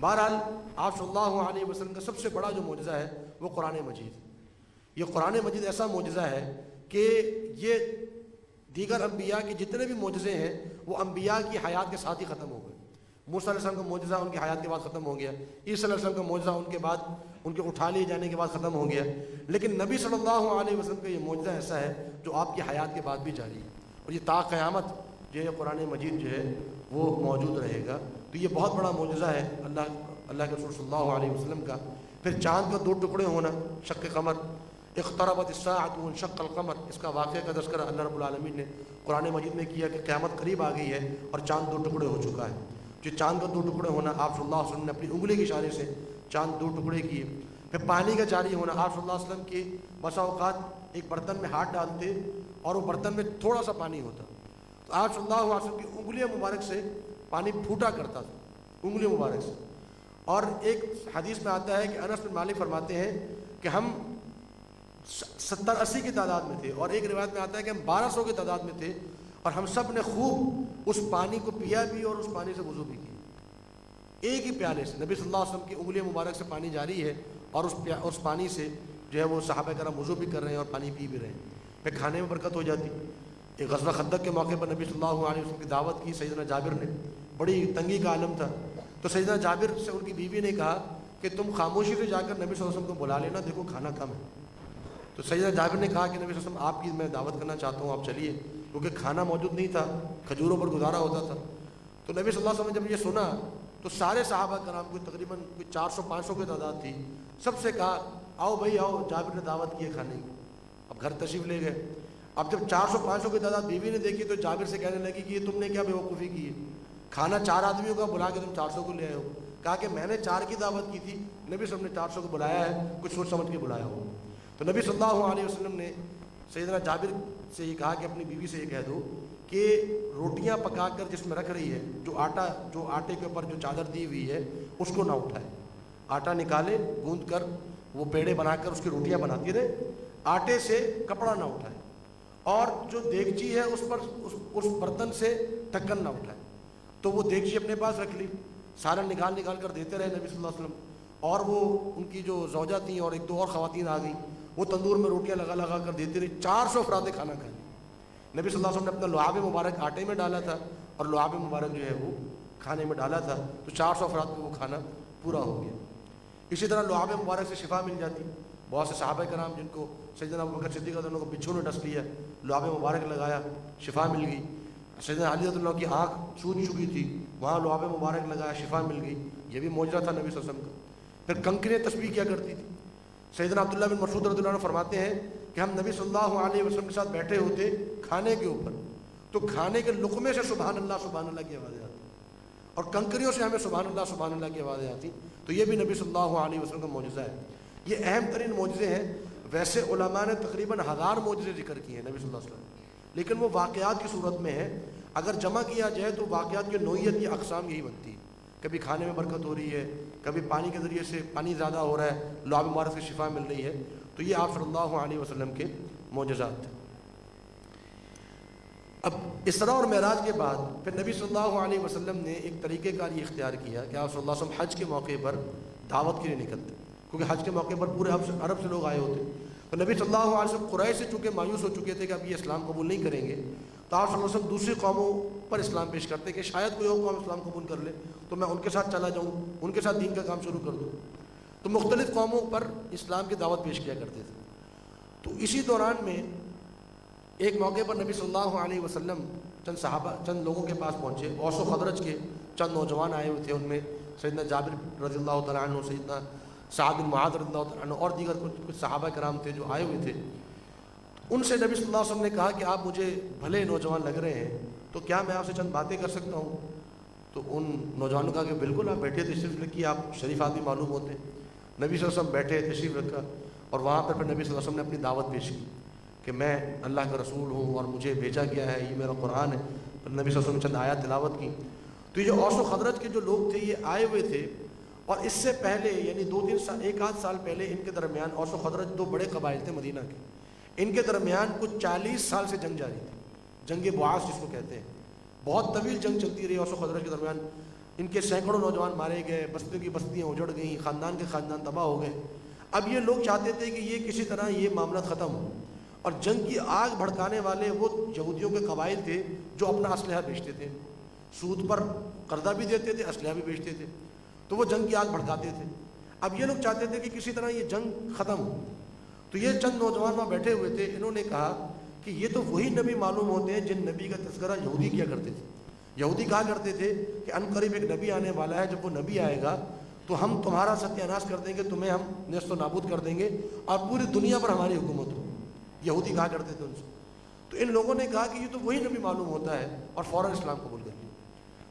بہرحال آپ صلی اللہ علیہ وسلم کا سب سے بڑا جو معجزہ ہے وہ قرآن مجید ہے۔ یہ قرآن مجید ایسا معجزہ ہے کہ یہ دیگر انبیاء کے جتنے بھی معجزے ہیں وہ انبیاء کی حیات کے ساتھ ہی ختم ہو گئے۔ موسیٰ علیہ السلام کا معجزہ ان کی حیات کے بعد ختم ہو گیا، عیسیٰ علیہ السلام کا معجزہ ان کے بعد ان کے اٹھا لیے جانے کے بعد ختم ہو گیا، لیکن نبی صلی اللہ علیہ وسلم کا یہ معجزہ ایسا ہے جو آپ کی حیات کے بعد بھی جاری ہے، اور یہ تا قیامت جو ہے قرآن مجید جو ہے وہ موجود رہے گا۔ تو یہ بہت بڑا معجزہ ہے اللہ کے رسول صلی اللہ علیہ وسلم کا۔ پھر چاند کا 2 ٹکڑے ہونا، شق قمر، اقتربت الساعۃ وانشق القمر، اس کا واقعہ کا تذکرہ اللہ رب العالمین نے قرآن مجید میں کیا کہ قیامت قریب آ گئی ہے اور چاند 2 ٹکڑے ہو چکا ہے۔ جو چاند کا 2 ٹکڑے ہونا، آپ صلی اللہ علیہ وسلم نے اپنی انگلی کے اشارے سے چاند 2 ٹکڑے کیے۔ پھر پانی کا جاری ہونا، آپ صلی اللہ علیہ وسلم کے بسا اوقات ایک برتن میں ہاتھ ڈالتے اور وہ برتن میں تھوڑا سا پانی ہوتا، تو آپ صلی اللہ علیہ وسلم کی انگلیاں مبارک سے پانی پھوٹا کرتا تھا، انگلی مبارک سے۔ اور ایک حدیث میں آتا ہے کہ انس بن مالک فرماتے ہیں کہ ہم 70-80 کی تعداد میں تھے، اور ایک روایت میں آتا ہے کہ ہم 1200 کی تعداد میں تھے، اور ہم سب نے خوب اس پانی کو پیا بھی اور اس پانی سے وضو بھی کیا۔ ایک ہی پیالے سے نبی صلی اللہ علیہ وسلم کی انگلی مبارک سے پانی جاری ہے، اور اس پانی سے جو ہے وہ صحابہ کرام وضو بھی کر رہے ہیں اور پانی پی بھی رہے ہیں۔ پھر کھانے میں برکت ہو جاتی۔ ایک غزوہ خندق کے موقع پر نبی صلی اللہ علیہ وسلم کی دعوت کی سیدنا جابر نے، بڑی تنگی کا عالم تھا، تو سیدنا جابر سے ان کی بیوی نے کہا کہ تم خاموشی سے جا کر نبی صلی اللہ علیہ وسلم کو بلا لینا، دیکھو کھانا کم ہے۔ تو سیدنا جابر نے کہا کہ نبی صلی اللہ علیہ وسلم آپ کی میں دعوت کرنا چاہتا ہوں، آپ چلیے، کیونکہ کھانا موجود نہیں تھا، کھجوروں پر گزارا ہوتا تھا۔ تو نبی صلی اللہ علیہ وسلم نے جب یہ سنا تو سارے صحابہ کرام کو تقریباً 400-500 کی تعداد تھی، سب سے کہا آؤ بھائی آؤ، جابر نے دعوت کی ہے کھانے کی۔ اب گھر تشریف لے گئے۔ اب جب 400-500 کی تعداد بیوی نے دیکھی تو جابر سے کہنے لگی کہ یہ تم نے کیا بیوقوفی کی ہے، کھانا 4 آدمیوں کا بلا کے تم 400 کو لے آئے ہو۔ کہا کہ میں نے 4 کی دعوت کی تھی، نبی صلی اللہ علیہ وسلم نے 400 کو بلایا ہے، کچھ سوچ سمجھ کے بلایا ہو۔ تو نبی صلی اللہ علیہ وسلم نے سیدنا جابر سے یہ کہا کہ اپنی بیوی سے یہ کہہ دو کہ روٹیاں پکا کر جس میں رکھ رہی ہے، جو آٹے کے اوپر جو چادر دی ہوئی ہے اس کو نہ اٹھائے، آٹا نکالے گوندھ کر وہ پیڑے بنا کر اس کی روٹیاں بناتی رہے، آٹے سے کپڑا نہ اٹھائے، اور جو دیگچی ہے اس پر اس برتن سے ڈھکن نہ اٹھائے۔ تو وہ دیگچی اپنے پاس رکھ لی، سارا نکال کر دیتے رہے نبی صلی اللہ علیہ وسلم، اور وہ ان کی جو زوجہ تھیں اور ایک دو اور خواتین آ گئیں، وہ تندور میں روٹیاں لگا لگا کر دیتی رہی، 400 افراد نے کھانا کھایا۔ نبی صلی اللہ علیہ وسلم نے اپنا لعاب مبارک آٹے میں ڈالا تھا اور لعاب مبارک جو ہے وہ کھانے میں ڈالا تھا، تو 400 افراد کو وہ کھانا پورا ہو گیا۔ اسی طرح لعاب مبارک سے شفا مل جاتی۔ بہت سے صحابہ کرام جن کو سیدنا ابوبکر صدیق رضی اللہ عنہ کو بچھو نے ڈس لیا، لعاب مبارک لگایا، شفا مل گئی۔ سیدنا علی رضی اللہ عنہ کی آنکھ سوج چکی تھی، وہاں لعاب مبارک لگایا، شفا مل گئی۔ یہ بھی معجزہ تھا نبی صلی اللہ علیہ وسلم کا۔ پھر کنکریاں تسبیح کیا کرتی تھی۔ سیدنا عبداللہ بن مسعود رضی اللہ عنہ فرماتے ہیں کہ ہم نبی صلی اللہ علیہ وسلم کے ساتھ بیٹھے ہوتے کھانے کے اوپر، تو کھانے کے لقمے سے سبحان اللہ کی آوازیں آتی، اور کنکریوں سے ہمیں سبحان اللہ کی آوازیں آتی۔ تو یہ بھی نبی صلی اللہ علیہ وسلم کا معجزہ ہے۔ یہ اہم ترین معجزے ہیں۔ ویسے علماء نے تقریباً 1000 معجزے ذکر کیے ہیں نبی صلی اللہ علیہ وسلم، لیکن وہ واقعات کی صورت میں ہے۔ اگر جمع کیا جائے تو واقعات کی نوعیت یا اقسام یہی بنتی ہے۔ کبھی کھانے میں برکت ہو رہی ہے، کبھی پانی کے ذریعے سے پانی زیادہ ہو رہا ہے، لعاب مبارک سے شفا مل رہی ہے۔ تو یہ آپ صلی اللہ علیہ وسلم کے معجزات تھے۔ اب اسراء اور معراج کے بعد پھر نبی صلی اللہ علیہ وسلم نے ایک طریقہ کار یہ اختیار کیا کہ آپ صلی اللہ علیہ وسلم حج کے موقع پر دعوت کے لیے نکلتے، کیونکہ حج کے موقع پر پورے عرب سے لوگ آئے ہوتے۔ تو نبی صلی اللہ علیہ وسلم قریش سے چونکہ مایوس ہو چکے تھے کہ اب یہ اسلام قبول نہیں کریں گے، تو آپ صلی اللہ علیہ وسلم دوسری قوموں پر اسلام پیش کرتے کہ شاید کوئی اور قوم اسلام قبول کر لے تو میں ان کے ساتھ چلا جاؤں، ان کے ساتھ دین کا کام شروع کر دوں۔ تو مختلف قوموں پر اسلام کی دعوت پیش کیا کرتے تھے۔ تو اسی دوران میں ایک موقع پر نبی صلی اللہ علیہ وسلم چند لوگوں کے پاس پہنچے۔ اوس و خزرج کے چند نوجوان آئے ہوئے تھے، ان میں سیدنا جابر رضی اللہ تعالیٰ عنہ، سیدنا سعد بن معاذ رضی اللہ تعالیٰ عنہ اور دیگر کچھ صحابہ کرام تھے جو آئے ہوئے تھے۔ ان سے نبی صلی اللہ علیہ وسلم نے کہا کہ آپ مجھے بھلے نوجوان لگ رہے ہیں، تو کیا میں آپ سے چند باتیں کر سکتا ہوں؟ تو ان نوجوانوں نے کہا کہ بالکل، آپ بیٹھے تشریف رکھیے، آپ شریف آدمی معلوم ہوتے ہیں۔ نبی صلی اللہ علیہ وسلم بیٹھے، تشریف رکھا، اور وہاں پر پھر نبی صلی اللہ علیہ وسلم نے اپنی دعوت پیش کی کہ میں اللہ کا رسول ہوں اور مجھے بھیجا گیا ہے، یہ میرا قرآن ہے۔ پھر نبی صلی اللہ علیہ وسلم نے چند آیات تلاوت کی۔ تو یہ جو اوس و خزرج کے جو لوگ تھے یہ آئے ہوئے تھے، اور اس سے پہلے یعنی 2-3 سال، 1-8 سال پہلے ان کے درمیان، اوس و خزرج 2 بڑے قبائل تھے مدینہ کے، ان کے درمیان کچھ 40 سال سے جنگ جاری تھی، جنگ بعاث جس کو کہتے ہیں۔ بہت طویل جنگ چلتی رہی اوس و خزرج کے درمیان، ان کے سینکڑوں نوجوان مارے گئے، بستیوں کی بستیاں اجڑ گئیں، خاندان کے خاندان تباہ ہو گئے۔ اب یہ لوگ چاہتے تھے کہ یہ کسی طرح یہ معاملات ختم ہو، اور جنگ کی آگ بھڑکانے والے وہ یہودیوں کے قبائل تھے جو اپنا اسلحہ بیچتے تھے، سود پر قرضہ بھی دیتے تھے، اسلحہ بھی بیچتے تھے، تو وہ جنگ کی آگ بھڑکاتے تھے۔ اب یہ لوگ چاہتے تھے کہ کسی طرح یہ جنگ ختم ہو۔ تو یہ چند نوجوان وہاں بیٹھے ہوئے تھے، انہوں نے کہا کہ یہ تو وہی نبی معلوم ہوتے ہیں جن نبی کا تذکرہ یہودی کیا کرتے تھے۔ یہودی کہا کرتے تھے کہ ان قریب ایک نبی آنے والا ہے، جب وہ نبی آئے گا تو ہم تمہارا ستیہ ناش کر دیں گے، تمہیں ہم نیست و نابود کر دیں گے، اور پوری دنیا پر ہماری حکومت ہو۔ یہودی کہا کرتے تھے ان سے۔ تو ان لوگوں نے کہا کہ یہ تو وہی نبی معلوم ہوتا ہے، اور فوراً اسلام قبول کر لیا۔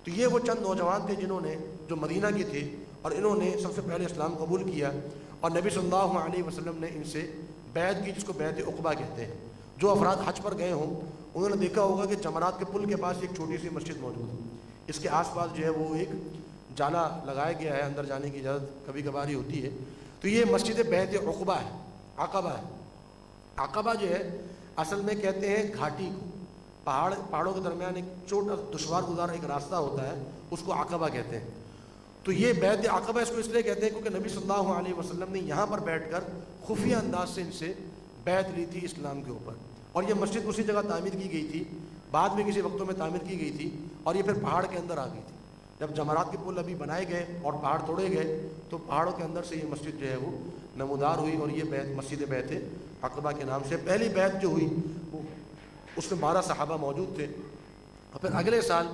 تو یہ وہ چند نوجوان تھے جنہوں نے، جو مدینہ کے تھے، اور انہوں نے سب سے پہلے اسلام قبول کیا، اور نبی صلی اللہ علیہ وسلم نے ان سے بیعت کی، جس کو بیعت عقبہ کہتے ہیں۔ جو افراد حج پر گئے ہوں انہوں نے دیکھا ہوگا کہ جمرات کے پل کے پاس ایک چھوٹی سی مسجد موجود ہے، اس کے آس پاس جو ہے وہ ایک جالا لگایا گیا ہے، اندر جانے کی اجازت کبھی کبھار ہی ہوتی ہے۔ تو یہ مسجد بیعت عقبہ ہے، عقبہ ہے۔ عقبہ جو ہے اصل میں کہتے ہیں گھاٹی کو، پہاڑوں کے درمیان ایک چھوٹا دشوار گزار ایک راستہ ہوتا ہے، اس کو عقبہ کہتے ہیں۔ تو یہ بیعت عقبہ اس کو اس لیے کہتے ہیں کیونکہ نبی صلی اللہ علیہ وسلم نے یہاں پر بیٹھ کر خفیہ انداز سے ان سے بیعت لی تھی اسلام کے اوپر۔ اور یہ مسجد اسی جگہ تعمیر کی گئی تھی، بعد میں کسی وقتوں میں تعمیر کی گئی تھی، اور یہ پھر پہاڑ کے اندر آ گئی تھی۔ جب جمرات کے پل ابھی بنائے گئے اور پہاڑ توڑے گئے تو پہاڑوں کے اندر سے یہ مسجد جو ہے وہ نمودار ہوئی، اور یہ بیعت مسجد بیعت عقبہ کے نام سے پہلی بیعت جو ہوئی وہ اس میں 12 صحابہ موجود تھے۔ اور پھر اگلے سال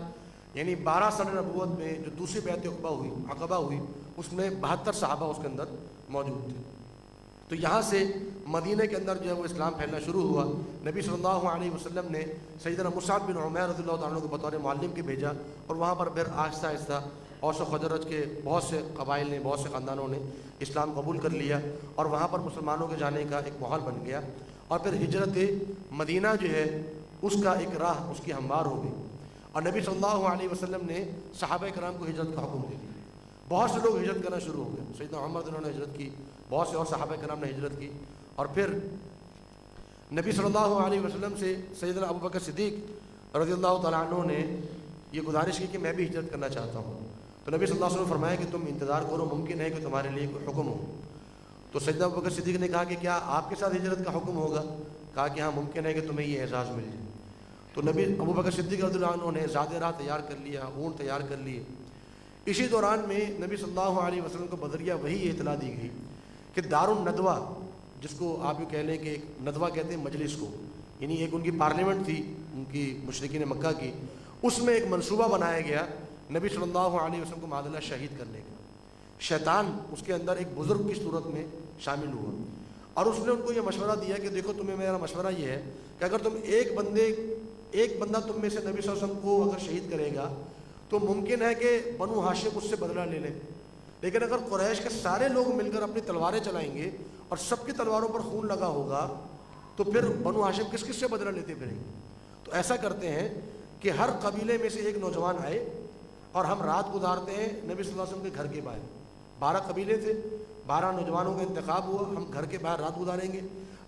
یعنی 12 سال نبوت میں جو دوسری بیعت عقبہ ہوئی اس میں 72 صحابہ اس کے اندر موجود تھے۔ تو یہاں سے مدینہ کے اندر جو ہے وہ اسلام پھیلنا شروع ہوا۔ نبی صلی اللہ علیہ وسلم نے سیدنا مصعب بن عمیر رضی اللہ تعالیٰ عنہ کو بطور معلم کے بھیجا، اور وہاں پر پھر آہستہ آہستہ اوس و خزرج کے بہت سے قبائل نے، بہت سے خاندانوں نے اسلام قبول کر لیا، اور وہاں پر مسلمانوں کے جانے کا ایک ماحول بن گیا۔ اور پھر ہجرت مدینہ جو ہے اس کا ایک راہ اس کی ہموار ہو گئی، اور نبی صلی اللہ علیہ وسلم نے صحابہ کرام کو ہجرت کا حکم دے دیا۔ بہت سے لوگ ہجرت کرنا شروع ہو گئے، سیدنا عمر رضی اللہ عنہ نے ہجرت کی، بہت سے اور صحابہ کرام نے ہجرت کی، اور پھر نبی صلی اللہ علیہ وسلم سے سیدنا ابوبکر صدیق رضی اللہ تعالیٰ عنہ نے یہ گزارش کی کہ میں بھی ہجرت کرنا چاہتا ہوں۔ تو نبی صلی اللہ علیہ وسلم نے فرمایا کہ تم انتظار کرو، ممکن ہے کہ تمہارے لیے کوئی حکم ہو۔ تو سیدنا ابوبکر صدیق نے کہا کہ کیا آپ کے ساتھ ہجرت کا حکم ہوگا؟ کہا کہ ہاں ممکن ہے کہ تمہیں یہ اعزاز مل جائے۔ تو نبی ابوبکر صدیق رضی اللہ عنہ نے زاد راہ تیار کر لیا، اونٹ تیار کر لیے۔ اسی دوران میں نبی صلی اللہ علیہ وسلم کو بدریہ وہی اطلاع دی گئی کہ دار الندوہ، جس کو آپ یہ کہہ لیں کہ ایک ندوہ کہتے ہیں مجلس کو، یعنی ایک ان کی پارلیمنٹ تھی ان کی مشرکین مکہ کی، اس میں ایک منصوبہ بنایا گیا نبی صلی اللہ علیہ وسلم کو معاذ اللہ شہید کرنے کا۔ شیطان اس کے اندر ایک بزرگ کی صورت میں شامل ہوا اور اس نے ان کو یہ مشورہ دیا کہ دیکھو تمہیں میرا مشورہ یہ ہے کہ اگر تم ایک بندہ تم میں سے نبی صلی اللہ علیہ وسلم کو اگر شہید کرے گا تو ممکن ہے کہ بنو ہاشم اس سے بدلہ لے لیں، لیکن اگر قریش کے سارے لوگ مل کر اپنی تلواریں چلائیں گے اور سب کی تلواروں پر خون لگا ہوگا تو پھر بنو ہاشم کس کس سے بدلہ لیتے پھریں گے۔ تو ایسا کرتے ہیں کہ ہر قبیلے میں سے ایک نوجوان آئے اور ہم رات گزارتے ہیں نبی صلی اللہ علیہ وسلم کے گھر کے باہر۔ 12 قبیلے تھے، 12 نوجوانوں کا انتخاب ہوا، ہم گھر کے باہر رات گزاریں گے۔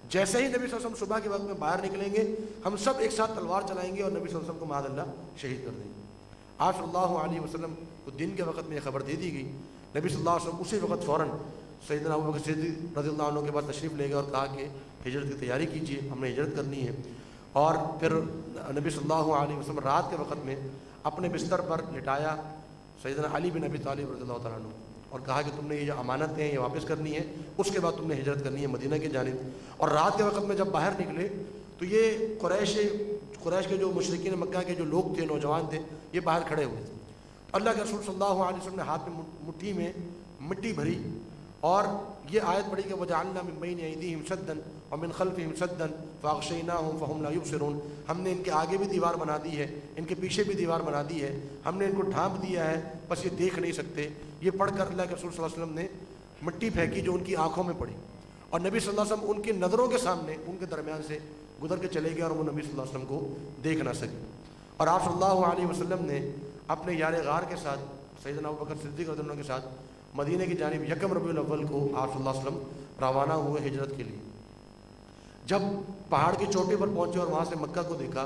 جیسے ہی نبی صلی اللہ علیہ وسلم صبح کے وقت میں باہر نکلیں گے ہم سب ایک ساتھ تلوار چلائیں گے اور نبی صلی اللہ علیہ وسلم کو معاذ اللہ شہید کر دیں گے۔ آپ صلی اللہ علیہ وسلم کو دن کے وقت میں یہ خبر دے دی گئی۔ نبی صلی اللہ علیہ وسلم اسی وقت فوراً سیدنا ابوبکر صدیق رضی اللہ عنہ کے پاس تشریف لے گئے اور کہا کہ ہجرت کی تیاری کیجیے، ہم نے ہجرت کرنی ہے۔ اور پھر نبی صلی اللہ علیہ وسلم رات کے وقت میں اپنے بستر پر لٹایا سیدنا علی بن ابی طالب رضی اللہ تعالیٰ عنہ اور کہا کہ تم نے یہ جو امانتیں ہیں یہ واپس کرنی ہے، اس کے بعد تم نے ہجرت کرنی ہے مدینہ کی جانب۔ اور رات کے وقت میں جب باہر نکلے تو یہ قریش کے جو مشرکین مکہ کے جو لوگ تھے، نوجوان تھے، یہ باہر کھڑے ہوئے تھے۔ اللہ کے رسول صلی اللہ علیہ وسلم نے ہاتھ میں مٹھی میں مٹی بھری اور یہ آیت پڑھی کہ وَجَعَلْنَا مِن بَيْنِ أَيْدِيهِمْ سَدًّا وَمِنْ خَلْفِهِمْ سَدًّا فَأَغْشَيْنَاهُمْ فَهُمْ لَا يُبْصِرُونَ۔ ہم نے ان کے آگے بھی دیوار بنا دی ہے، ان کے پیچھے بھی دیوار بنا دی ہے، ہم نے ان کو ڈھانپ دیا ہے، بس یہ دیکھ نہیں سکتے۔ یہ پڑھ کر اللہ کے رسول صلی اللہ علیہ وسلم نے مٹی پھینکی جو ان کی آنکھوں میں پڑی اور نبی صلی اللہ علیہ وسلم ان کی نظروں کے سامنے ان کے درمیان سے گزر کے چلے گئے اور وہ نبی صلی اللہ علیہ وسلم کو دیکھ نہ سکے۔ اور آپ صلی اللہ علیہ وسلم نے اپنے یار غار کے ساتھ سیدنا ابوبکر صدیق رضی اللہ عنہ کے ساتھ مدینہ کی جانب 1 ربیع الاول کو آپ صلی اللہ علیہ وسلم روانہ ہوئے ہجرت کے لیے۔ جب پہاڑ کی چوٹی پر پہنچے اور وہاں سے مکہ کو دیکھا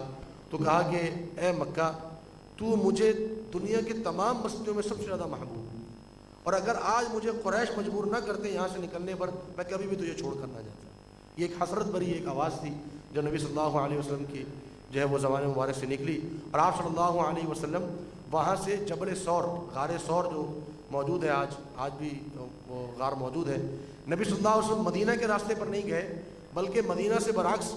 تو کہا کہ اے مکہ، تو مجھے دنیا کی تمام بستیوں میں سب سے زیادہ محبوب، اور اگر آج مجھے قریش مجبور نہ کرتے یہاں سے نکلنے پر میں کبھی بھی تجھے چھوڑ کر نہ جاتا۔ یہ ایک حسرت بھری ایک آواز تھی جو نبی صلی اللہ علیہ وسلم کی جو ہے وہ زبان مبارک سے نکلی۔ اور آپ صلی اللہ علیہ وسلم وہاں سے جبل ثور، غار ثور جو موجود ہے آج بھی وہ غار موجود ہے، نبی صلی اللہ علیہ وسلم مدینہ کے راستے پر نہیں گئے بلکہ مدینہ سے برعکس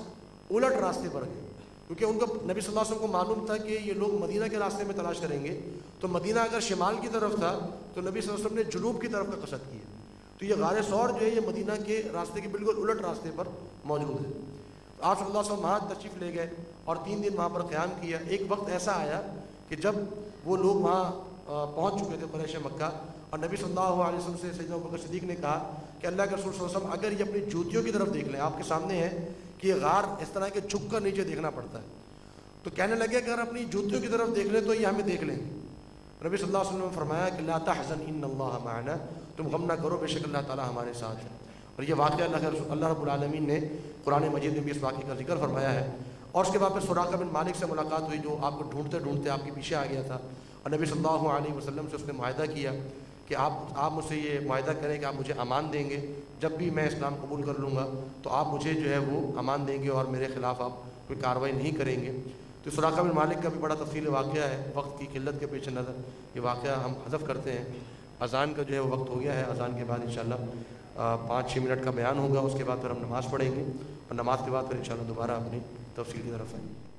الٹ راستے پر گئے، کیونکہ ان کو نبی صلی اللہ علیہ وسلم کو معلوم تھا کہ یہ لوگ مدینہ کے راستے میں تلاش کریں گے، تو مدینہ اگر شمال کی طرف تھا تو نبی صلی اللہ علیہ وسلم نے جنوب کی طرف کا قصد کیا۔ تو یہ غار ثور جو ہے یہ مدینہ کے راستے کے بالکل الٹ راستے پر موجود ہے۔ تو آپ صلی اللہ علیہ وسلم وہاں تشریف لے گئے اور 3 دن وہاں پر قیام کیا۔ ایک وقت ایسا آیا کہ جب وہ لوگ وہاں پہنچ چکے تھے قریش مکہ، اور نبی صلی اللہ علیہ وسلم سے سیدنا ابوبکر صدیق نے کہا کہ اللہ کے رسول صلی اللہ علیہ وسلم اگر یہ اپنی جوتیوں کی طرف دیکھ لیں، آپ کے سامنے ہے کہ یہ غار اس طرح کے جھک کر نیچے دیکھنا پڑتا ہے، تو کہنے لگے کہ اگر اپنی جوتیوں کی طرف دیکھ لیں تو یہ ہمیں دیکھ لیں گے۔ نبی صلی اللہ علیہ وسلم نے فرمایا کہ لا تحزن ان اللہ معنا، تم غم نہ کرو، بے شک اللہ تعالیٰ ہمارے ساتھ ہے۔ اور یہ واقعہ اللہ رب العالمین نے قرآن مجید میں بھی اس واقعے کا ذکر فرمایا ہے۔ اور اس کے بعد پھر سراقہ بن مالک سے ملاقات ہوئی جو آپ کو ڈھونڈتے ڈھونڈتے آپ کے پیچھے آ گیا تھا، اور نبی صلی اللہ علیہ وسلم سے اس نے معاہدہ کیا کہ آپ مجھ سے یہ معاہدہ کریں کہ آپ مجھے امان دیں گے، جب بھی میں اسلام قبول کر لوں گا تو آپ مجھے جو ہے وہ امان دیں گے اور میرے خلاف آپ کوئی کارروائی نہیں کریں گے۔ تو سراقہ بن مالک کا بھی بڑا تفصیلی واقعہ ہے، وقت کی قلت کے پیش نظر یہ واقعہ ہم حذف کرتے ہیں۔ اذان کا جو ہے وہ وقت ہو گیا ہے، اذان کے بعد انشاءاللہ 5-6 منٹ کا بیان ہوگا، اس کے بعد پھر ہم نماز پڑھیں گے اور نماز کے بعد پھر انشاءاللہ دوبارہ اپنی تفصیل کی طرف آئیں گے۔